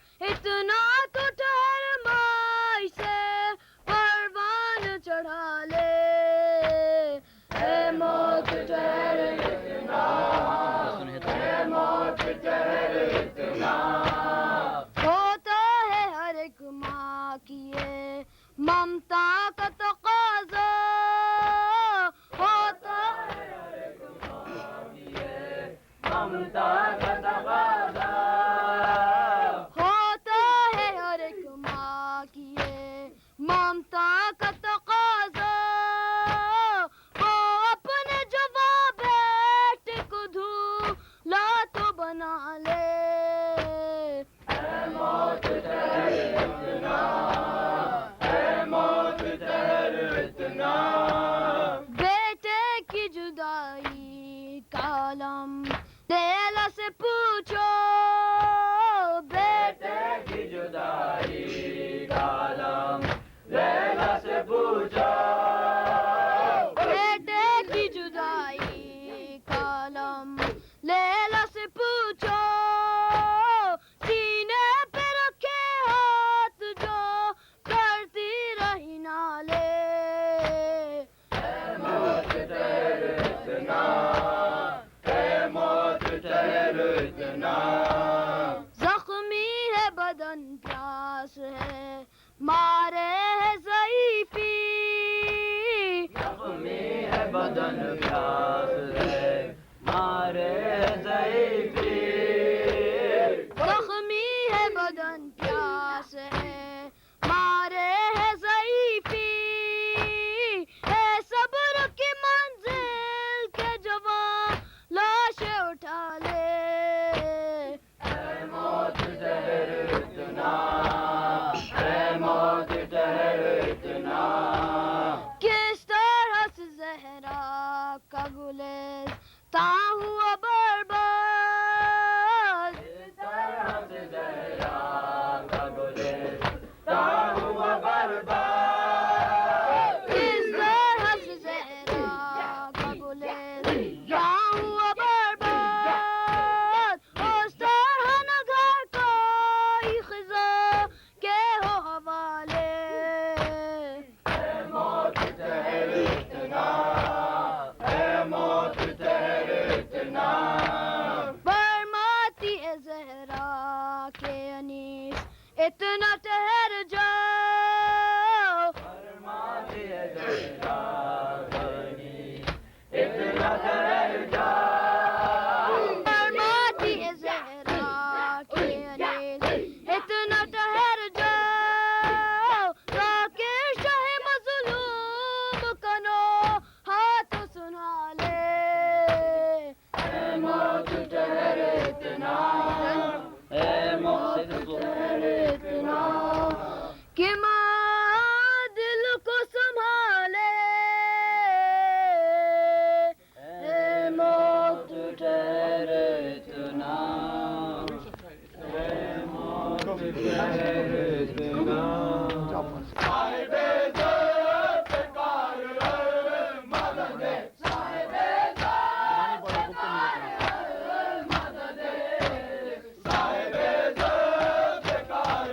Speaker 5: بدن پیاس ہے مارے ہے ضعیفی
Speaker 3: زخمی ہے بدن پیاس ہے مارے ضعیفی
Speaker 5: زخمی ہے بدن پیاس ہے مارے ہے ضعیفی ہے صبر کی منزل کے جوان لاشیں اٹھا لے
Speaker 3: اے موت ٹھہر اتنا اے موت ٹھہر اتنا
Speaker 5: کس طرح سے زہرا کا گلستاں ہوا برباد
Speaker 3: اس طرح سے زہرا کا گلستاں ہوا برباد
Speaker 5: کس طرح سے زہرا کا گلستاں ہوا برباد اس طرح نہ گھر کوئی خزاں کے ہو حوالے
Speaker 3: اے موت ٹھہر اتنا اے موت ٹھہر اتنا
Speaker 5: برماتی ہے زہرا کے انیس اتنا ٹھہر جاؤ
Speaker 3: فرماتی ہے زہرا بنی اتنا ٹھہر جا
Speaker 5: برماتی ہے زہرا کے انیس اتنا ٹھہر جاؤ تاکہ شہ مظلوم کنو ہاتھ سنا لے
Speaker 3: اے موت ٹھہر اتنا اے موت ٹھہر
Speaker 5: اتنا کہ ماں دل کو سنبھالے
Speaker 3: اے موت ٹھہر اتنا اے موت ٹھہر اتنا صاحب ذات کار مدد صاحب ذات مدد صاحب ذات کار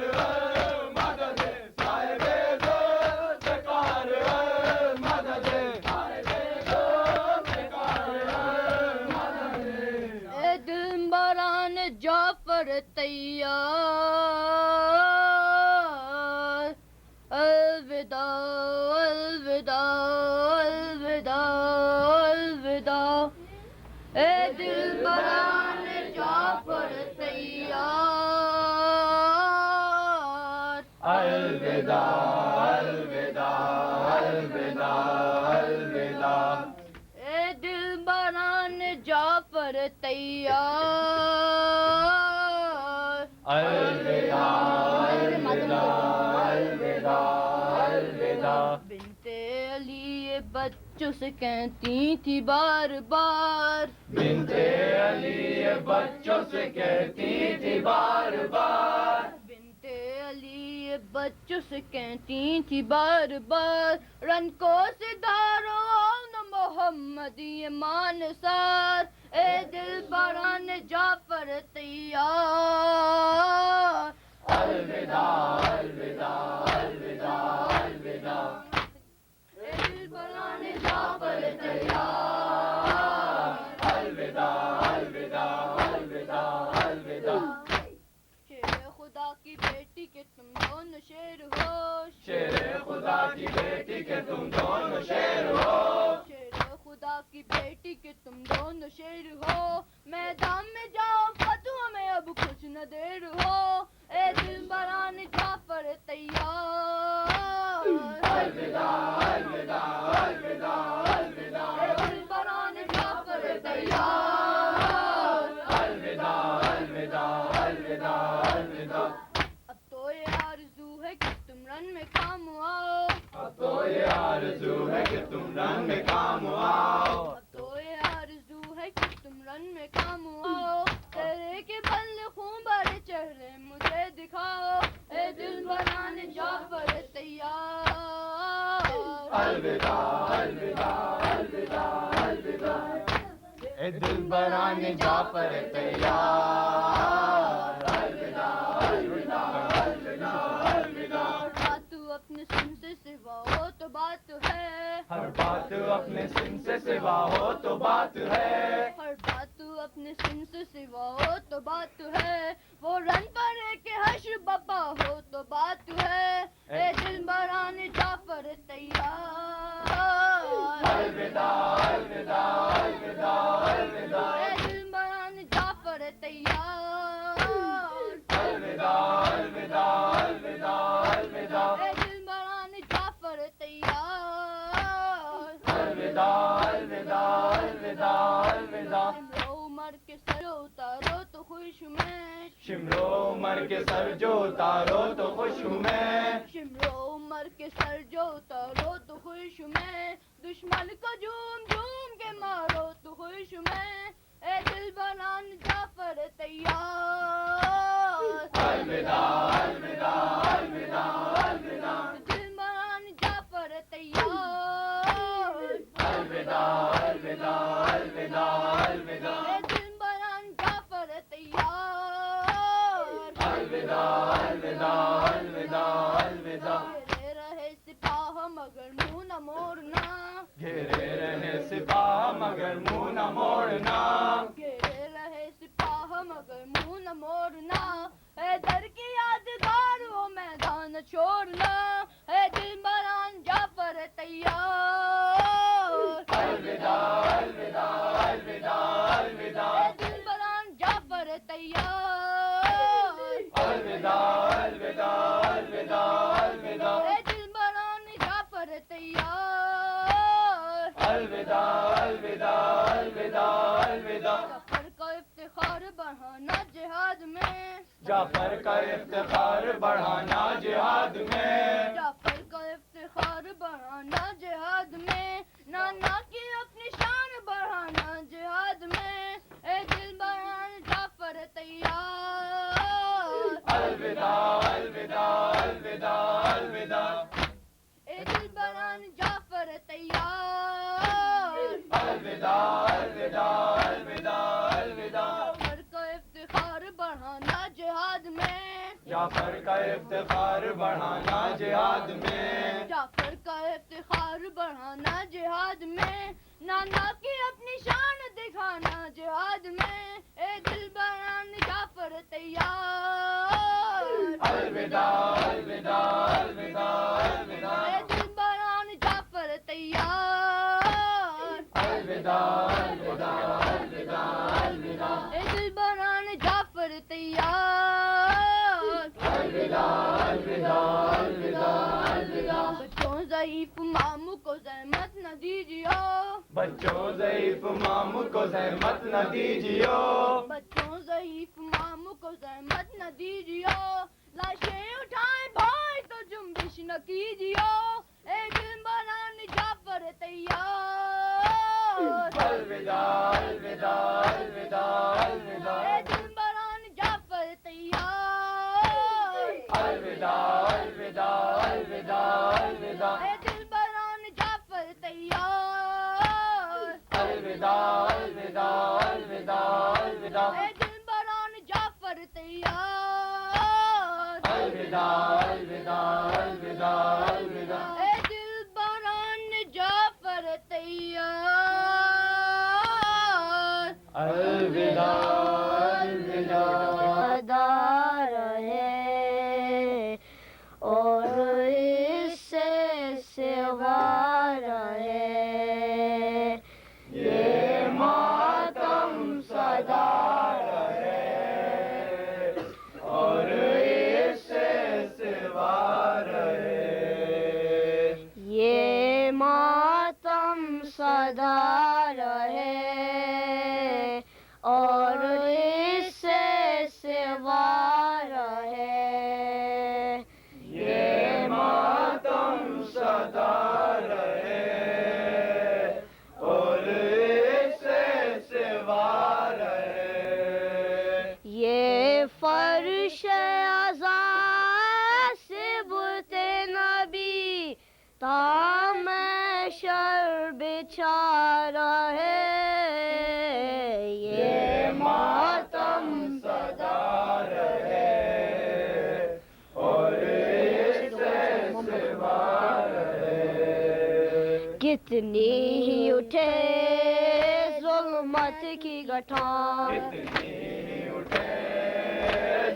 Speaker 3: مدد صاحب ذات کار مدد صاحب ذات کار مدد
Speaker 5: اے دلبران جعفر تیار الوداع الوداع الوداع الوداع اے دلبران جعفر تیار
Speaker 3: الوداع الوداع الوداع الوداع
Speaker 5: اے دلبران جعفر تیار
Speaker 3: الوداع الوداع الوداع الوداع
Speaker 5: بنت علی یہ بچوں سے کہتی تھی بار بار
Speaker 3: بنت علی یہ بچوں سے کہتی تھی بار بار
Speaker 5: بنت علی یہ بچوں سے کہتی تھی بار بار رن کو ستارو نہ محمدی مان سار اے دل بران جعفر تیار
Speaker 3: الوداع الوداع الوداع الوداع
Speaker 5: اے دل بران جعفر تیار
Speaker 3: الوداع الوداع الوداع الوداع
Speaker 5: شیر خدا کی بیٹی کے تم دونوں شیر ہو
Speaker 3: شیر خدا کی بیٹی کے تم دونوں شیر ہو
Speaker 5: شیر خدا کی بیٹی کے تم دونوں شیر ہو میدان میں جاؤ فتح میں اب کچھ نہ دیر ہو اے دل بران جعفر تیار
Speaker 3: الوداع الوداع الوداع الوداع
Speaker 5: اے دل بران جعفر تیار
Speaker 3: الوداع الوداع الوداع الوداع
Speaker 5: اب تو یہ آرزو ہے کہ تم رن میں کام آؤ
Speaker 3: اب تو یہ آرزو ہے کہ تم رن میں کام آؤ
Speaker 5: اب تو یہ آرزو ہے کہ تم رن میں کام آؤ تیرے کے بل خون بھرے چہرے مجھے دکھاؤ اے دل بران جعفر تیار
Speaker 3: الوداع الوداع الوداع الوداع اے دل بران جعفر تیار الوداع الوداع الوداع الوداع
Speaker 5: بات تو اپنے سن سے سوا ہو تو بات ہے
Speaker 3: ہر بات اپنے سن سے سوا ہو تو بات ہے
Speaker 5: ہر بات تو اپنے سن سے سوا ہو تو بات ہے وہ رن پر ہے کہ حشر
Speaker 4: کے سر جو اتارو تو خوش ہوں میں،
Speaker 5: شمر و عمر کے سر جو اتارو تو خوش ہوں میں، دشمن کو جھوم جھوم کے مارو تو خوش ہوں میں، اے دل بران جعفر تیار،
Speaker 4: الوداع الوداع الوداع الوداع،
Speaker 5: دل بران جعفر تیار،
Speaker 4: الوداع الوداع الوداع الوداع،
Speaker 5: اے دل بران جعفر تیار،
Speaker 4: الوداع الوداع الوداع الوداع،
Speaker 5: گھیرے رہے سپاہ مگر منہ نہ موڑنا،
Speaker 4: گھیرے رہے سپاہ مگر منہ نہ موڑنا،
Speaker 5: گھیرے رہے سپاہ مگر منہ نہ موڑنا، اے در کی یادگار وہ میدان چھوڑنا، اے دل بران جعفر تیار،
Speaker 4: الوداع الوداع الوداع الوداع،
Speaker 5: اے دل بران جعفر تیار،
Speaker 4: الوداع الوداع الوداع الوداع،
Speaker 5: اے دل بران جعفر تیار،
Speaker 4: الوداع الوداع الوداع الوداع،
Speaker 5: جعفر کا افتخار بڑھانا جہاد میں،
Speaker 4: جعفر کا افتخار بڑھانا جہاد میں،
Speaker 5: جعفر کا افتخار بڑھانا جہاد میں، نانا کی اپنی شان بڑھانا جہاد میں، اے دل بران جعفر تیار،
Speaker 4: الوداع الوداع الوداع الوداع،
Speaker 5: اے دل بران جعفر تیار،
Speaker 4: الوداع الوداع الوداع الوداع،
Speaker 5: جعفر کا افتخار بڑھانا جہاد میں،
Speaker 4: جعفر کا افتخار بڑھانا جہاد میں،
Speaker 5: جعفر کا افتخار بڑھانا جہاد میں، نانا کی اپنی شان دکھانا جہاد میں، اے دل بران جعفر تیار،
Speaker 4: الوداع الوداع الوداع الوداع،
Speaker 5: اے دل بران جعفر تیار،
Speaker 4: الوداع الوداع الوداع الوداع،
Speaker 5: اے دل بران جعفر تیار،
Speaker 4: الوداع الوداع الوداع الوداع،
Speaker 5: بچوں ضعیف ماموں کو زحمت نہ دیجیو،
Speaker 4: بچوں ضعیف ماموں کو زحمت نہ دیجیو،
Speaker 5: بچوں ضعیف ماموں کو زحمت نہ دیجیو، لاشیں اٹھائیں بھائی تو جنبش نہ کیجیو، اے دل بران جعفر تیار،
Speaker 4: الوداع الوداع الوداع الوداع،
Speaker 5: اے دل بران جعفر تیار،
Speaker 4: الوداع الوداع الوداع الوداع،
Speaker 5: اے دل بران جعفر تیار،
Speaker 4: الوداع الوداع الوداع الوداع،
Speaker 5: اے دل بران جعفر تیار،
Speaker 4: الوداع الوداع الوداع الوداع،
Speaker 5: اے دل بران جعفر تیار،
Speaker 4: الوداع الوداع،
Speaker 5: سدا رہے اور اس سے سوا رہے،
Speaker 4: یہ ماتم سدا رہے اور اس سے سوا رہے،
Speaker 5: یہ ماتم سدا رہے اور اس سے سوا رہے،
Speaker 4: یہ ماتم سدا رہے اور اس سے سوا رہے،
Speaker 5: یہ فرش ازاں سے بت نبی تا محشر بچھا رہے، یہ ماتم
Speaker 4: سدا رہے اور اس سے سوا رہے،
Speaker 5: کتنی ہی اٹھے ظلمت کی گٹھان،
Speaker 4: کتنی اٹھے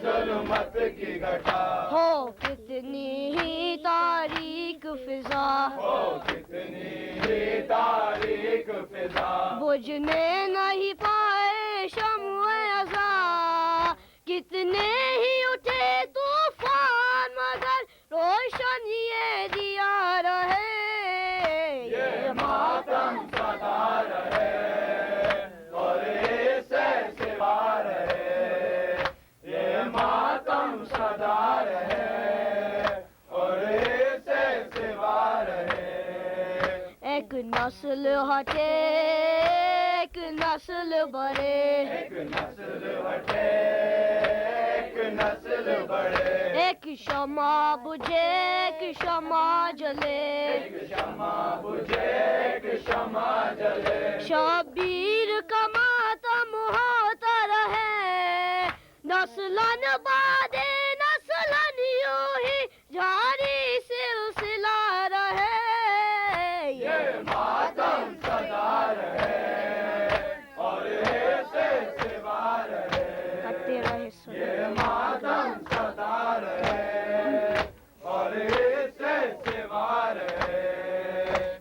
Speaker 4: ظلمت کی گھٹا،
Speaker 5: ہو کتنی ہی تاریک فضا،
Speaker 4: ہو کتنی ہی تاریک فضا،
Speaker 5: بجھنے نہیں پائے شمع ازاں، کتنے ہی اٹھے طوفان مگر روشنی دیا رہے،
Speaker 4: یہ ماتم سدا رہے اور اس سے سوا رہے، یہ ماتم
Speaker 5: نسل ہٹے ایک نسل بڑھے
Speaker 4: ایک نسل ہٹے ایک نسل بڑھے
Speaker 5: ایک شمع بجھے ایک شمع جلے
Speaker 4: ایک شمع بجھے ایک شمع جلے
Speaker 5: شبیر کا ماتم ہوتا رہے نسلن بعد نسلن یوں ہی جاری سلسلہ رہے
Speaker 4: یہ ماتم سدا رہے اور ایسے سوا رہے
Speaker 5: کرتے رہے
Speaker 4: یہ ماتم سدا رہے اور ایسے سوا رہے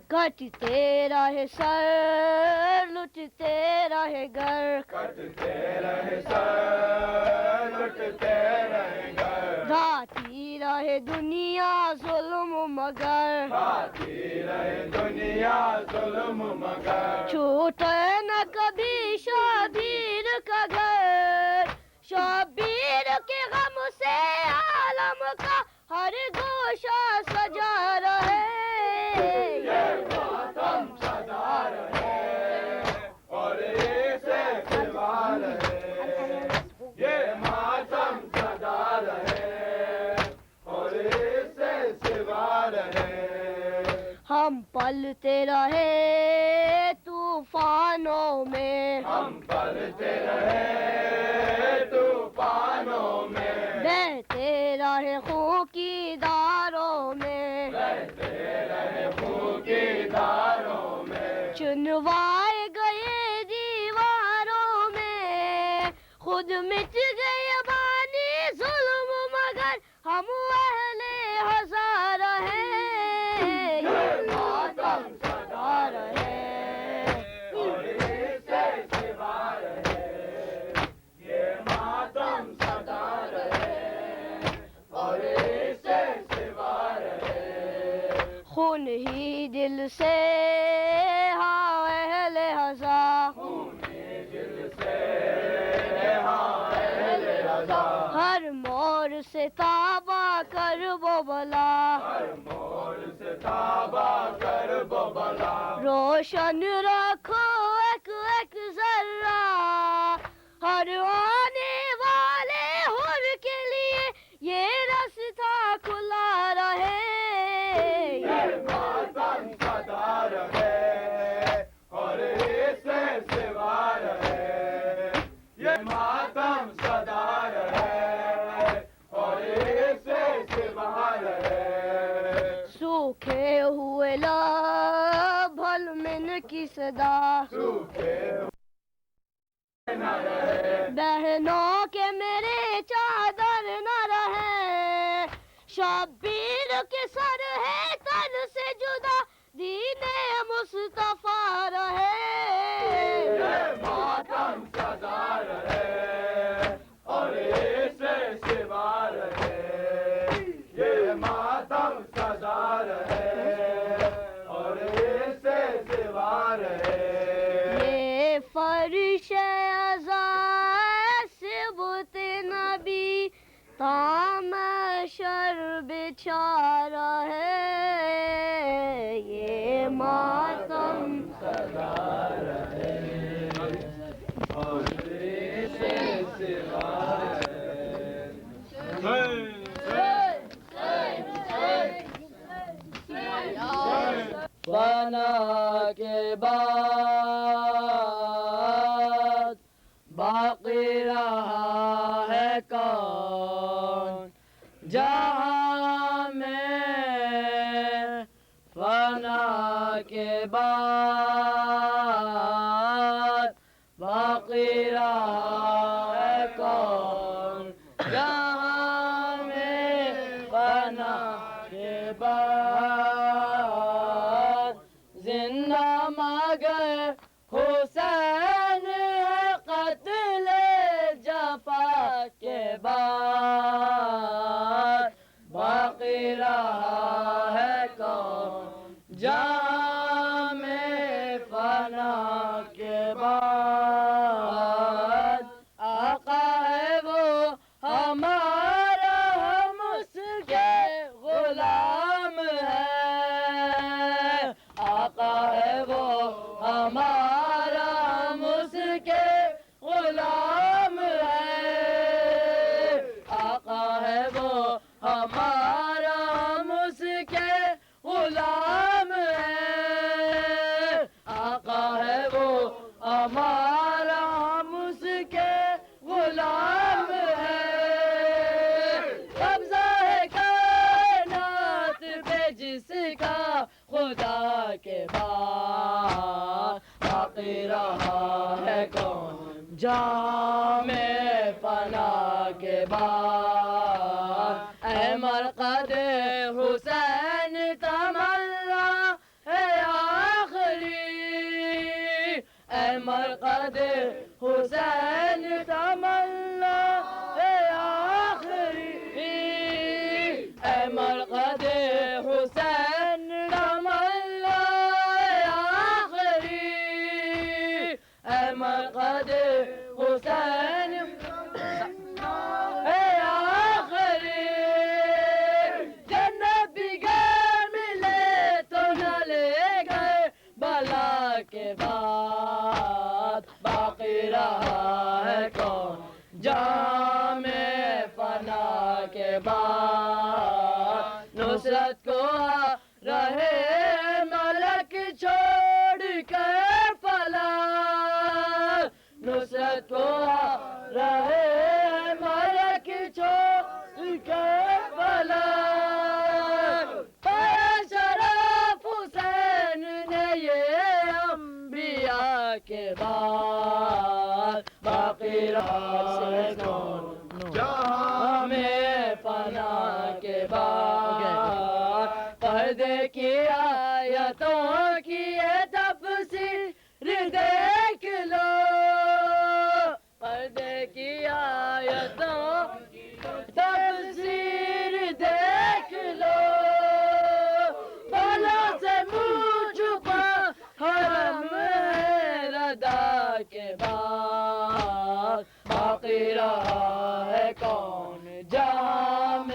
Speaker 5: کٹتے رہے سر لٹتے رہے گھر
Speaker 4: کٹتے رہے سر لٹتے رہے گھر
Speaker 5: گاتی رہے دنیا ظلم مگر
Speaker 4: کھاتی رہے دنیا ظلم مگر
Speaker 5: چھوٹے نہ کبھی شبیر کا گھر شبیر کے غم سے عالم کا ہر گوشہ سجا رہے
Speaker 4: یہ ماتم سدا رہے اور ایسے سوا رہے یہ ماتم سدا رہے اور ایسے سوا رہے
Speaker 5: ہم پلتے رہے طوفانوں میں
Speaker 4: ہم پلتے رہے طوفانوں میں
Speaker 5: بہتے رہے خون کی داروں میں
Speaker 4: بہتے رہے خون کی داروں میں
Speaker 5: چنوائے گئے دیواروں میں خود مٹ گئے بانی ظلم مگر ہم اہل ہزار ہیں یہ ماتم سدا رہے
Speaker 4: اور ایسے سوا رہے یہ ماتم سدا رہے اور ایسے سوا رہے
Speaker 5: خون ہی دل سے ہاں اہل ہزار
Speaker 4: دل سے ہاں اہل رضا
Speaker 5: ہر مور سے تابا کر وہ بلا
Speaker 4: ہر موڑ سے تابا کر وہ بلا
Speaker 5: روشن رکھو ایک ایک ذرہ ہر آنے والے حر کے لیے یہ رستہ کھلا رہے
Speaker 4: یہ ماتم سدا رہے اور ایسے سوا رہے یہ ماتم سدا رہے اور ایسے سوا رہے
Speaker 5: سوکھے ہوئے لبھل من کی صدا
Speaker 4: سوکھے نہ رہے
Speaker 5: بہنوں کے میرے چادر نہ رہے شبیر کے سر ہے تن سے جدا دین مصطفیٰ رہے
Speaker 4: یہ ماتم سدا رہے اور ایسے سوا رہے یہ ماتم سدا رہے اور ایسے سوا رہے
Speaker 5: یہ فرش ازاں سے بت نبی تام شر بچھا رہے یہ ماتم
Speaker 4: سدا رہے اور ایسے سوا
Speaker 3: فنا کے بعد باقی رہا ہے کون جہاں میں فنا کے بعد باقی رہا ہے کون جہاں میں فنا کے بعد زندہ مگر حسین ہے قتل جفا کے بعد باقی رہا ہے کون جہاں میں فنا کے بعد آقا ہے وہ ہمارا ہم اس کے غلام
Speaker 1: مرقد حسین تمنا ہے آخری اے مرقد حسین تمنا ہے آخری اے مرقد حسین تمنا ہے آخری اے مرقد حسین اے آخری جنت بغیر ملے تو نہ لے گئے بلا کے بعد باقی رہا ہے کون جام فنا کے بعد نصرت کو آ رہے ملک چھوڑ کر فلا نصرت کو آ رہے ملک چھوڑ کر فلا پایا شرف حسین نے یہ انبیاء کے بعد باقی رہا ہے کون جہاں میں فنا کے بعد پردے کی آیتوں کی یہ تفسیر دیکھ لو پردے کی آیتوں کی تفسیر دیکھ لو بالوں سے منہ چھپا حرم رضا کے بعد باقی رہا ہے کون جام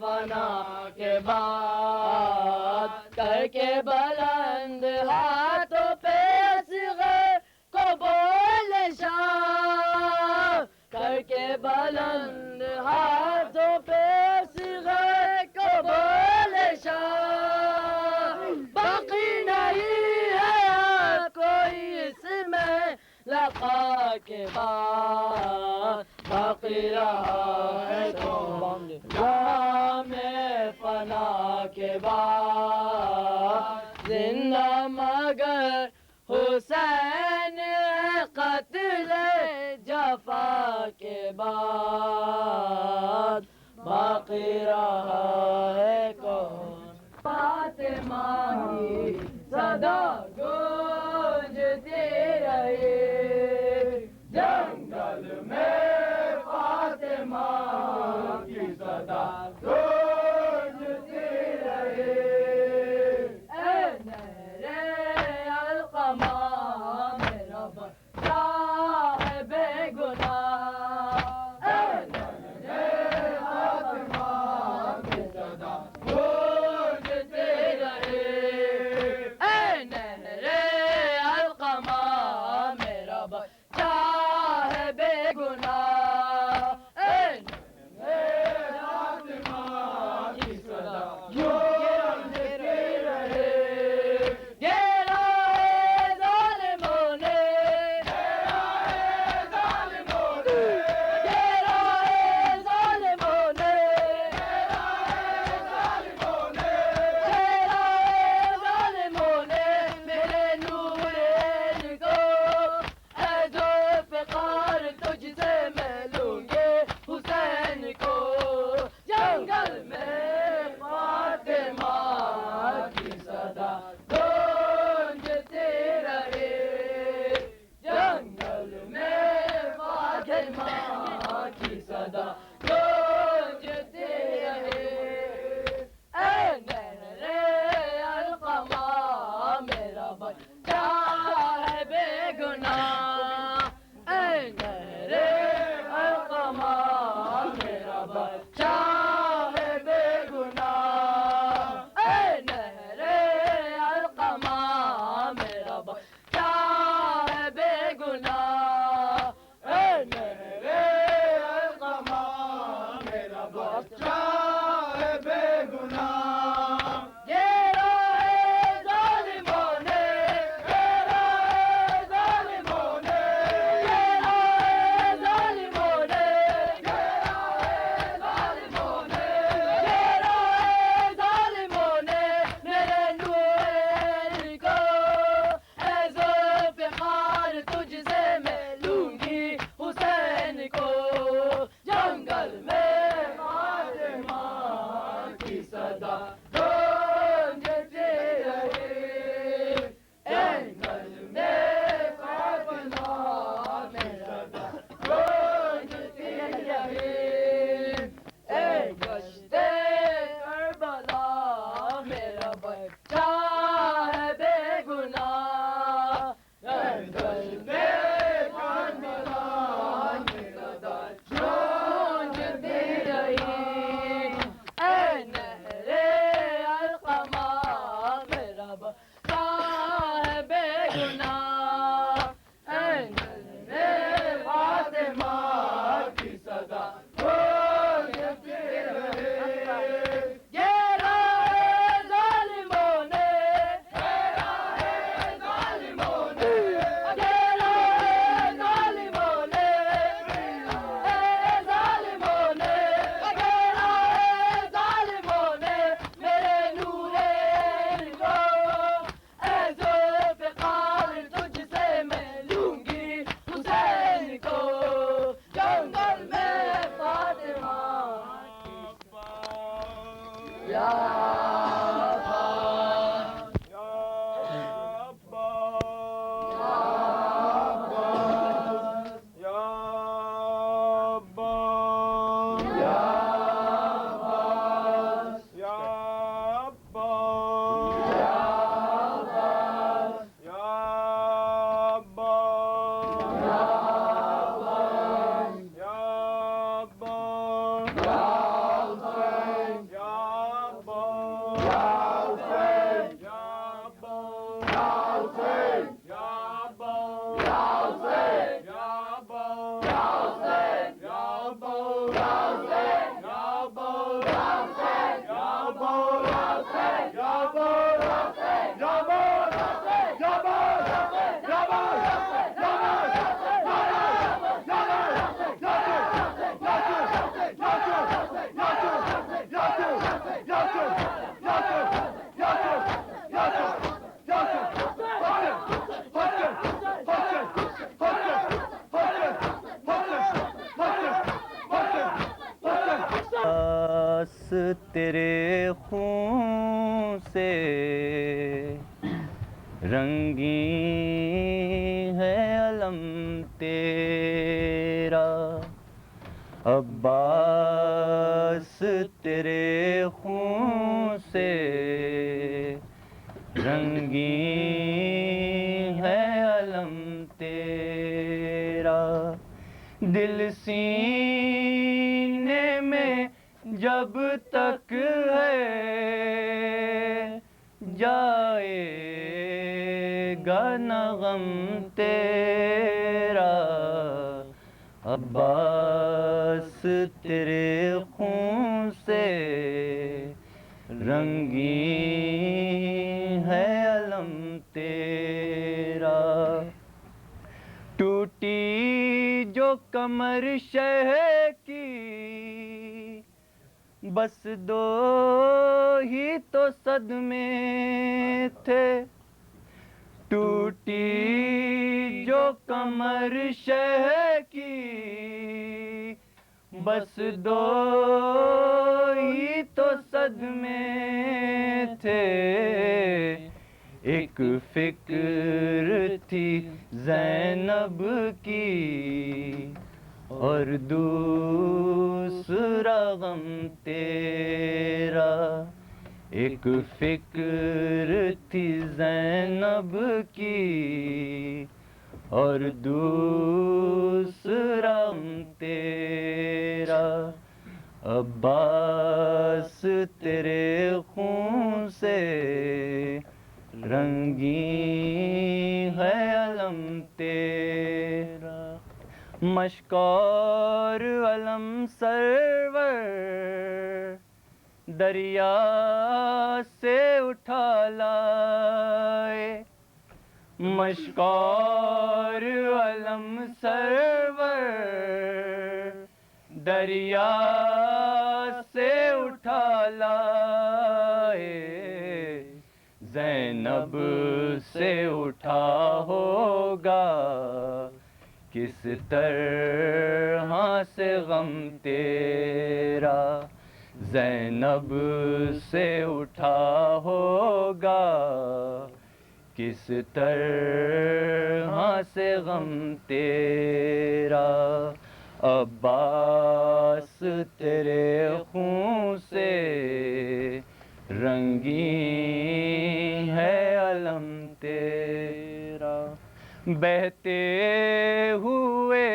Speaker 1: فنا کے بعد کر کے بلند ہاتھوں پہ اصغر کو بول شاہ کر کے بلند ہاتھوں پہ اصغر کو بول شاہ باقی نہیں ہے کوئی اس میں لقا کے بعد باقی رہا ہے کون جام فنا کے بعد زندہ مگر حسین قتل جفا کے بعد باقی رہا ہے کون فاطمہ کی صدا گونجتی رہی جنگل میں فاطمہ کی صدا گونجتی رہی اے نہرے القمہ میرا بچہ ہے بے گناہ اے نہرے فاطمہ کی صدا گونجتی رہی اے نہرے القمہ میرا بچہ ہے بے گناہ اے نہرے فاطمہ صدا گونجتی رہی اے نظم فاطمہ میرا در گونجتی رہی اے گشت کربلا میرا بچہ ہے بے گناہ اے گشت کربلا میرا در گونجتی رہی اے نہر القمہ میرا بچہ ہے بے گناہ اے نظم فاطمہ کی صدا گونجتی رہی یہ راہ ظالموں نے یہ راہ ظالموں نے یہ راہ ظالموں نے اے ظالموں نے یہ راہ ظالموں نے میرے نور علم کو اے ذوالفقار تجھ سے میں لوں گی حسین کو جنگل میں فاطمہ یا
Speaker 3: تیرے خون سے رنگی ہے علم تیرا عباس تیرے خون سے رنگی ہے علم تیرا دل سینے میں جب تک ہے جائے گا نہ غم تیرا عباس تیرے خون سے رنگی ہے علم تیرا ٹوٹی جو کمر شہ کی بس دو ہی تو صدمے تھے ٹوٹی جو کمر شہ کی بس دو ہی تو صدمے تھے ایک فکر تھی زینب کی اور دوسرا غم تیرا ایک فکر تھی زینب کی اور دوسرا غم تیرا عباس تیرے خون سے رنگی ہے علم تیرا مشکور علم سرور دریا سے اٹھا لائے مشکور علم سرور دریا سے اٹھا لائے زینب سے اٹھا ہوگا کس طرح سے غم تیرا
Speaker 4: زینب سے اٹھا ہوگا کس طرح سے غم تیرا، عباس تیرے خون سے رنگین ہے علم تیرا، بہتے ہوئے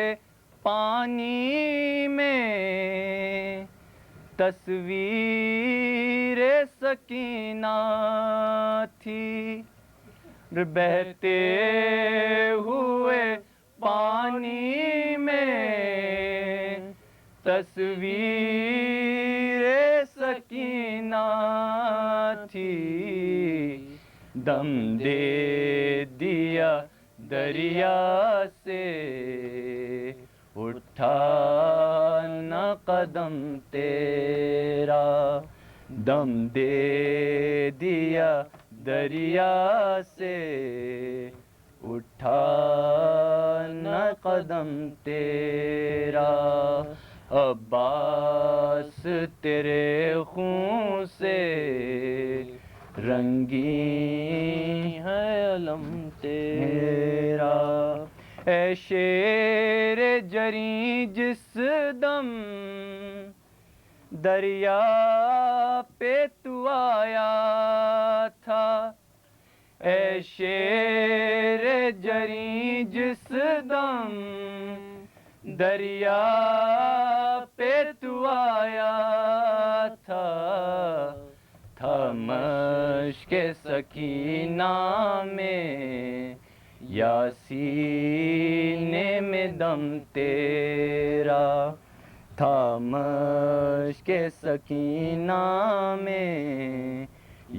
Speaker 4: پانی میں تصویر سکینہ تھی، بہتے ہوئے پانی میں تصویر سکینہ تھی، دم دے دیا دریا سے اٹھا نہ قدم تیرا، دم دے دیا دریا سے اٹھا نہ قدم تیرا، عباس تیرے خون سے رنگین ہے علم تیرا، اے شیر جری جس دم دریا پہ تو آیا تھا، اے شیر جری جس دم دریا پہ تو آیا تھا مشق سکینہ میں یا سینے میں دم تیرا، تھا مشق سکینہ میں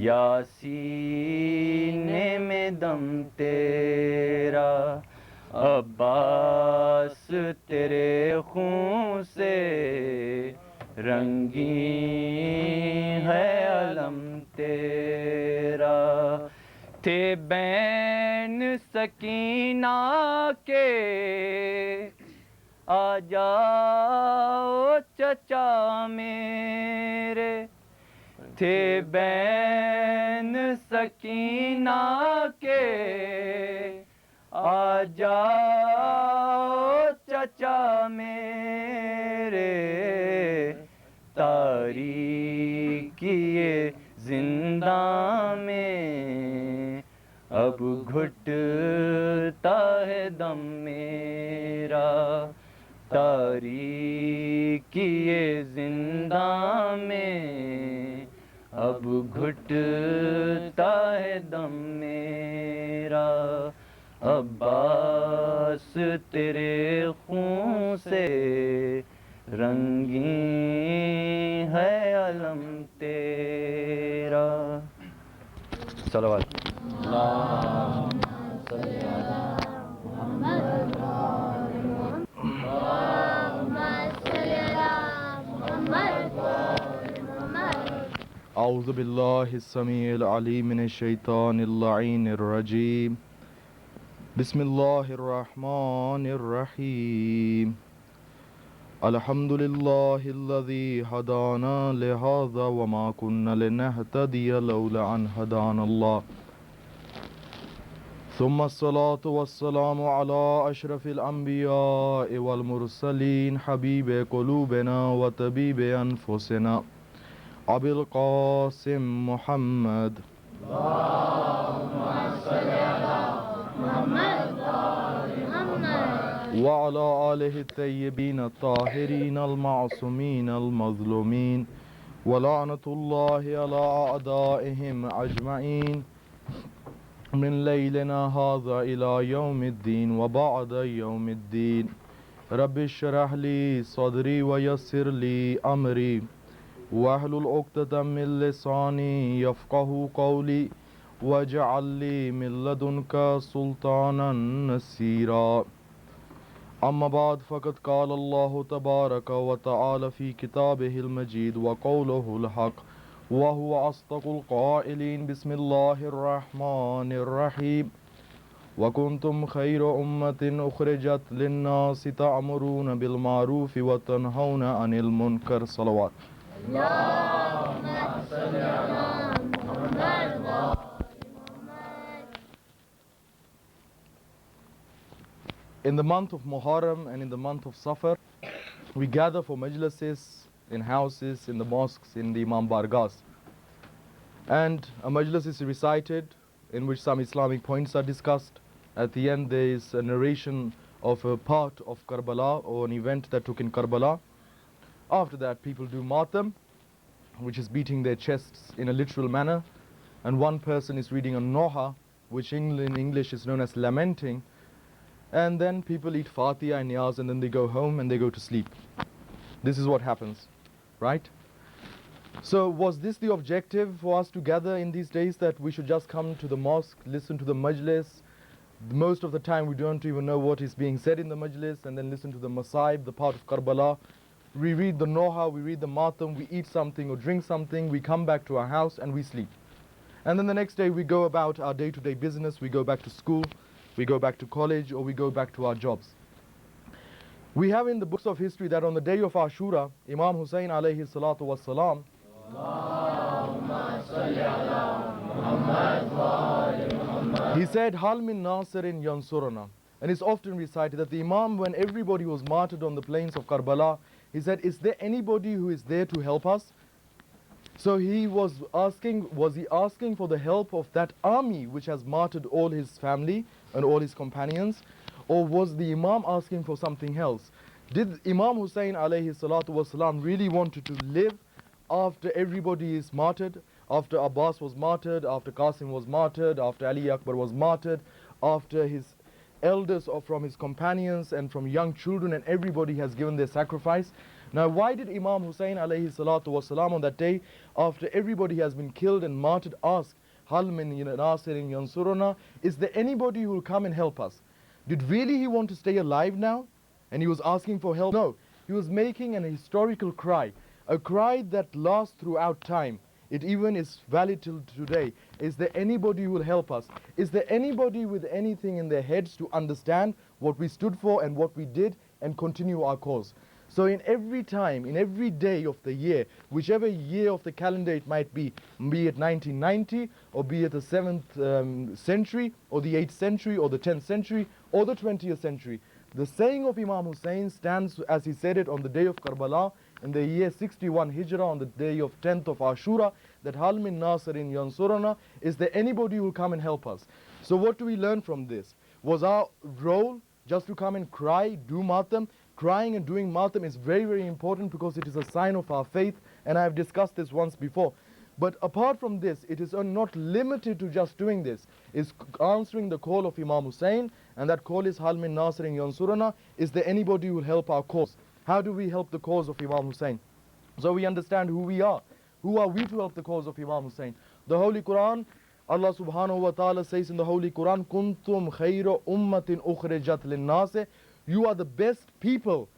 Speaker 4: یا سینے میں دم تیرا، عباس تیرے خون سے رنگین ہے علم تیرا، تھے بین سکینہ کے آ جاؤ چچا میرے، تھے بین سکینہ کے آ جاؤ چچا میرے، تاریکی زندہ میں اب گھٹتا ہے دم میرا، تاریکی زندہ میں اب گھٹتا ہے دم میرا، عباس تیرے خون سے رنگین ہے علم تیرا، صلوات
Speaker 6: اعوذ باللہ السمیع العلیم من الشیطان اللعین الرجیم، بسم اللہ الرحمن الرحیم، الحمد للہ الذی ہدانا لہذا وما كنا لنہتدی لولا ان ہدانا اللہ، ثم الصلاة والسلام على اشرف الانبیاء والمرسلین، حبیب قلوبنا وطبیب انفسنا ابی القاسم محمد وعلى آلہ الطیبین الطاہرین المعصومین المظلومین ولعنۃ اللہ علی اعدائہم اجمعین من لیلنا ھذا الی یوم الدین وبعد یوم الدین، رب اشرح لی صدری ویسر لی امری واحلل عقدۃ من لسانی یفقہوا قولی واجعل لی من لدنک سلطانا نصیرا، اما بعد فقد قال اللہ تبارک وتعالی فی کتابہ المجید وقولہ الحق وهو اصدق القائلین، بسم اللہ الرحمن الرحیم، وکنتم خیر امۃ اخرجت للناس تأمرون بالمعروف وتنہون عن المنکر، صلوات In the month of Muharram and in the month of Safar, we gather for majlises in houses, in the mosques, in the Imam Bargas. And a majlis is recited in which some Islamic points are discussed. At the end there is a narration of a part of Karbala or an event that took in Karbala. After that people do matam, which is beating their chests in a literal manner. And one person is reading a noha, which in English is known as lamenting. And then people eat Fatiha and Niyaz and then they go home and they go to sleep. This is what happens, right? So was this the objective for us to gather in these days, that we should just come to the mosque, listen to the majlis? Most of the time we don't even know what is being said in the majlis, and then listen to the Masaib, the part of Karbala. We read the Noha, we read the Matam, we eat something or drink something, we come back to our house and we sleep. And then the next day we go about our day-to-day business, we go back to school, we go back to college, or we go back to our jobs. We have in the books of history that on the day of Ashura, Imam Hussain alayhi salatu was salam, he said, Hal min nasirin yansurana. And it's often recited that the Imam, when everybody was martyred on the plains of Karbala, he said, is there anybody who is there to help us? So he was asking for the help of that army which has martyred all his family and all his companions? Or was the Imam asking for something else? Did Imam Hussain alayhi salatu wasalam really wanted to live after everybody is martyred? After Abbas was martyred, after Qasim was martyred, after Ali Akbar was martyred, after his elders or from his companions and from young children, and everybody has given their sacrifice. Now why did Imam Hussain alayhi salatu wasalam on that day, after everybody has been killed and martyred, ask, Hal min nasirin yansuruna, is there anybody who will come and help us? Did really he want to stay alive now? And he was asking for help? No, he was making an historical cry, a cry that lasts throughout time. It even is valid till today. Is there anybody who will help us? Is there anybody with anything in their heads to understand what we stood for and what we did and continue our cause? So in every time, in every day of the year, whichever year of the calendar it might be it 1990, or be it the 7th century, or the 8th century, or the 10th century, or the 20th century, the saying of Imam Hussain stands as he said it on the day of Karbala, in the year 61 Hijrah, on the day of 10th of Ashura, that Hal min nasirin yansurana, is there anybody who will come and help us? So what do we learn from this? Was our role just to come and cry, do matam? Crying and doing matam is very, very important because it is a sign of our faith, and I have discussed this once before. But apart from this, it is not limited to just doing this. It's answering the call of Imam Hussain, and that call is Hal min nasirin yansurana, is there anybody who will help our cause? How do we help the cause of Imam Hussain? So we understand who we are. Who are we to help the cause of Imam Hussain? The Holy Quran, Allah subhanahu wa ta'ala says in the Holy Quran, Kuntum khayra ummatin ukhrijat linnase. You are the best people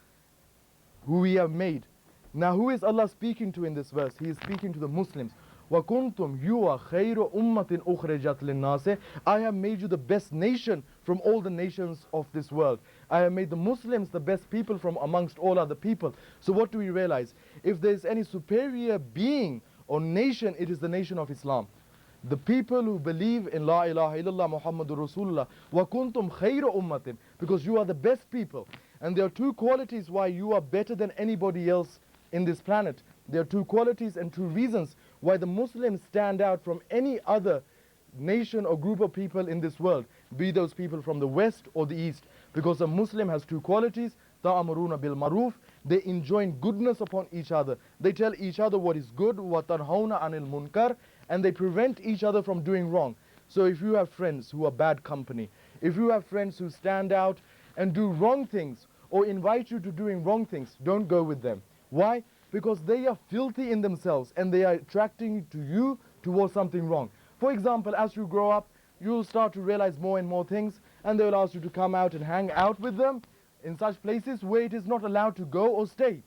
Speaker 6: who we have made. Now who is Allah speaking to in this verse? He is speaking to the Muslims. وَكُنْتُمْ you are خَيْرُ أُمَّةٍ أُخْرِجَتْ لِلنَّاسِ. I have made you the best nation from all the nations of this world. I have made the Muslims the best people from amongst all other people. So what do we realize? If there is any superior being or nation, it is the nation of Islam. The people who believe in La ilaha illallah Muhammadur Rasulullah. وَكُنْتُمْ خَيْرُ أُمَّةٍ, because you are the best people. And there are two qualities why you are better than anybody else in this planet. There are two qualities and two reasons why the Muslims stand out from any other nation or group of people in this world, be those people from the west or the east. Because a Muslim has two qualities, ta'amuruna bil maruf, they enjoin goodness upon each other. They tell each other what is good, wa tanhauna anil munkar, and they prevent each other from doing wrong. So if you have friends who are bad company, if you have friends who stand out and do wrong things or invite you to doing wrong things, don't go with them. Why? Because they are filthy in themselves and they are attracting to you towards something wrong. For example, as you grow up, you'll start to realize more and more things, and they will ask you to come out and hang out with them in such places where it is not allowed to go or stay.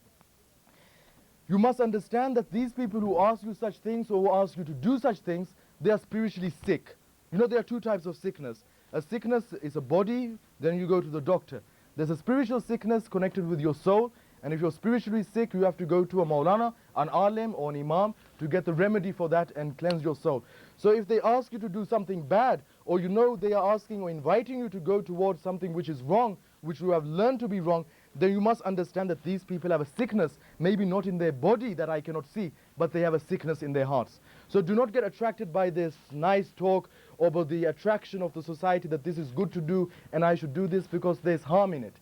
Speaker 6: You must understand that these people who ask you such things or who ask you to do such things, they are spiritually sick. You know, there are two types of sickness. A sickness is a body, then you go to the doctor. There's a spiritual sickness connected with your soul, And if you're spiritually sick, you have to go to a Maulana, an Alim or an Imam to get the remedy for that and cleanse your soul. So if they ask you to do something bad, or you know they are asking or inviting you to go towards something which is wrong, which you have learned to be wrong, then you must understand that these people have a sickness, maybe not in their body that I cannot see, but they have a sickness in their hearts. So do not get attracted by this nice talk or by the attraction of the society that this is good to do and I should do this, because there's harm in it.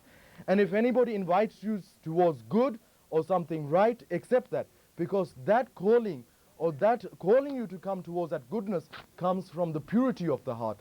Speaker 6: And if anybody invites you towards good or something right, accept that, because that calling or that calling you to come towards that goodness comes from the purity of the heart.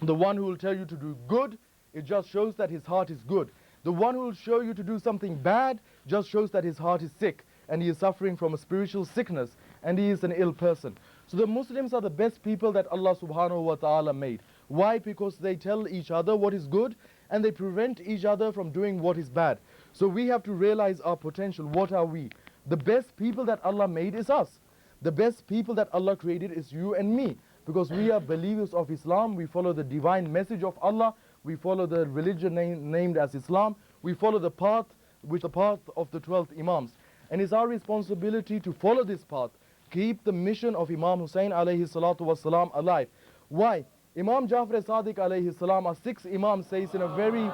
Speaker 6: The one who will tell you to do good, it just shows that his heart is good. The one who will show you to do something bad just shows that his heart is sick and he is suffering from a spiritual sickness and he is an ill person. So the Muslims are the best people that Allah subhanahu wa ta'ala made. Why? Because they tell each other what is good and they prevent each other from doing what is bad. So we have to realize our potential. What are we? The best people that Allah made is us. The best people that Allah created is you and me, because we are believers of Islam. We follow the divine message of Allah. We follow the religion named as Islam. We follow the path, which the path of the 12th Imams. And it's our responsibility to follow this path, keep the mission of Imam Hussein alayhi salatu wasalam alive. Why? Imam Jafri Sadiq alayhi salam, our 6th Imam, says in a very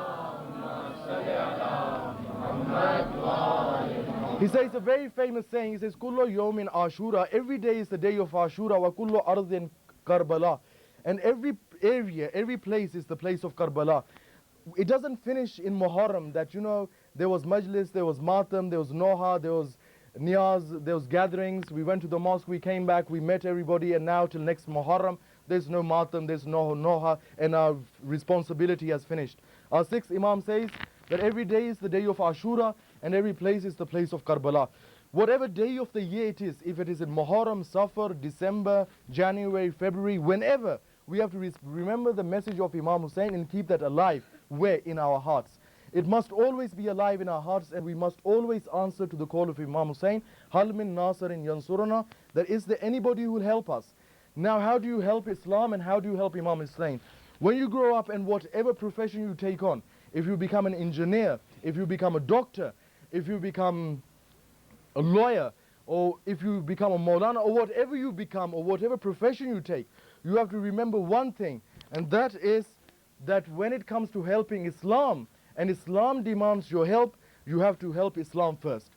Speaker 6: he says a very famous saying. He says, Kullu yawmin Ashura, every day is the day of Ashura, wa kullu ardin Karbala. And every area, every place is the place of Karbala. It doesn't finish in Muharram that, you know, there was majlis, there was matam, there was noha, there was niyaz, there was gatherings. We went to the mosque, we came back, we met everybody, and now till next Muharram, there's no matam, there's no noha, and our responsibility has finished. Our 6th Imam says that every day is the day of Ashura, and every place is the place of Karbala. Whatever day of the year it is, if it is in Muharram, Safar, December, January, February, whenever, we have to remember the message of Imam Hussein and keep that alive. Where? In our hearts. It must always be alive in our hearts, and we must always answer to the call of Imam Hussein, Hal min Nasirin Yansurana, that is there anybody who will help us? Now, how do you help Islam and how do you help Imam Hussein? When you grow up and whatever profession you take on, if you become an engineer, if you become a doctor, if you become a lawyer, or if you become a Maulana, or whatever you become, or whatever profession you take, you have to remember one thing, and that is that when it comes to helping Islam, and Islam demands your help, you have to help Islam first.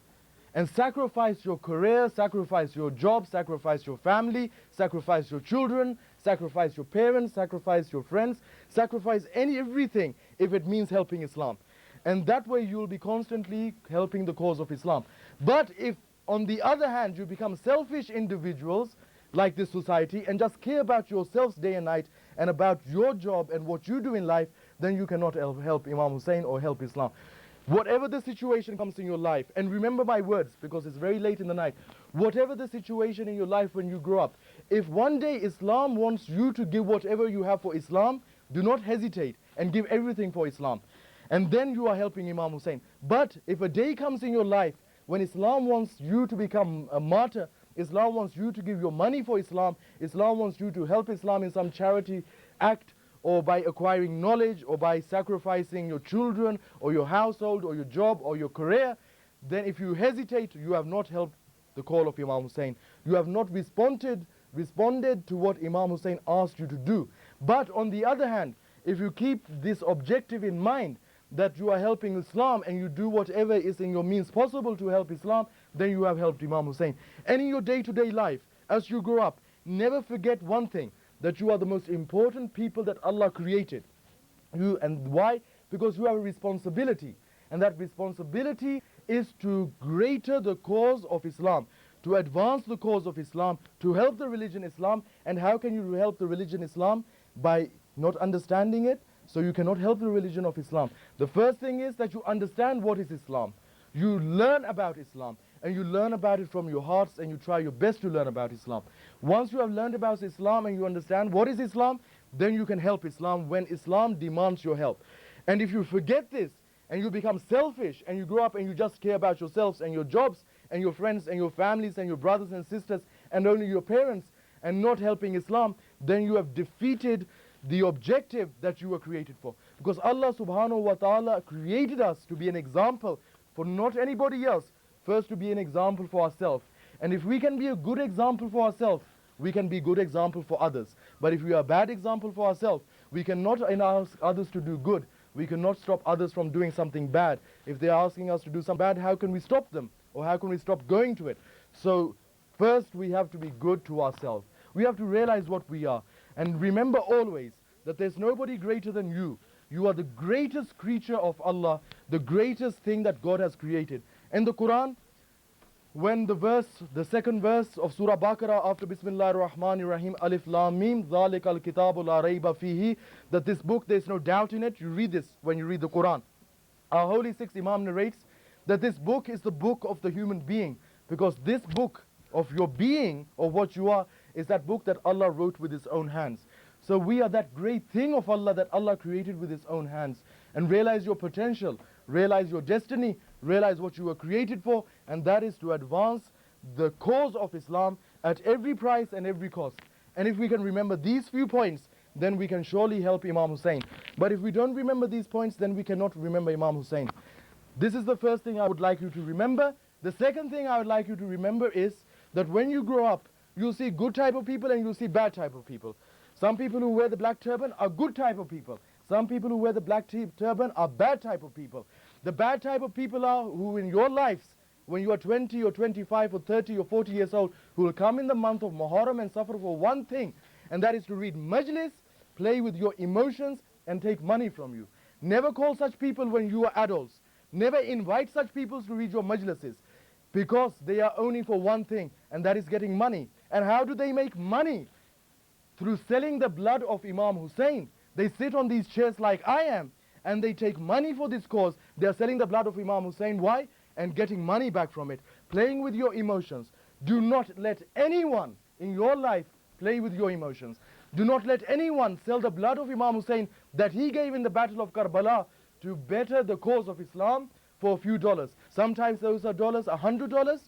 Speaker 6: And sacrifice your career, sacrifice your job, sacrifice your family, sacrifice your children, sacrifice your parents, sacrifice your friends, sacrifice everything if it means helping Islam. And that way you will be constantly helping the cause of Islam. But if, on the other hand, you become selfish individuals like this society and just care about yourselves day and night and about your job and what you do in life, then you cannot help Imam Hussein or help Islam. Whatever the situation comes in your life, and remember my words because it's very late in the night, whatever the situation in your life when you grow up, if one day Islam wants you to give whatever you have for Islam, do not hesitate and give everything for Islam. And then you are helping Imam Hussein. But if a day comes in your life when Islam wants you to become a martyr, Islam wants you to give your money for Islam, Islam wants you to help Islam in some charity act, or by acquiring knowledge, or by sacrificing your children, or your household, or your job, or your career, then if you hesitate, you have not helped the call of Imam Hussein. You have not responded to what Imam Hussein asked you to do. But on the other hand, if you keep this objective in mind, that you are helping Islam and you do whatever is in your means possible to help Islam, then you have helped Imam Hussein. And in your day-to-day life, as you grow up, never forget one thing, that you are the most important people that Allah created. And why? Because you have a responsibility. And that responsibility is to greater the cause of Islam, to advance the cause of Islam, to help the religion Islam. And how can you help the religion Islam? By not understanding it, so you cannot help the religion of Islam. The first thing is that you understand what is Islam. You learn about Islam, and you learn about it from your hearts, and you try your best to learn about Islam. Once you have learned about Islam and you understand what is Islam, then you can help Islam when Islam demands your help. And if you forget this, and you become selfish, and you grow up and you just care about yourselves and your jobs, and your friends and your families and your brothers and sisters, and only your parents, and not helping Islam, then you have defeated the objective that you were created for. Because Allah subhanahu wa ta'ala created us to be an example for not anybody else, first to be an example for ourselves. And if we can be a good example for ourselves, we can be good example for others. But if we are a bad example for ourselves, we cannot ask others to do good. We cannot stop others from doing something bad. If they are asking us to do something bad, how can we stop them? Or how can we stop going to it? So first we have to be good to ourselves. We have to realize what we are. And remember always that there's nobody greater than you. You are the greatest creature of Allah, the greatest thing that God has created. In the Quran, when the second verse of Surah Baqarah after Bismillah ar-Rahman ar-Rahim, Alif Lam Mim, Dhalik al-Kitabu la rayba fihi, that this book, there's no doubt in it. You read this when you read the Quran. Our Holy Sixth Imam narrates that this book is the book of the human being, because this book of your being, or what you are, is that book that Allah wrote with His own hands. So we are that great thing of Allah that Allah created with His own hands. And realize your potential, realize your destiny, realize what you were created for, and that is to advance the cause of Islam at every price and every cost. And if we can remember these few points, then we can surely help Imam Hussein. But if we don't remember these points, then we cannot remember Imam Hussein. This is the first thing I would like you to remember. The second thing I would like you to remember is that when you grow up, you'll see good type of people and you'll see bad type of people. Some people who wear the black turban are good type of people. Some people who wear the black turban are bad type of people. The bad type of people are who in your lives, when you are 20 or 25 or 30 or 40 years old, who will come in the month of Muharram and suffer for one thing, and that is to read majlis, play with your emotions, and take money from you. Never call such people when you are adults. Never invite such people to read your majlises, because they are only for one thing, and that is getting money. And how do they make money? Through selling the blood of Imam Hussein. They sit on these chairs like I am, and they take money for this cause. They are selling the blood of Imam Hussein. Why? And getting money back from it. Playing with your emotions. Do not let anyone in your life play with your emotions. Do not let anyone sell the blood of Imam Hussein that he gave in the battle of Karbala to better the cause of Islam for a few dollars. Sometimes those are dollars, $100.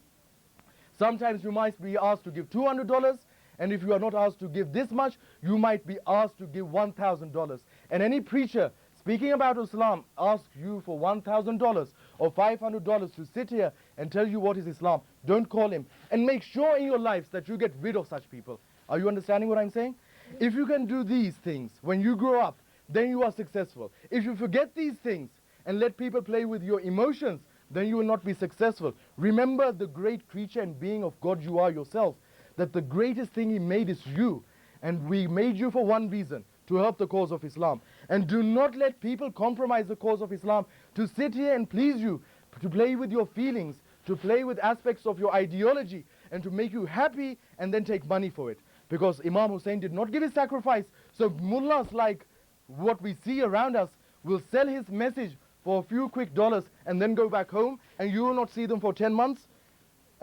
Speaker 6: Sometimes you might be asked to give $200. And if you are not asked to give this much, you might be asked to give $1,000. And any preacher speaking about Islam asks you for $1,000 or $500 to sit here and tell you what is Islam. Don't call him. And make sure in your lives that you get rid of such people. Are you understanding what I'm saying? If you can do these things when you grow up, then you are successful. If you forget these things and let people play with your emotions, then you will not be successful. Remember the great creature and being of God you are yourself. That the greatest thing He made is you. And we made you for one reason, to help the cause of Islam. And do not let people compromise the cause of Islam to sit here and please you, to play with your feelings, to play with aspects of your ideology, and to make you happy and then take money for it. Because Imam Hussein did not give his sacrifice. So mullahs like what we see around us will sell his message for a few quick dollars and then go back home, and you will not see them for 10 months.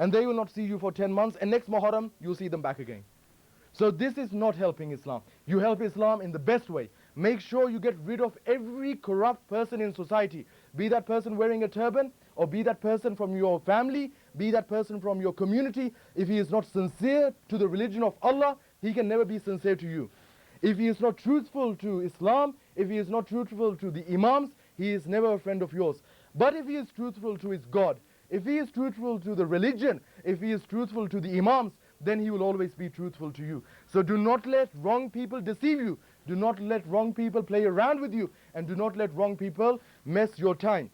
Speaker 6: And they will not see you for 10 months, and next Muharram, you'll see them back again. So this is not helping Islam. You help Islam in the best way. Make sure you get rid of every corrupt person in society. Be that person wearing a turban, or be that person from your family, be that person from your community. If he is not sincere to the religion of Allah, he can never be sincere to you. If he is not truthful to Islam, if he is not truthful to the Imams, he is never a friend of yours. But if he is truthful to his God, if he is truthful to the religion, if he is truthful to the Imams, then he will always be truthful to you. So do not let wrong people deceive you. Do not let wrong people play around with you. And do not let wrong people mess your time.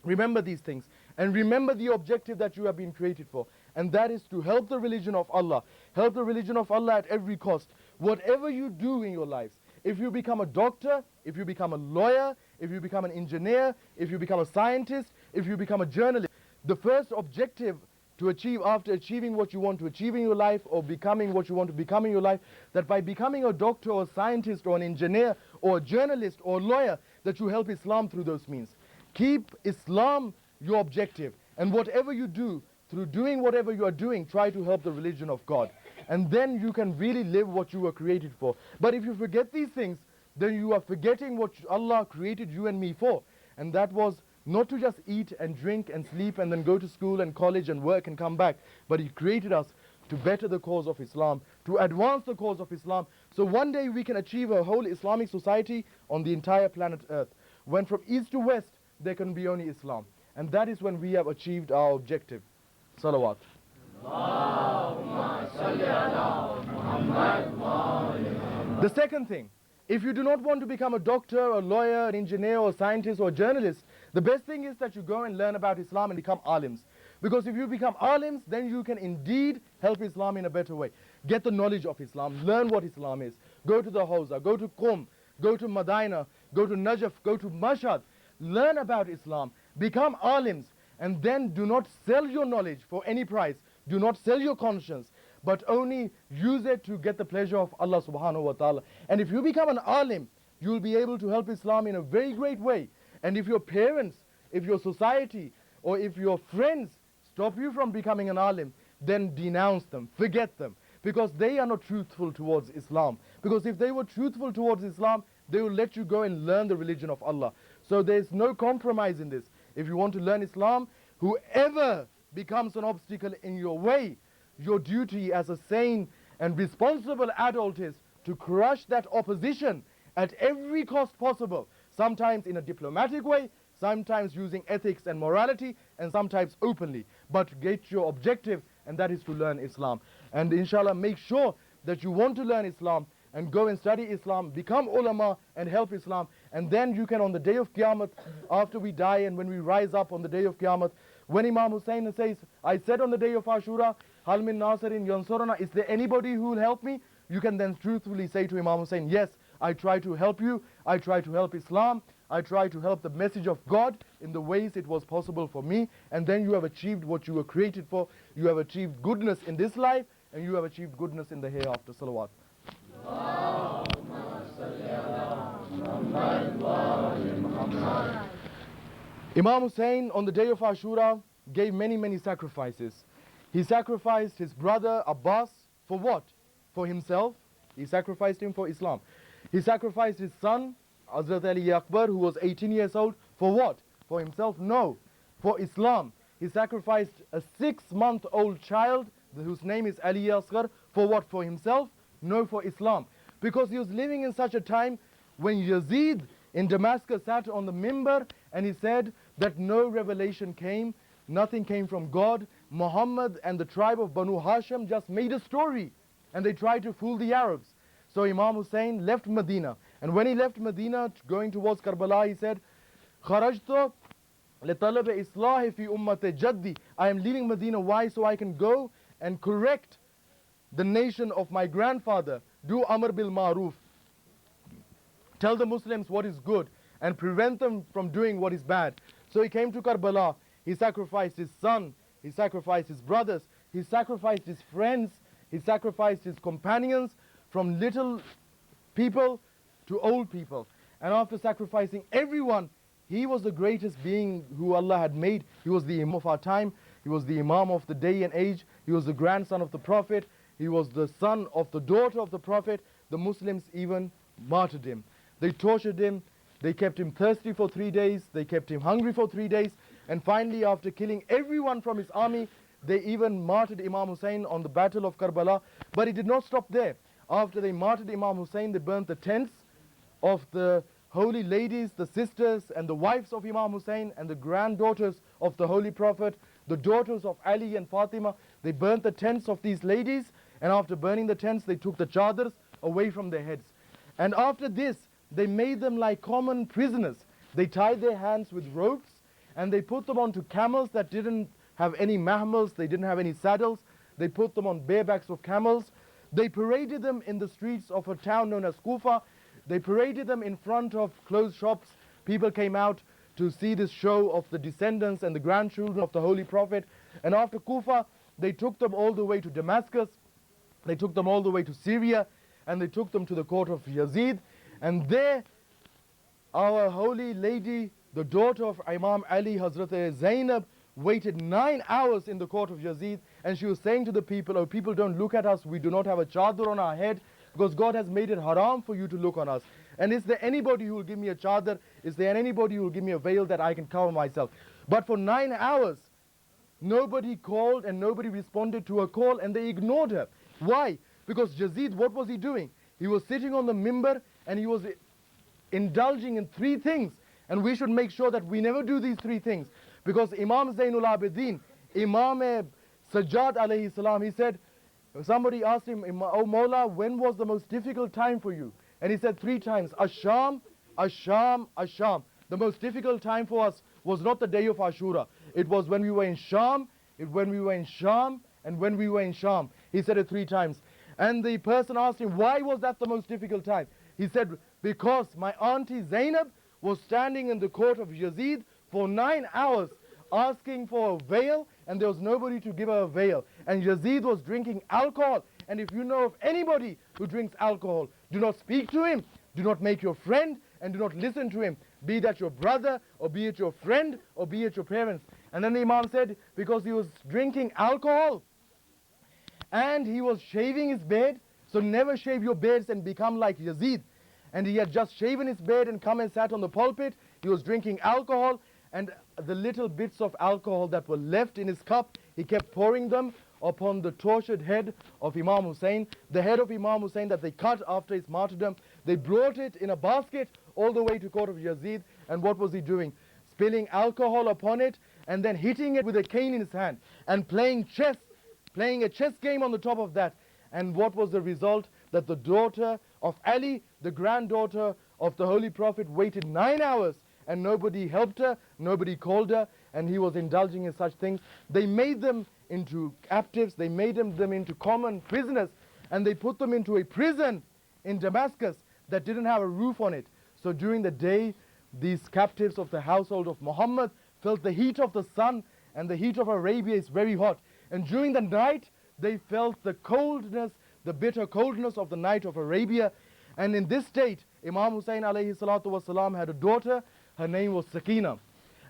Speaker 6: Remember these things. And remember the objective that you have been created for. And that is to help the religion of Allah. Help the religion of Allah at every cost. Whatever you do in your lives, if you become a doctor, if you become a lawyer, if you become an engineer, if you become a scientist, if you become a journalist, the first objective to achieve after achieving what you want to achieve in your life, or becoming what you want to become in your life, that by becoming a doctor or a scientist or an engineer or a journalist or a lawyer, that you help Islam through those means. Keep Islam your objective, and whatever you do, through doing whatever you are doing, try to help the religion of God. And then you can really live what you were created for. But if you forget these things, then you are forgetting what Allah created you and me for. And that was not to just eat and drink and sleep and then go to school and college and work and come back. But He created us to better the cause of Islam, to advance the cause of Islam. So one day we can achieve a whole Islamic society on the entire planet Earth. When from east to west, there can be only Islam. and that is when we have achieved our objective. Salawat. The second thing, if you do not want to become a doctor, a lawyer, an engineer, or scientist, or journalist, the best thing is that you go and learn about Islam and become alims. Because if you become alims, then you can indeed help Islam in a better way. Get the knowledge of Islam, learn what Islam is. Go to the Hawza, go to Qum, go to Medina, go to Najaf, go to Mashhad. Learn about Islam, become alims, and then do not sell your knowledge for any price. Do not sell your conscience, but only use it to get the pleasure of Allah subhanahu wa ta'ala. And if you become an alim, you will be able to help Islam in a very great way. And if your parents, if your society, or if your friends stop you from becoming an alim, then denounce them, forget them, because they are not truthful towards Islam. Because if they were truthful towards Islam, they will let you go and learn the religion of Allah. So there's no compromise in this. If you want to learn Islam, whoever becomes an obstacle in your way, your duty as a sane and responsible adult is to crush that opposition at every cost possible, sometimes in a diplomatic way, sometimes using ethics and morality, and sometimes openly. But get your objective, and that is to learn Islam. And inshallah, make sure that you want to learn Islam and go and study Islam, become ulama and help Islam, and then you can, on the day of Qiyamah, after we die and when we rise up on the day of Qiyamah, when Imam Hussein says, I said on the day of Ashura, Hal min Nasirin yansurana, is there anybody who will help me? You can then truthfully say to Imam Hussein, yes, I try to help you, I try to help Islam, I try to help the message of God in the ways it was possible for me, and then you have achieved what you were created for. You have achieved goodness in this life, and you have achieved goodness in the hereafter. Salawat. Imam Hussein on the day of Ashura gave many sacrifices. He sacrificed his brother Abbas for what? For himself. He sacrificed him for Islam. He sacrificed his son Hazrat Ali Akbar, who was 18 years old, for what? For himself? No, for Islam. He sacrificed a 6-month-old child whose name is Ali Asghar, for what? For himself? No, for Islam. Because he was living in such a time when Yazid in Damascus sat on the mimbar and he said that no revelation came, nothing came from God. Muhammad and the tribe of Banu Hashim just made a story and they tried to fool the Arabs. So Imam Hussein left Medina, and when he left Medina going towards Karbala, he said, "Kharajtu litalab islahi fi ummati jaddi." I am leaving Medina. Why? So I can go and correct the nation of my grandfather. Do amr bil ma'ruf. Tell the Muslims what is good and prevent them from doing what is bad. So he came to Karbala. He sacrificed his son. He sacrificed his brothers. He sacrificed his friends. He sacrificed his companions, from little people to old people. And after sacrificing everyone, he was the greatest being who Allah had made. He was the Imam of our time. He was the Imam of the day and age. He was the grandson of the Prophet. He was the son of the daughter of the Prophet. The Muslims even martyred him. They tortured him. They kept him thirsty for 3 days. They kept him hungry for 3 days. And finally, after killing everyone from his army, they even martyred Imam Hussein on the battle of Karbala. But it did not stop there. After they martyred Imam Hussein, they burnt the tents of the holy ladies, the sisters and the wives of Imam Hussein and the granddaughters of the Holy Prophet, the daughters of Ali and Fatima. They burnt the tents of these ladies, and after burning the tents, they took the chadars away from their heads. And after this, they made them like common prisoners. They tied their hands with ropes, and they put them onto camels that didn't have any mahmals, they didn't have any saddles. They put them on barebacks of camels. They paraded them in the streets of a town known as Kufa. They paraded them in front of closed shops. People came out to see this show of the descendants and the grandchildren of the Holy Prophet. And after Kufa, they took them all the way to Damascus. They took them all the way to Syria. And they took them to the court of Yazid. And there, our holy lady, the daughter of Imam Ali, Hazrat Zainab, waited 9 hours in the court of Yazid, and she was saying to the people, oh people, don't look at us, we do not have a chadar on our head, because God has made it haram for you to look on us. And is there anybody who will give me a chadar? Is there anybody who will give me a veil that I can cover myself? But for 9 hours, nobody called and nobody responded to her call, and they ignored her. Why? Because Yazid, what was he doing? He was sitting on the mimbar and he was indulging in 3 things. And we should make sure that we never do these 3 things. Because Imam Zainul Abidin, Imam Sajjad alayhi salam, he said, somebody asked him, "Oh Mawla, when was the most difficult time for you?" And he said 3 times, Asham, Asham, Asham. The most difficult time for us was not the day of Ashura. It was when we were in Sham, when we were in Sham, and when we were in Sham. He said it 3 times. And the person asked him, why was that the most difficult time? He said, because my auntie Zainab was standing in the court of Yazid for 9 hours asking for a veil, and there was nobody to give her a veil. And Yazid was drinking alcohol. And if you know of anybody who drinks alcohol, do not speak to him, do not make your friend, and do not listen to him, be that your brother, or be it your friend, or be it your parents. And then the Imam said, because he was drinking alcohol, and he was shaving his beard, so never shave your beards and become like Yazid. And he had just shaven his beard and come and sat on the pulpit. He was drinking alcohol, and the little bits of alcohol that were left in his cup, he kept pouring them upon the tortured head of Imam Hussein, the head of Imam Hussein that they cut after his martyrdom. They brought it in a basket all the way to court of Yazid, and what was he doing? Spilling alcohol upon it, and then hitting it with a cane in his hand, and playing chess, playing a chess game on the top of that. And what was the result? That the daughter of Ali, the granddaughter of the Holy Prophet, waited 9 hours, and nobody helped her, nobody called her, and he was indulging in such things. They made them into captives, they made them into common prisoners, and they put them into a prison in Damascus that didn't have a roof on it. So during the day, these captives of the household of Muhammad felt the heat of the sun, and the heat of Arabia is very hot. And during the night, they felt the coldness, the bitter coldness of the night of Arabia. And in this state, Imam Hussein alayhi salatu wasalam had a daughter. Her name was Sakina.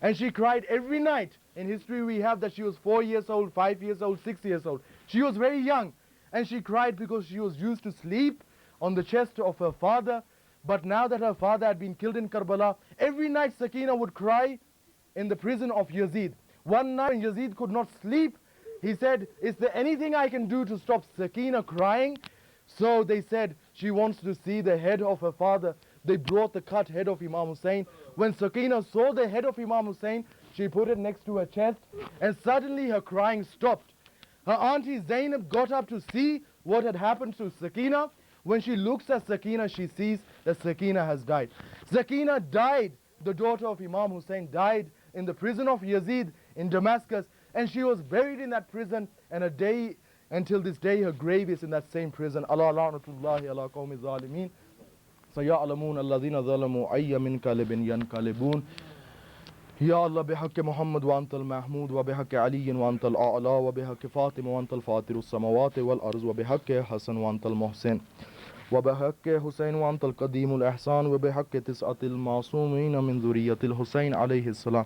Speaker 6: And she cried every night. In history we have that she was 4 years old, 5 years old, 6 years old. She was very young. And she cried because she was used to sleep on the chest of her father. But now that her father had been killed in Karbala, every night Sakina would cry in the prison of Yazid. One night when Yazid could not sleep, he said, is there anything I can do to stop Sakina crying? So they said, she wants to see the head of her father. They brought the cut head of Imam Hussein. When Sakina saw the head of Imam Hussein, she put it next to her chest, and suddenly her crying stopped. Her auntie Zainab got up to see what had happened to Sakina. When she looks at Sakina, she sees that Sakina has died. Sakina died, the daughter of Imam Hussein, died in the prison of Yazid in Damascus, and she was buried in that prison, and until this day her grave is in that same prison. Allah la'natullahi ala qawmi zalimeen. سيعلمون الذين ظلموا أي منقلب ينقلبون. يا الله بحق محمد وأنت المحمود وبحق علي وأنت الأعلى وبحق فاطمة وأنت الفاطر السماوات والأرض وبحق حسن وأنت المحسن وبحق حسين وأنت القديم الإحسان وبحق 9 المعصومين من ذرية الحسين عليه السلام.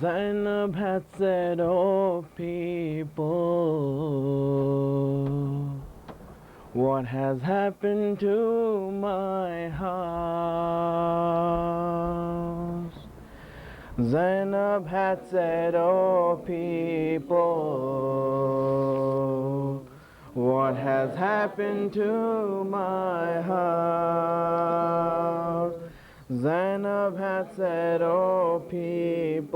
Speaker 3: Zainab had said, oh people, what has happened to my house? Zainab had said, oh people, what has happened to my house? Zainab had said, oh people,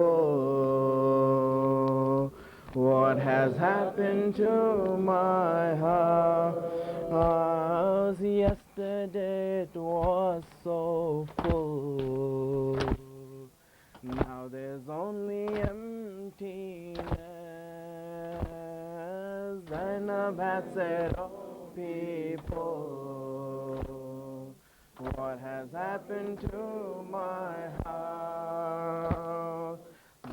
Speaker 3: what has happened to my house? Yesterday it was so full, now there's only emptiness. Zainab had said, oh people, what has happened to my house?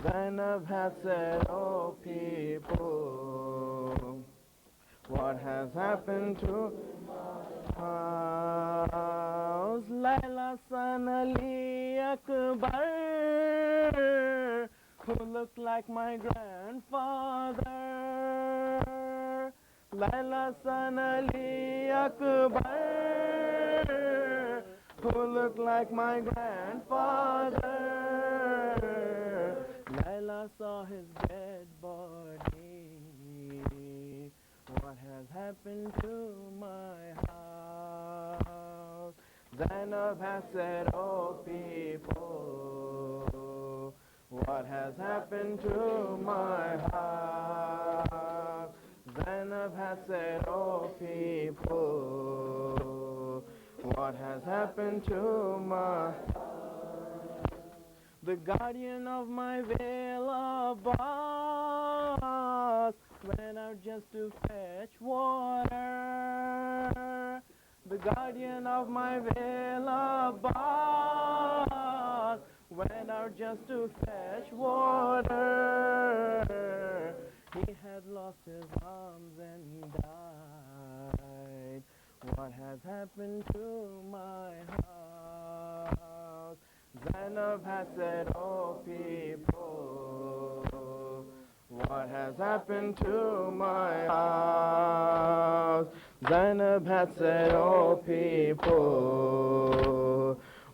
Speaker 3: Zainab had said, oh people, what has happened to my house? Laila son Ali Akbar, who looked like my grandfather, Laila San Ali Akbar, who looked like my grandfather. Laila saw his dead body. What has happened to my house? Zainab has said, oh people, what has happened to my house? Zainab has said, oh people, what has happened to my house? The guardian of my veil Abbas went out just to fetch water. The guardian of my veil Abbas went out just to fetch water. He had lost his arms and died. What has happened to my house? Zainab has said, oh people, what has happened to my house? Zainab has said, oh people,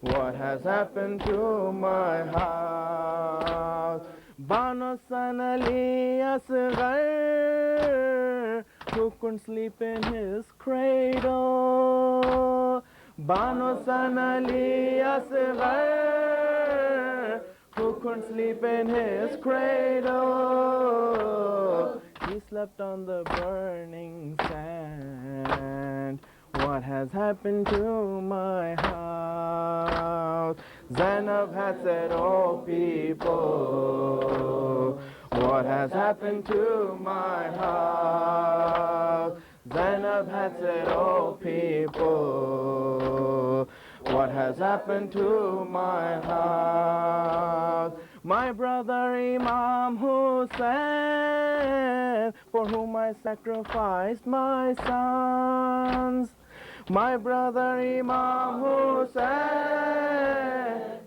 Speaker 3: what has happened to my house? Bano San Ali Asghar, who couldn't sleep in his cradle. Bano San Ali Asghar, who couldn't sleep in his cradle. He slept on the burning sand. What has happened to my house? Zainab had said, oh people, what has happened to my house? Zainab had said, oh people, what has happened to my house? My brother Imam Hussain, for whom I sacrificed my sons. My brother Imam Hussain,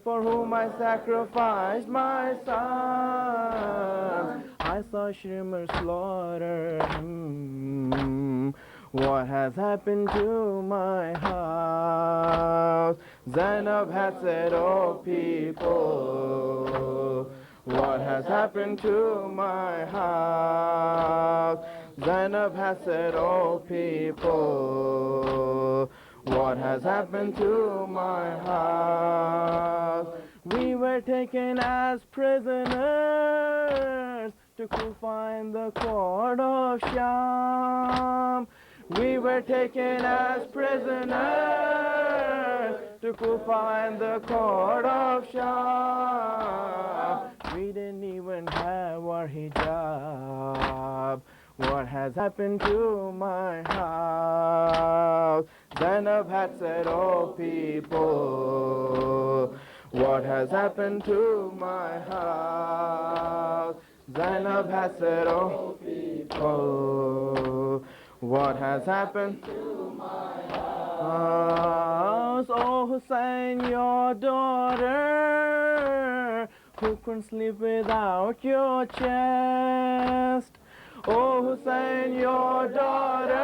Speaker 3: for whom I sacrificed my sons. I saw Shrimmer slaughter him. What has happened to my house? Zainab had said, oh people, what has happened to my house? Zainab has said, oh people, what has happened to my house? We were taken as prisoners to Kufa in the court of Sham. We were taken as prisoners to Kufa in the court of Sham. We didn't even have our hijab. What has happened to my house? Zainab had said, oh people, what has happened to my house? Zainab had said, oh people, what has happened to my house? Oh Hussein, your daughter, who couldn't sleep without your chest. Oh Hussein, your daughter,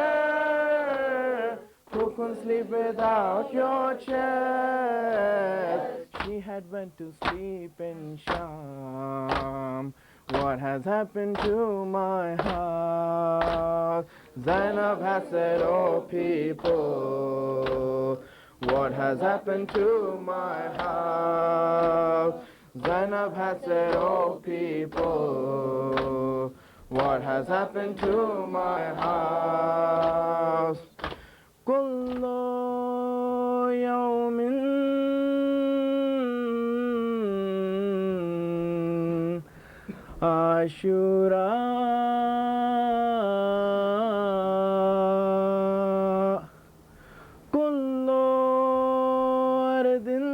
Speaker 3: who couldn't sleep without your chest. She had went to sleep in Sham. What has happened to my house? Zainab has said, oh people, what has happened to my house? Zainab has said, oh people, what has happened to my house? Kullu yawmin Ashura, kullu ardin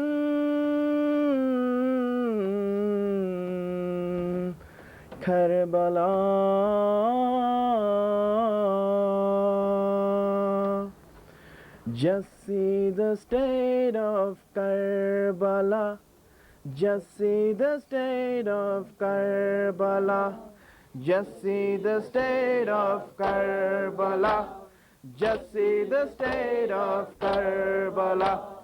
Speaker 3: Karbala. Just see the state of Karbala. Just see the state of Karbala. Just see the state of Karbala. Just see the state of Karbala.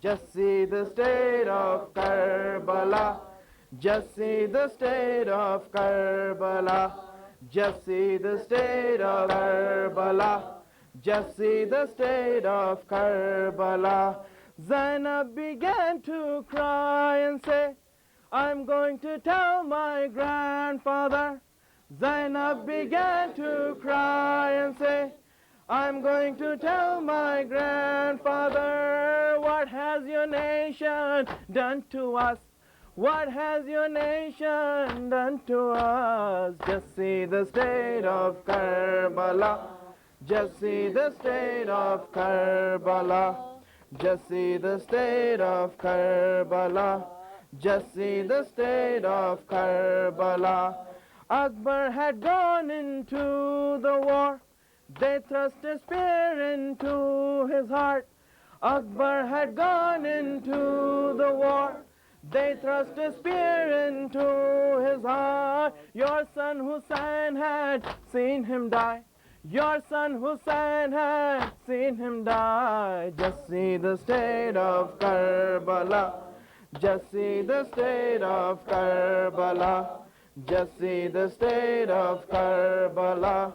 Speaker 3: Just see the state of Karbala. Just see the state of Karbala. Just see the state of Karbala. Just see the state of Karbala. Zainab began to cry and say, I'm going to tell my grandfather. Zainab began to cry and say, I'm going to tell my grandfather, what has your nation done to us? What has your nation done to us? Just see the state of Karbala. Just see the state of Karbala. Just see the state of Karbala. Just see the state of Karbala. Akbar had gone into the war. They thrust a spear into his heart. Akbar had gone into the war. They thrust a spear into his heart. Your son Hussein had seen him die. Your son Hussein had seen him die. Just see the state of Karbala. Just see the state of Karbala. Just see the state of Karbala.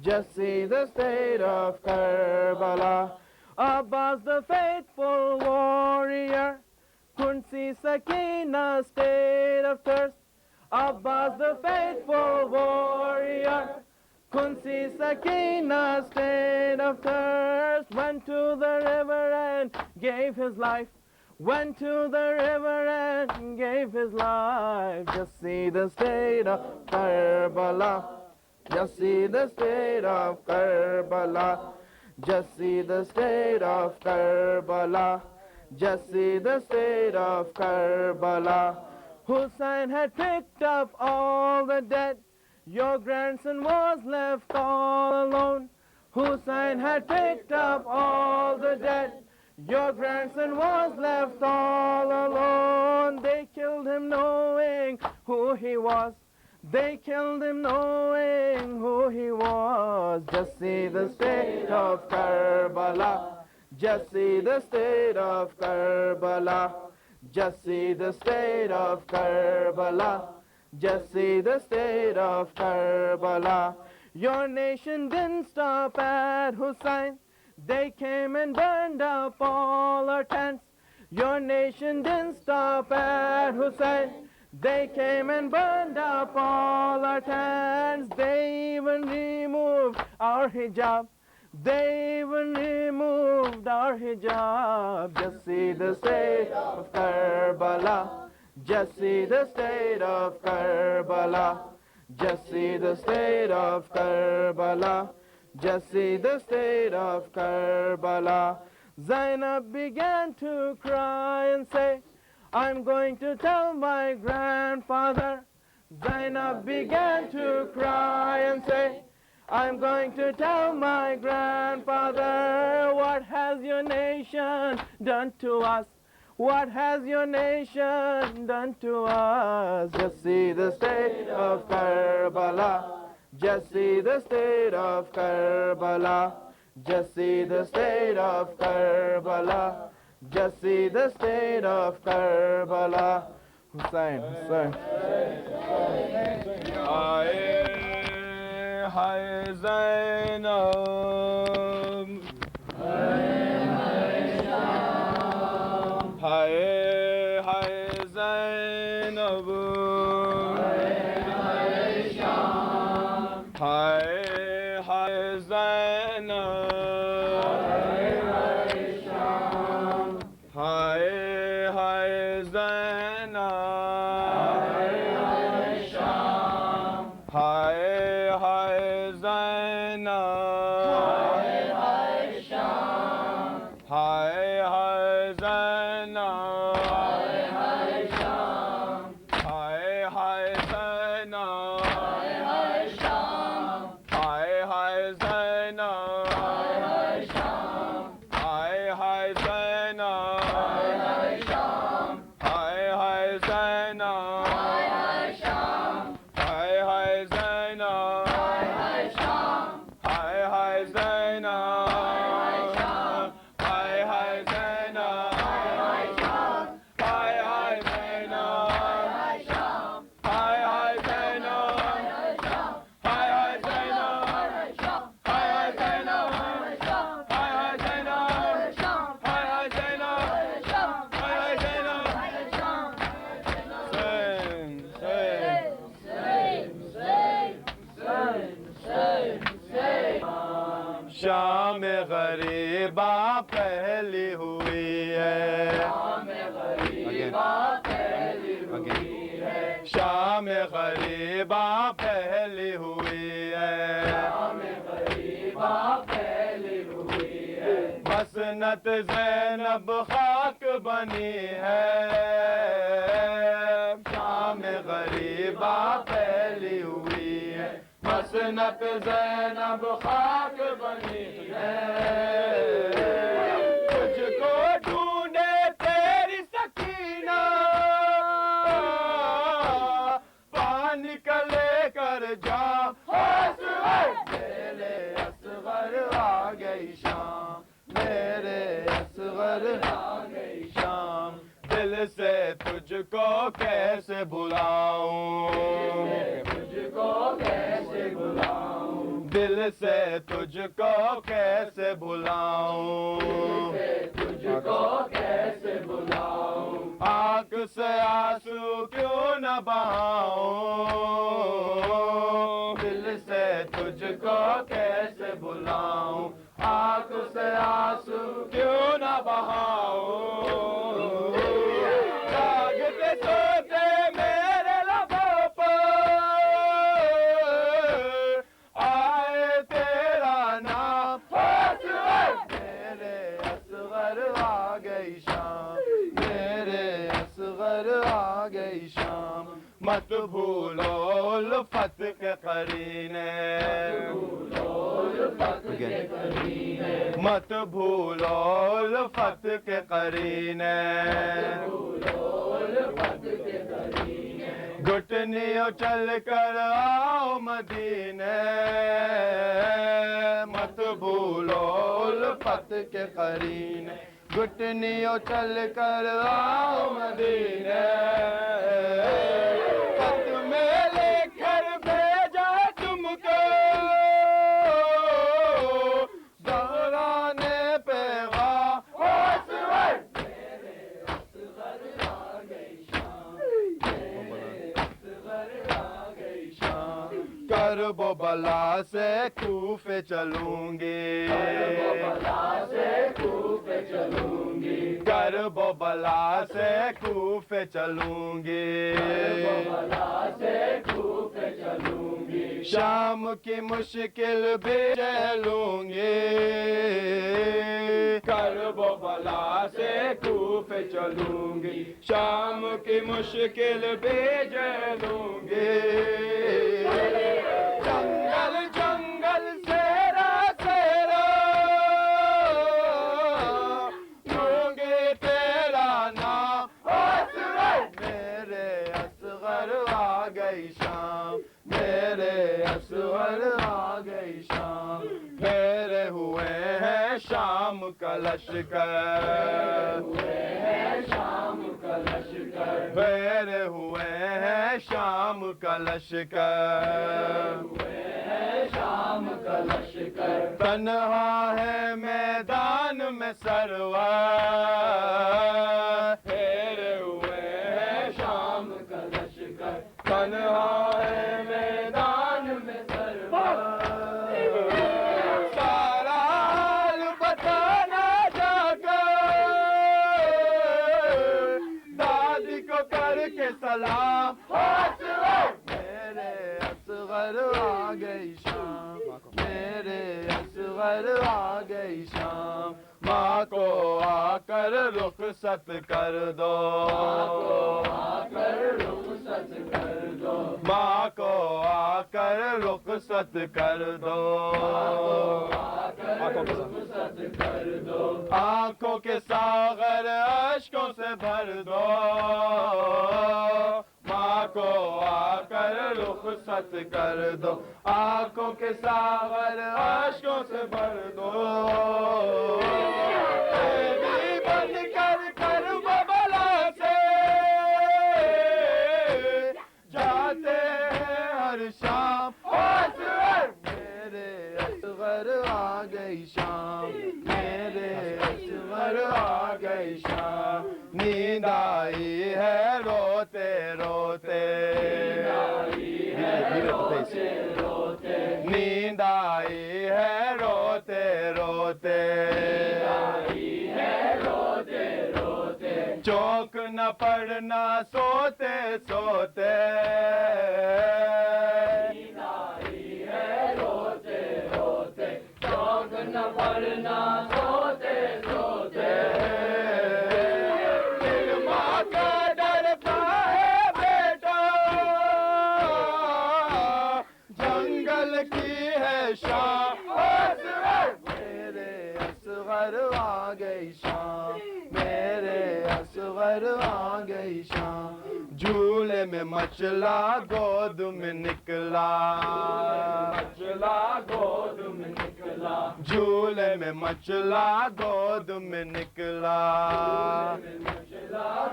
Speaker 3: Just see the state of Karbala. Abbas the faithful warrior couldn't see Sakina's state of thirst. Abbas the faithful warrior couldn't see Sakina's state of thirst. Went to the river and gave his life. Went to the river and gave his life. Just see the state of Karbala. Just see the state of Karbala. Just see the state of Karbala. Just see the state of Karbala. Hussein had picked up all the dead. Your grandson was left all alone. Hussein had picked up all the dead. Your grandson was left all alone. They killed him knowing who he was. They killed him knowing who he was. Just see the state of Karbala. Just see the state of Karbala. Just see the state of Karbala. Just see the state of Karbala. Your nation didn't stop at Hussein. They came and burned up all our tents. Your nation didn't stop at Hussein. They came and burned up all our tents. They even removed our hijab. They even removed our hijab. Just see the state of Karbala. Just see the state of Karbala. Just see the state of Karbala. Just see the state of Karbala. Zainab began to cry and say, I'm going to tell my grandfather. Zainab began to cry and say, I'm going to tell my grandfather, what has your nation done to us? What has your nation done to us? Just see the state of Karbala. Just see the state of Karbala. Just see the state of Karbala. Just see the state of Karbala. Hussein, Hussein.
Speaker 4: Haye, haye Zainab. Haye, haye Zainab. Haye, haye Zainab. Haye, haye Zainab. Haye, haye Zainab. Haye, haye Zainab. Haye, haye Zainab. Haye, haye Zainab. Haye, haye Zainab. Haye, haye Zainab. Haye, haye Zainab. شام غریبا پھیلی ہوئی ہے مسنت زینب خاک بنی ہے شام غریبا پھیلی ہوئی ہے مسنت زینب خاک بنی ہے تجھ کو ڈھونڈے تیری سکینہ پانی کا لے کر جا میرے اصغر آ گئی شام میرے اصغر آ گئی شام دل سے تجھ کو کیسے بلاؤں تجھ کو کیسے بلاؤں دل سے تجھ کو کیسے بلاؤں تجھ کو کیسے بلاؤں آنکھ سے آنسو کیوں نہ بہاؤں دل سے تجھ کو کیسے بلاؤں آنکھ سے آنسو کیوں نہ بہاؤں جاگتے سوتے میرے لبوں پر آئے تیرا نام میرے اصغر آ گئی شام میرے اصغر آ گئی شام مت بھولو الفت کے قرینے مت بھولو الفت کے قرینے گھٹنیوں چل کر آؤ مدینے مت بھولو الفت کے قرینے گھٹنیوں چل کر آؤ مدینے خط میں لے کر بھیجا تم کو زہرا نے پیغام کرب و بلا سے کوفے چلوں گی کرب و بلا سے کوفے چلوں گی شام کی مشکل بھی جھیلوں گی کرب و بلا سے کوفے چلوں گی شام کی مشکل بھی جھیلوں گی جنگل جنگل سیرا سیرا لوں گے تیرا نام میرے اصغر آ گئی شام میرے اصغر آ گئی شام پھیرے ہوئے ہیں شام کا لشکر پھیرے ہوئے ہیں شام کا لشکر تنہا ہے میدان میں سرور پھیرے ہوئے ہیں شام کا لشکر تنہا ہے میدان میں سرور سارا حال بتانا جا کر دادی کو کر کے سلام میرے اصغر آ گئی شام میرے اصغر آ گئی شام ماں کو آ کر رخصت کر دو ماں کو آ کر رخصت کر دو آنکھوں کے ساغر اشکوں سے بھر دو ماں کو آ کر رخصت کر دو آنکھوں کے ساغر اشکوں سے بھر دو دیوی بن کر کرب و بلا سے جاتے ہیں ہر شام میرے اصغر آ گئی شام میرے اصغر آ گئی شام نیند آئی ہے روتے روتے نیند آئی ہے روتے روتے چونک چوک نہ پڑنا سوتے سوتے
Speaker 3: چوک نہ پڑنا سوتے سوتے
Speaker 4: ماں کا ڈرتا ہے بیٹا جنگل کی ہے شام میرے اصغر آ گئی شام میرے اصغر آ گئی شام جھولے میں مچلا گود میں نکلا مچلا گود میں نکلا جھولے میں مچلا گود میں نکلا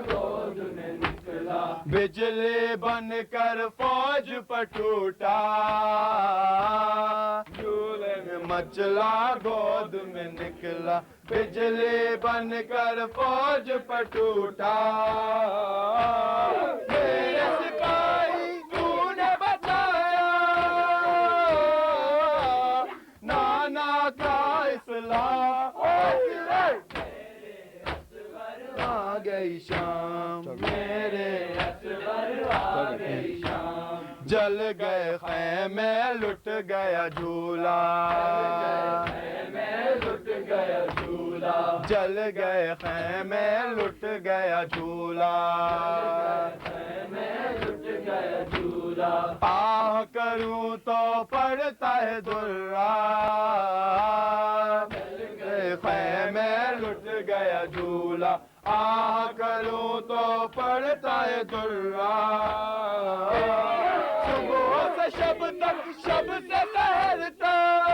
Speaker 4: گود میں نکلا بجلی بن کر فوج پر ٹوٹا جھولے میں مچلا گود میں نکلا بجلی بن کر فوج پر ٹوٹا میرے سپاہی تو نے بچایا نانا کا اصلاح آ گئی شام میرے اصغر آ گئی شام جل گئے خیمے لٹ گیا جھولا لٹ گیا جھولا جل گئے خیمے لٹ گیا جھولا لٹ گیا جھولا آہ کروں تو پڑتا ہے درا جل گئے خیمے لٹ گیا جھولا آہ کروں تو پڑتا ہے درا صبح سے شب تک شب سے سحر تک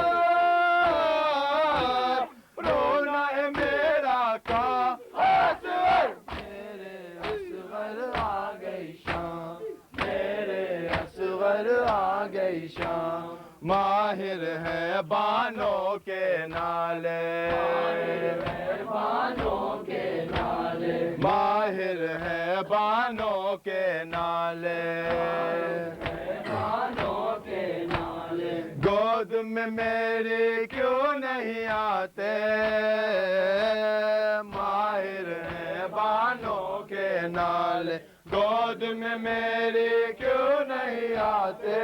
Speaker 4: رونا ہے میرا کا میرے اصغر آ گئی شام میرے اصغر آ گئی شام ماہر ہے بانوں کے نالے بانوں کے نالے ماہر ہے بانوں کے نالے بانوں کے نالے گود میں میری کیوں نہیں آتے ماہر ہے بانوں کے نالے گود میں میری کیوں نہیں آتے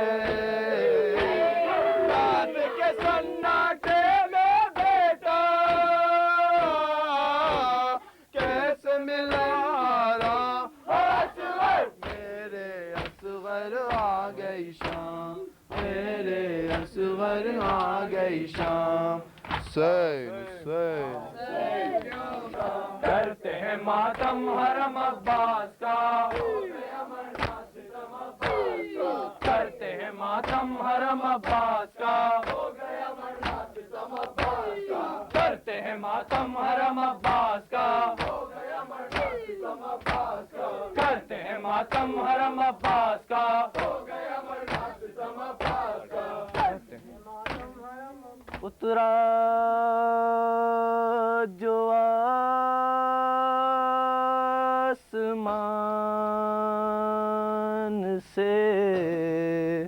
Speaker 4: رات کے سناٹے میں بیٹا کیسے ملا میرے اصغر آ گئی شام میرے اصغر آ گئی شام کرتے ہیں ماتم حرم عباس کا کرتے ہیں ماتم حرم عباس کا کرتے ہیں ماتم حرم عباس کا کرتے ہیں ماتم حرم عباس کا اترا جو آسمان سے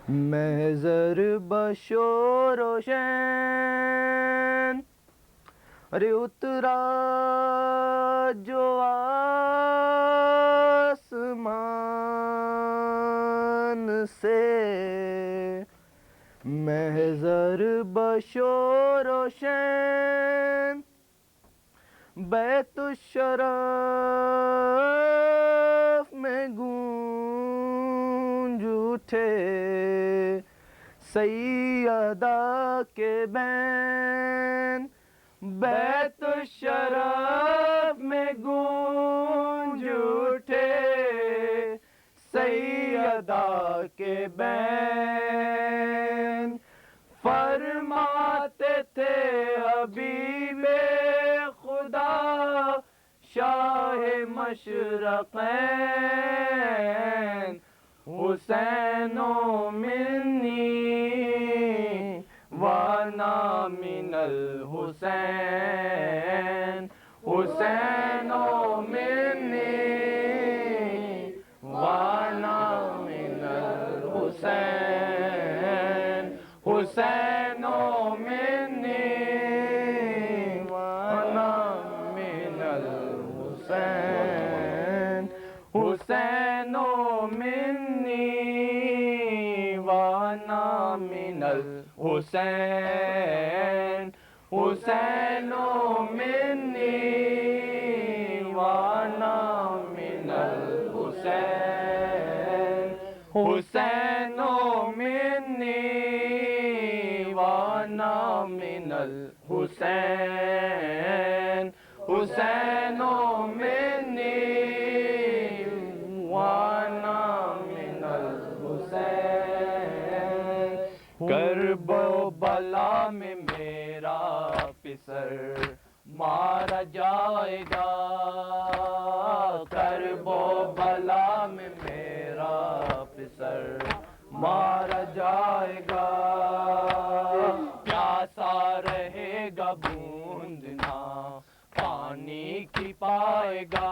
Speaker 4: محضر بشور و شین ارے اترا جو آسمان سے محضر بشور و شین بیت الشرف میں گونج اٹھے سیدہ کے بین بیت الشرف میں گونج اٹھے سیدہ کے بین فرماتے تھے حبیب خدا شاہ مشرقین حسین منی وانا من الحسین حسین منی وانا من الحسین حسین منی وانا من الحسین
Speaker 3: حسین منی وانا من الحسین حسین منی وانا من الحسین حسین منی وانا من الحسین حسین منی وانا من الحسین کرب و بلا میں میرا پسر مارا جائے گا کرب و بلا میں میرا پسر مارا جائے گا پیاسا رہے گا بوند نہ پانی کی پائے گا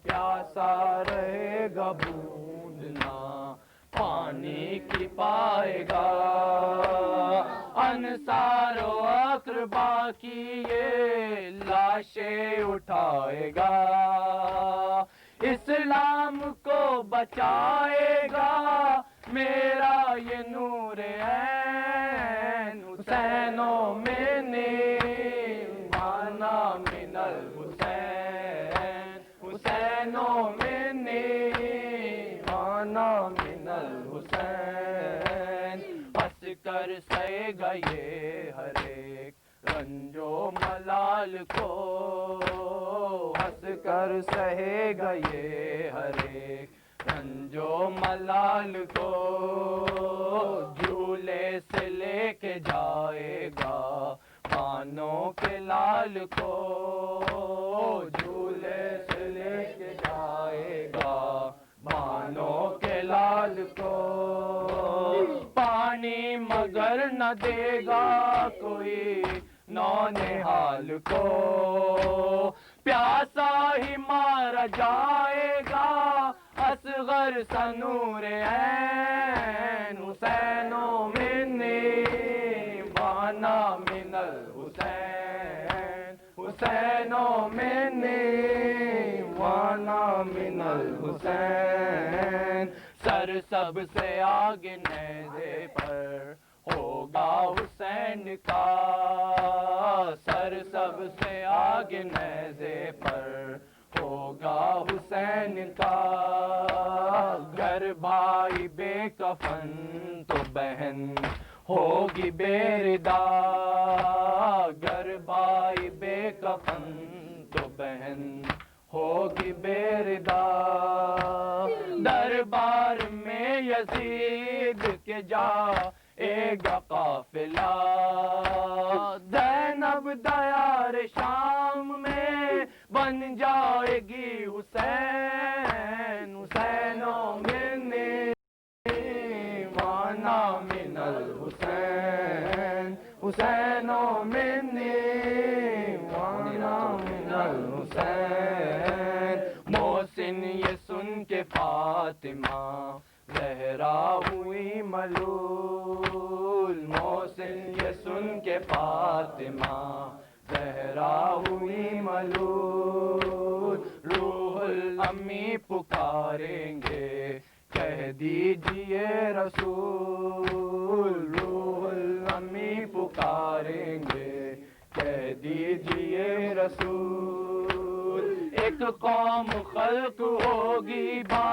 Speaker 3: پیاسا رہے گا بوند نہ پانی کی پائے گا انصار و اقربا کی یہ لاشیں اٹھائے گا اسلام کو بچائے گا میرا یہ نور عین حسین منی وانا من الحسین حسین منی وانا من الحسین ہنس کر سہے گا یہ ہر ایک رنج و ملال کو ہنس کر سہے گا یہ ہر ایک رنج و ملال کو جھولے سے لے کے جائے گا کانوں کے لال کو جھولے سے لے کے جائے گا بانوں کے لال کو پانی مگر نہ دے گا کوئی نونہال کو پیاسا ہی مارا جائے گا اصغر سا نور عین حسین منی وانا من الحسین حسین منی وانا من الحسین سر سب سے آگے نیزے پر ہوگا حسین کا سر سب سے آگے نیزے پر ہوگا حسین کا گھر بھائی بے کفن تو بہن ہوگی بے ردا گھر بھائی بے کفن تو بہن ہوگی بے ردا دربار میں یزید کے جائے گا قافلہ زینب دیار شام میں بن جائے گی حسین حسین منی وانا من الحسین حسین منی وانا من الحسین محسن یہ سن کے فاطمہ زہرا ہوئی ملول محسن یہ سن کے فاطمہ زہرا ہوئی ملول روح الامی پکاریں گے کہہ دیجئے رسول روح الامی پکاریں گے کہہ دیجئے رسول ایک قوم خلق ہوگی با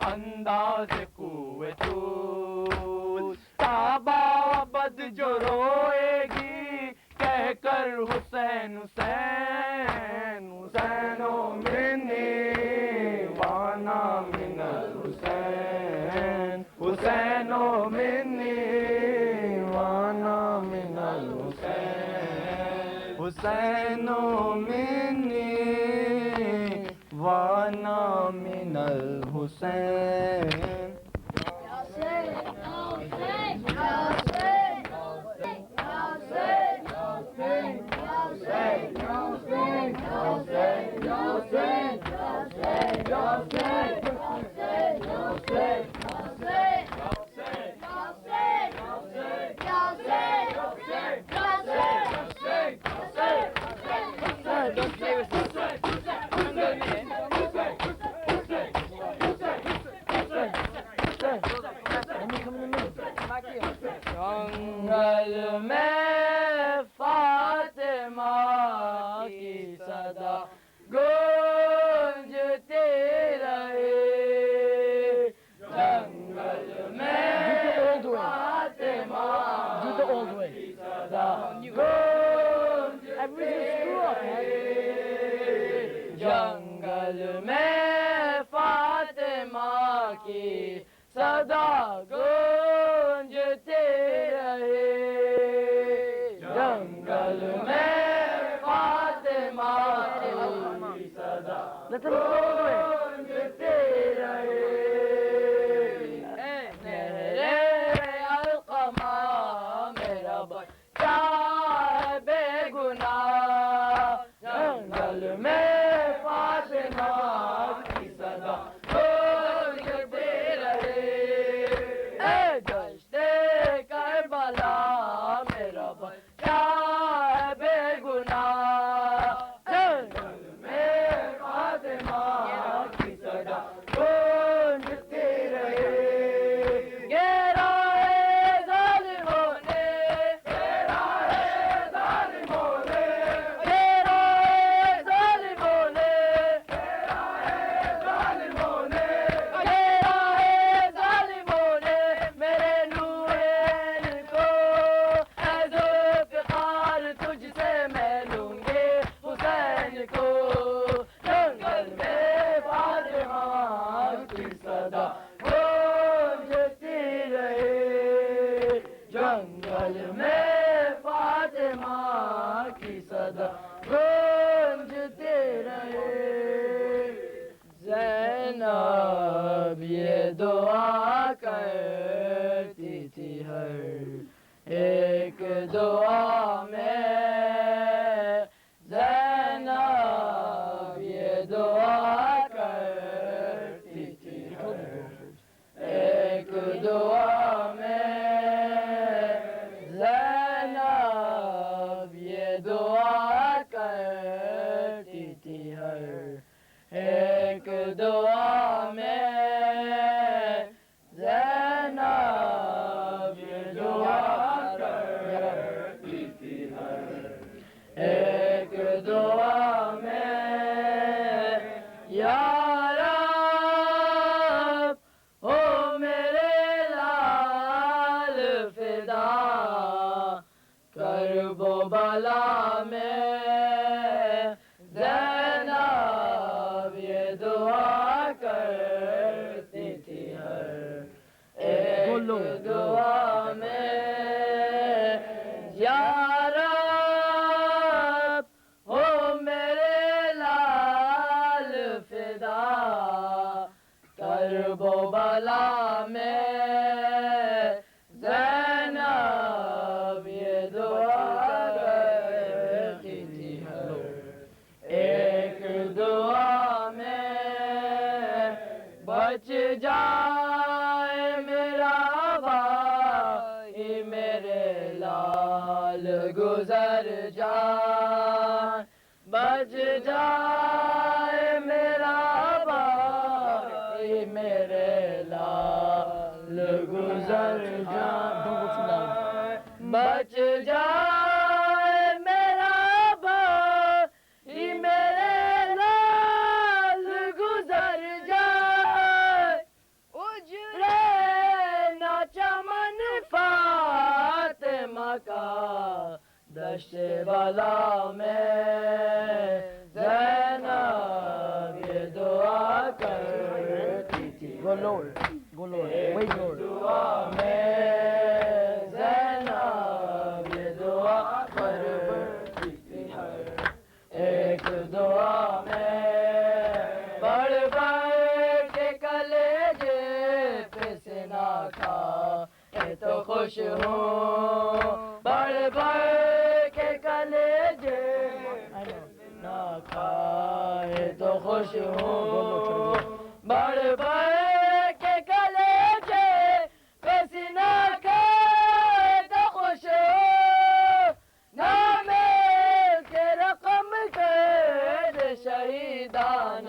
Speaker 3: انداز کوئے طول کعبہ ابد جو روئے گی کہہ کر حسین حسین حسین منی وانا من الحسین حسین منی وانا من الحسین حسین منی وانا من الحسین
Speaker 1: Don't play with me. I'm going in.
Speaker 3: جنگل میں فاطمہ کی صدا گونجتے رہے جنگل میں فاطمہ کی صدا گونجتے رہے القمہ میرا بچہ بے گناہ جنگل میں فاطمہ کی صدا گونجتے رہے دشت کربلا میرا بچہ بے گناہ جنگل میں فاطمہ کی صدا گونجتے رہے جنگل میں فاطمہ کی صدا گونجتے رہے زینب یہ دعا کرتی تھی ہر ایک دعا میں زینب یہ دعا کرتی تھی ہر ایک دعا میں زینب یہ دعا کرتی تھی ہر ایک دعا میں زینب یہ دعا کرتی تھی ہر ایک دعا میں یا رب ہو میرے لال فدا کرب و بلا میں زینب یہ دعا کرتی تھی ہر ایک دعا میں یا رب ہو میرے لال فدا کرب و بلا میں زینب یہ دعا کرتی تھی ہر ایک دعا میں بچ جائے میرا بھائی میرے لال گزر جائے بچ جائے میرا بھائی میرے لال گزر جائے بچ جائے میرا بھائی میرے لال گزر جائے اجڑے نہ چمن فاطمہ کا دشت بلا میں زینب یہ دعا کرتی تھی ایک دعا میں زینب یہ دعا کرتی تھی ہر ایک دعا میں بڑھ بڑھ کے کلیجے پہ سنا کھا تو خوش ہوں بڑھ بڑھ کے کلیجے نہ کھائے تو خوش ہوں بڑھ بڑھ کے کلیجے پیسے نہ کھائے تو خوش ہوں نام کے رقم قید شہیدان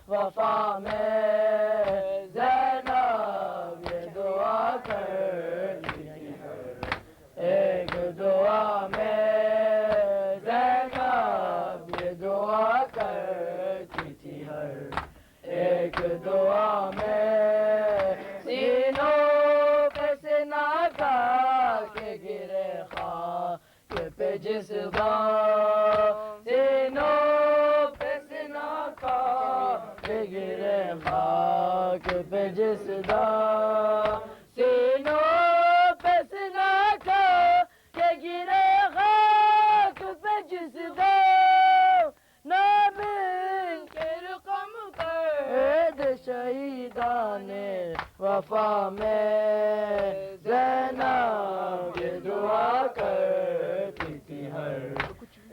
Speaker 3: وفا میں زینب یہ دعا کرتی ایک دعا میں زینب یہ دعا کرتی تھی ہر ایک دعا میں سینوں پہ سنا کا کے گرے خاک پہ جس بار سینوں پہ سنا کا کہ گرے خاک پہ جس دا سینوں پہ سنا کا کہ گرے خاک پہ جس دا نابین کے رقم پر عید شہیدان وفا میں زینب یہ دعا کرتی تھی ہر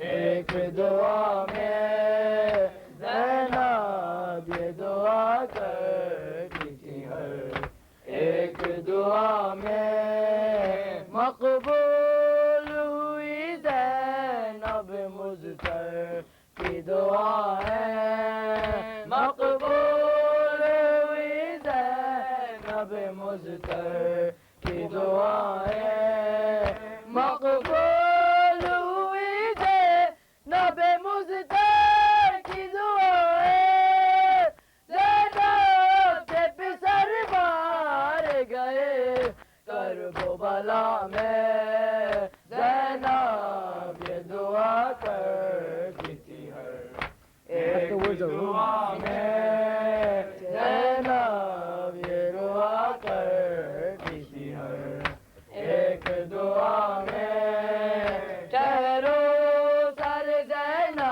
Speaker 3: ایک دعا میں زینب یہ دعا کرتی تھی ہر ایک دعا میں مقبول ہوئی زینب مضطر کی دعا ہے مقبول ہوئی زینب مضطر کی دعا ہے مقبول ہوئی زینب مضطر کی دعا ہے زینب کے پسر مار گئے کرب و بلا میں زینب یہ دعا کرتی تھی ہر ایک دعا میں زینب یہ دعا کرتی تھی ہر ایک دعا میں ٹھہرو سر زینب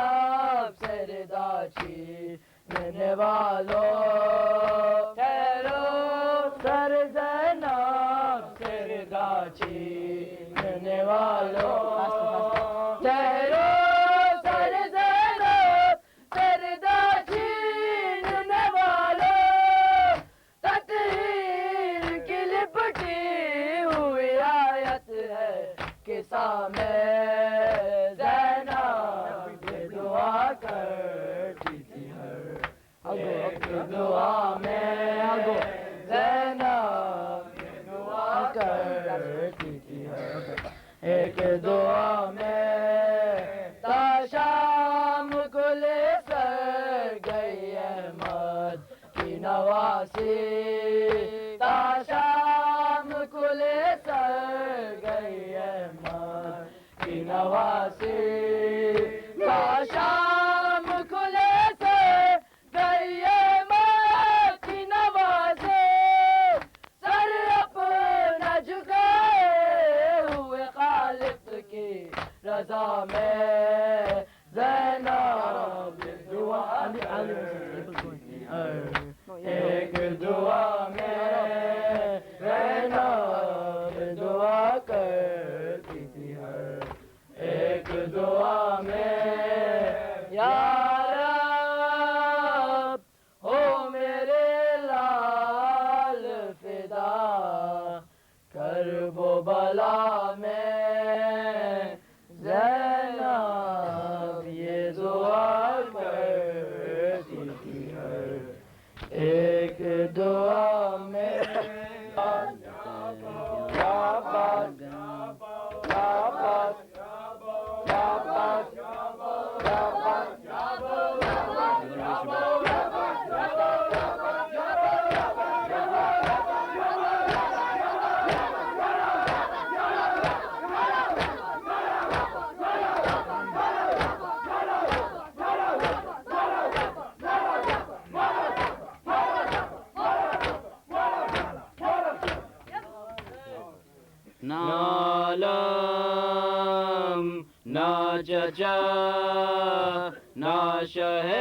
Speaker 3: سردا چھیننے والو ٹھہرو سر زینب سردا چھیننے والو ٹھہرو سر زینب سردا چھیننے والو تطہیر کی لپٹی ہوئی آیت ہے قصہ میں زینب یہ دعا کرتی تھی ہر ایک دعا میں زینب یہ دعا کرتی تھی ہر ایک دعا میں تا شام کو لے سر گئی احمد کی نواسی تا شام کو لے سر گئی احمد کی نواسی تا شام کو لے سر گئی احمد کی نواسی سر اپنا جھکائے ہوئے خالق کی رضا میں زینب یہ دعا ایک دعا میں زینب دعا کرتی تھی ہر ایک دعا میں یا رب ہو میرے لال فدا کرب و بلا میں زینب یہ دعا کرتی تھی ہر ایک دعا میں نالم نا چچا نا شہ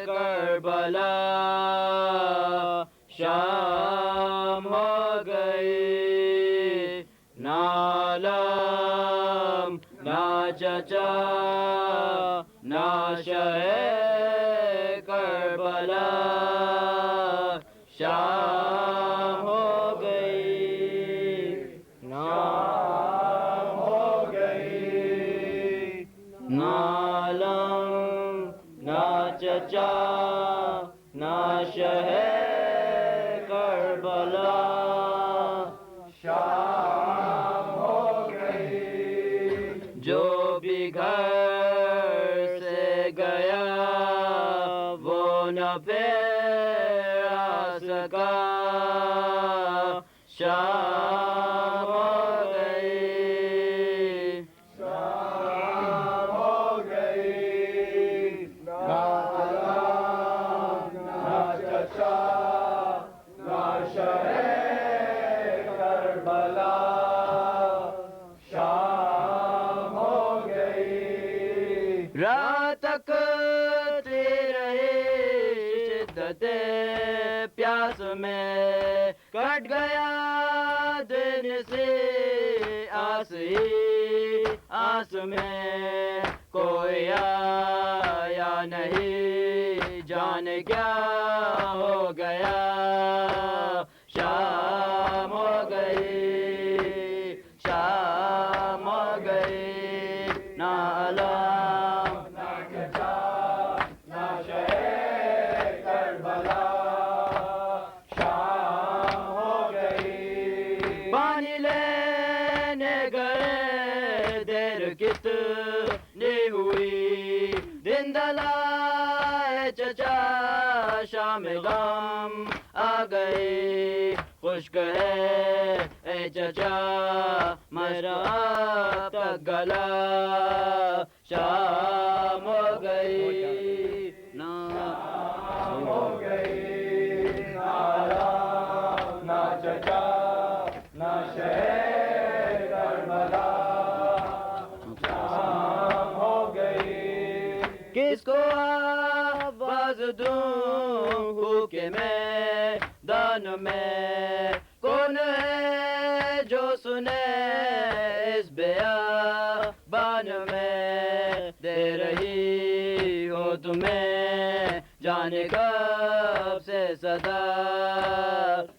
Speaker 3: کربلا شام ہو گئی نالم نا چچا نا شہ کربلا شام ہو گئی شام ہو گئی نالم نا چچا نا شہ کربلا شام ہو گئی جو بھی گھر سے گیا وہ نہ پھر آ سکا شام ہو گئی شام ہو گئی نالم شدت پیاس میں کٹ گیا دن سے آس ہی آس میں کوئی آیا نہیں جانے کیا ہو گیا شام ہو گئی شام ہو گئی نہ علام نہ چچا نہ شہر کربلا شام ہو گئی پانی لینے گئے دیر کتنی ہوئی دن دلائے چچا شام غم آ گئی خشک ہے اے چچا میرا اب تک گلا شام ہو گئی نہ ہو گئی نہ علام نہ چچا نہ شہر کربلا شام ہو گئی کس کو آواز دوں کہ میں دان میں کون ہے جو سنے اس بیابان میں دے رہی ہو تمہیں جانے کب سے صدا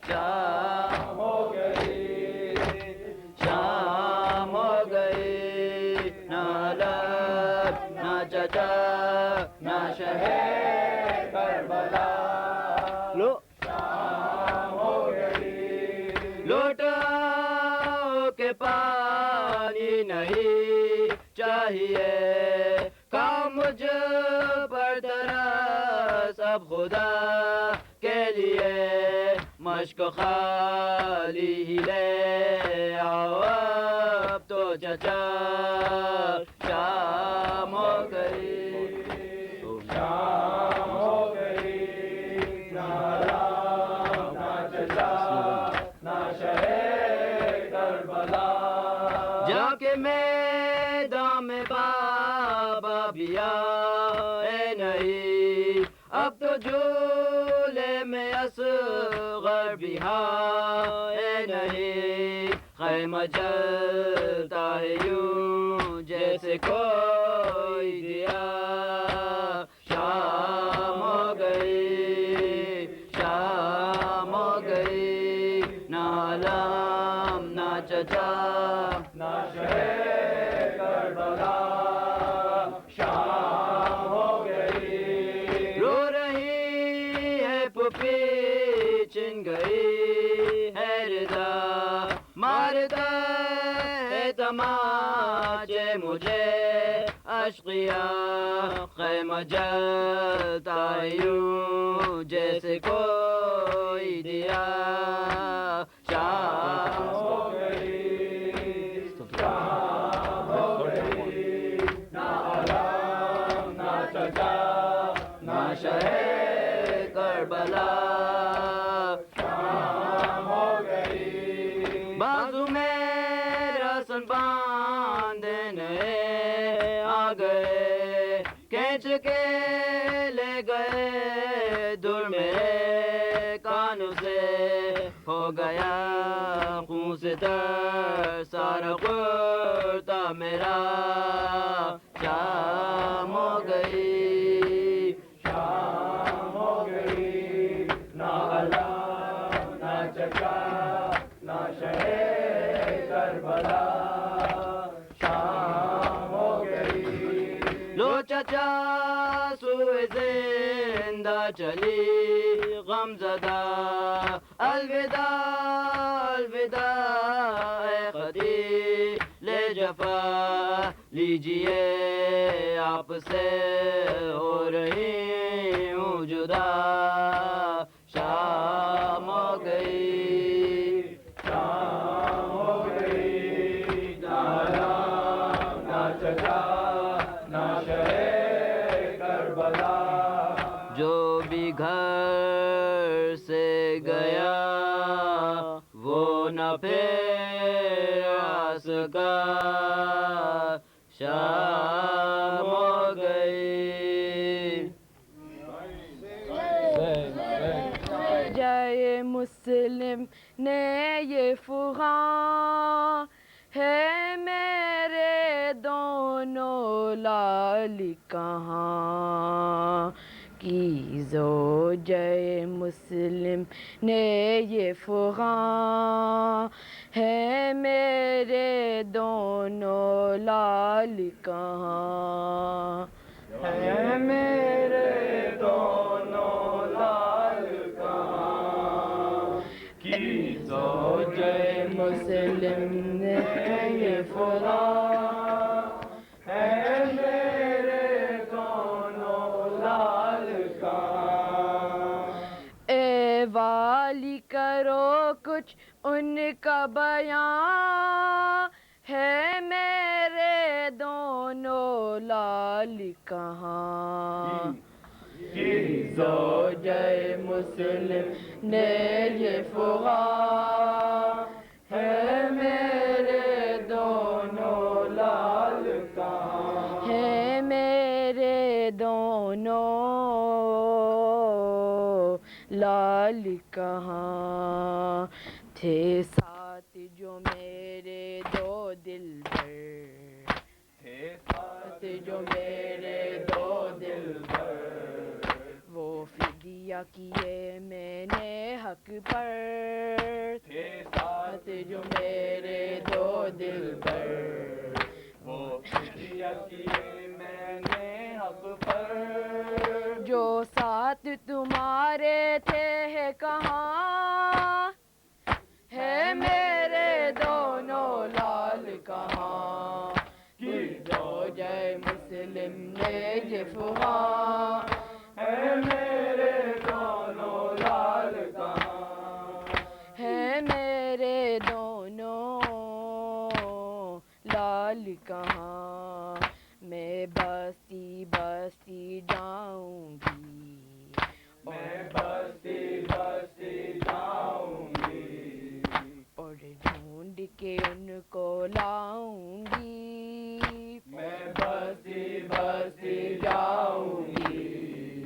Speaker 3: شام ہو گئی شام ہو گئی نہ علم نہ چچا نہ شہر کربلا لو شام ہو گئی لوٹا کے پانی نہیں چاہیے کام مجھ پر ترس اب خدا کے لیے مشق خالی ہی لے آؤ اب تو چچا شام ہو گئی شام ہو گئی نہ علام نہ چچا نہ شہر کربلا جا کے میدان میں بابا بھی آئے نہیں اب تو جھولے میں اصغر بھی آئے نہیں خیمہ جلتا ہے یوں جیسے کوئی دیا شام ہو گئی شام ہو گئی نہ علام نہ چچا نہ شہر کربلا شام ہو گئی رو رہی ہے پھوپھی چن گئی ہے رضا مارتا ہے تماچے مجھے اشقیا خیمہ جلتا ہے یوں جیسے کوئی دیا شام ہو گئی شام ہو گئی نہ علام نہ چچا نہ شہر کربلا شام ہو گئی بازو میں رسن باندھنے آ گئے کھینچ کے لے گئے دور میں کانوں سے ہو گیا خون سے تر سارا کرتا میرا شام ہو گئی شام ہو گئی نہ علام نہ چچا نہ شہر کربلا شام ہو گئی لو چچا سوئے زندہ چلی غم زدہ الوداع الوداع اے قتیل جفا لیجیے آپ سے ہو رہی ہوں جدا شام ہو گئی شام ہو گئی نہ علام نہ چچا نہ شہر کربلا جو بھی گھر سے گیا وہ نہ پھر آ سکا شام ہو گئی
Speaker 2: مسلم نے یہ فغاں ہے میرے دونوں لال کہاں کی زوجہ مسلم نے یہ فغاں ہے میرے دونوں لال کہاں
Speaker 4: ہے میرے دونوں لال کہاں کی زوجہ
Speaker 2: مسلم نے یہ فغاں
Speaker 4: ہے میرے دونوں لال کہاں
Speaker 2: اے والی کرو کچھ ان کا بیان ہے میرے دونوں لال کہاں
Speaker 4: کی
Speaker 2: زوجہ مسلم نے یہ فغاں ہے میرے دونوں لال کہاں ہے میرے دونوں لال کہاں تھے ساتھ جو میرے دو دلبر
Speaker 4: تھے
Speaker 2: ساتھ جو میرے دو دلبر وہ فدیہ کیے میں نے حق پر
Speaker 4: تھے
Speaker 2: ساتھ جو میرے دو دلبر
Speaker 4: وہ فدیہ کیے میں نے حق پر
Speaker 2: جو ساتھ تمہارے تھے ہے کہاں ہے میرے دونوں لال کہاں کی زوجہ مسلم نے یہ فغاں
Speaker 4: ہے میرے دونوں لال کہاں
Speaker 2: ہے میرے دونوں لال کہاں میں بستی بستی جاؤں گی
Speaker 4: میں بستی بستی جاؤں گی
Speaker 2: اور ڈھونڈ کے ان کو لاؤں گی
Speaker 4: میں بستی بستی جاؤں گی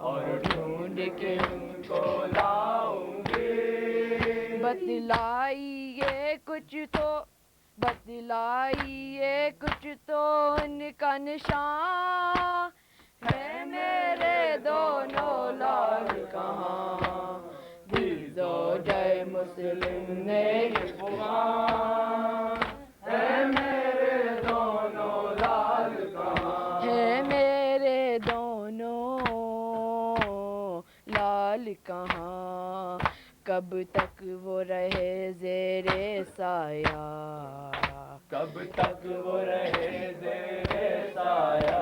Speaker 4: اور ڈھونڈ کے ان کو لاؤں گی
Speaker 2: بتلائیے کچھ تو بتلائیے کچھ تو ان کا نشان ہے میرے دونوں لال کہاں دی زوجہ مسلم نے یہ فغاں
Speaker 4: ہے میرے دونوں لال کہاں
Speaker 2: ہے میرے دونوں لال کہاں کب تک وہ رہے زیر سایہ
Speaker 4: کب تک وہ رہے زیر سایہ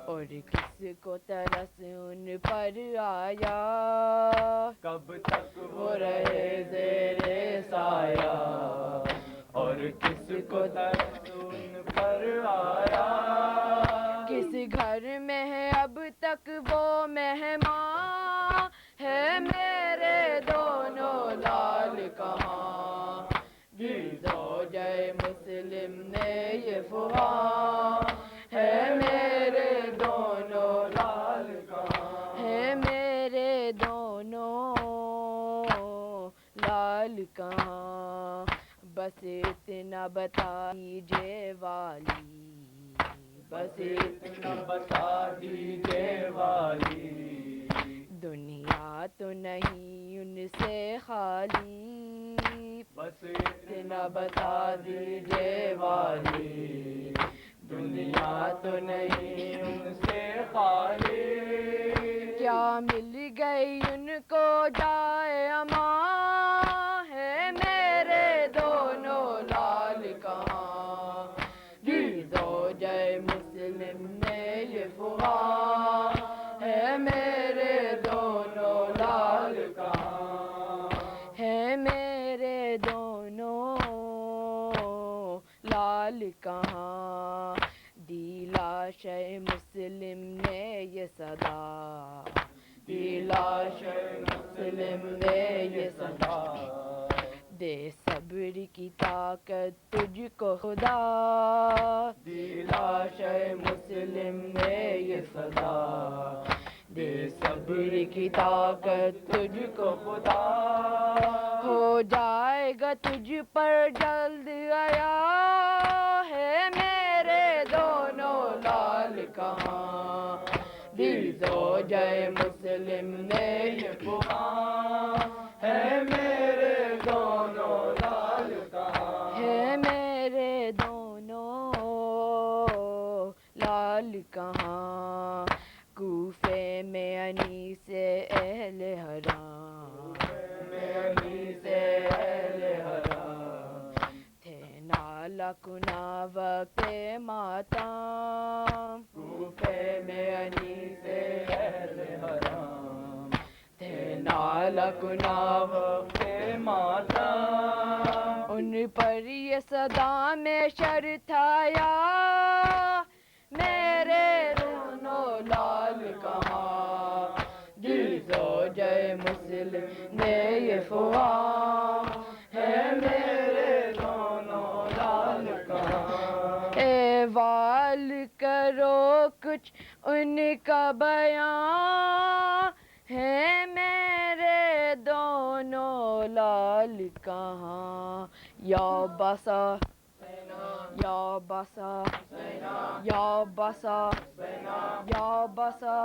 Speaker 2: اور کس کو ترس ان پر آیا
Speaker 4: کب تک
Speaker 2: وہ رہے زیر سایہ
Speaker 4: اور کس کو ترس ان پر آیا
Speaker 2: کس گھر میں ہے اب تک وہ مہمان ہے میرے دونوں لال کہاں جی زوجہ مسلم نے یہ فغاں ہے میرے دونوں لال کہاں ہے میرے دونوں لال کہاں بس اتنا بتا دیجیے والی بس
Speaker 4: اتنا بتا دیجیے والی
Speaker 2: دنیا تو نہیں ان سے خالی
Speaker 4: بس
Speaker 2: اتنا بتا دیجیے والی
Speaker 4: دنیا تو نہیں ان سے خالی
Speaker 2: کیا مل گئی ان کو جائے امان ہے میرے دونوں لال کہاں جی زوجہ مسلم نے یہ فغاں ہے میرے دونوں لال کہاں ہے میرے دونوں لال کہاں دی لاش مسلم نے یہ صدا دی لاش مسلم نے یہ صدا دے صبر کی طاقت تجھ کو خدا دی لاش مسلم نے یہ صدا دے صبر کی طاقت تجھ کو خدا ہو جائے گا تجھ پر جلد آیا ہے میرے دونوں لال کہاں دل زوجہ مسلم نے یہ کہا ہے میرے دونوں لال کہاں ہے میرے دونوں لال کہاں کوفے میں انیس اہل حرام تھے نالا کنا وقت ماتم کوفے میں انیس اہل حرام تھے نالا کنا وقت ماتم ان پر یہ صدا میں شر تھایا میرے دونوں لال کہاں دل زوجہ مسلم نے یہ فغاں ہے میرے دونوں لال کہاں اے وال کرو کچھ ان کا بیان ہے میرے دونوں لال کہاں یا بسا یا بسا یا بسا یا بسا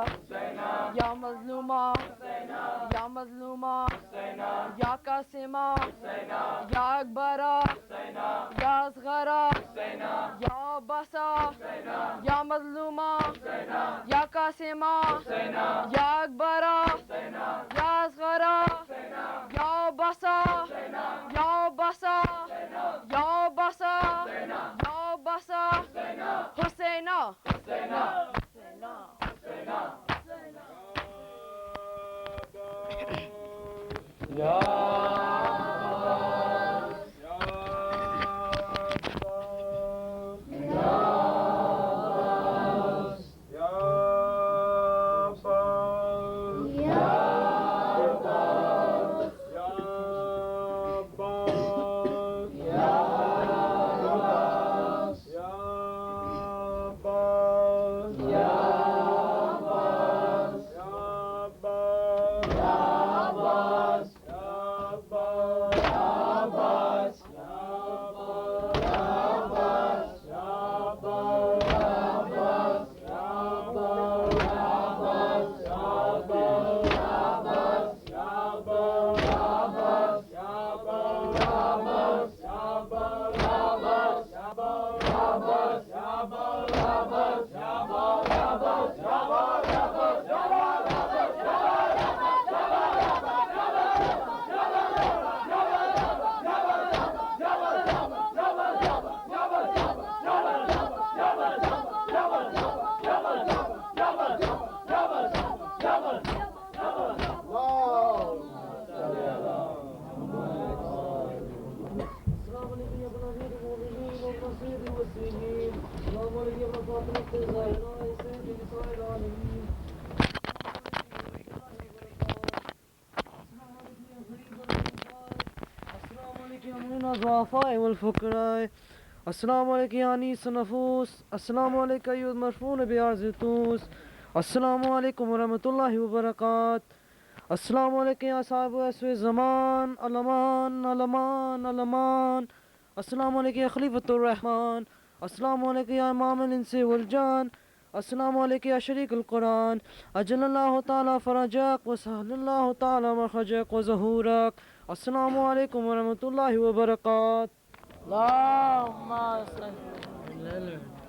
Speaker 2: یا مظلومہ یا مظلومہ یا قاسمہ یا اکبرہ یا اصغرہ یا بسا یا مظلومہ یا قاسمہ یا اکبرہ یا اصغرہ یا بسا یا بسا یا بسا یا بسا حسینہ
Speaker 7: الضعفاء والفقراء السلام علیکم یا انیس النفوس السلام علیکم ایھا المرفون بعرض الطوس السلام علیکم ورحمۃ اللہ وبرکاتہ السلام علیکم یا صاحب اسو زمان علمان علمان علمان السلام علیکم یا خلیفۃ الرحمن السلام علیکم یا امام الانس والجان السلام علیکم یا شریک القرآن اجل اللہ تعالی فرجک وسهل اللہ تعالی مخرجک وظہورک السلام علیکم ورحمۃ اللہ وبرکاتہ
Speaker 1: اللهم صل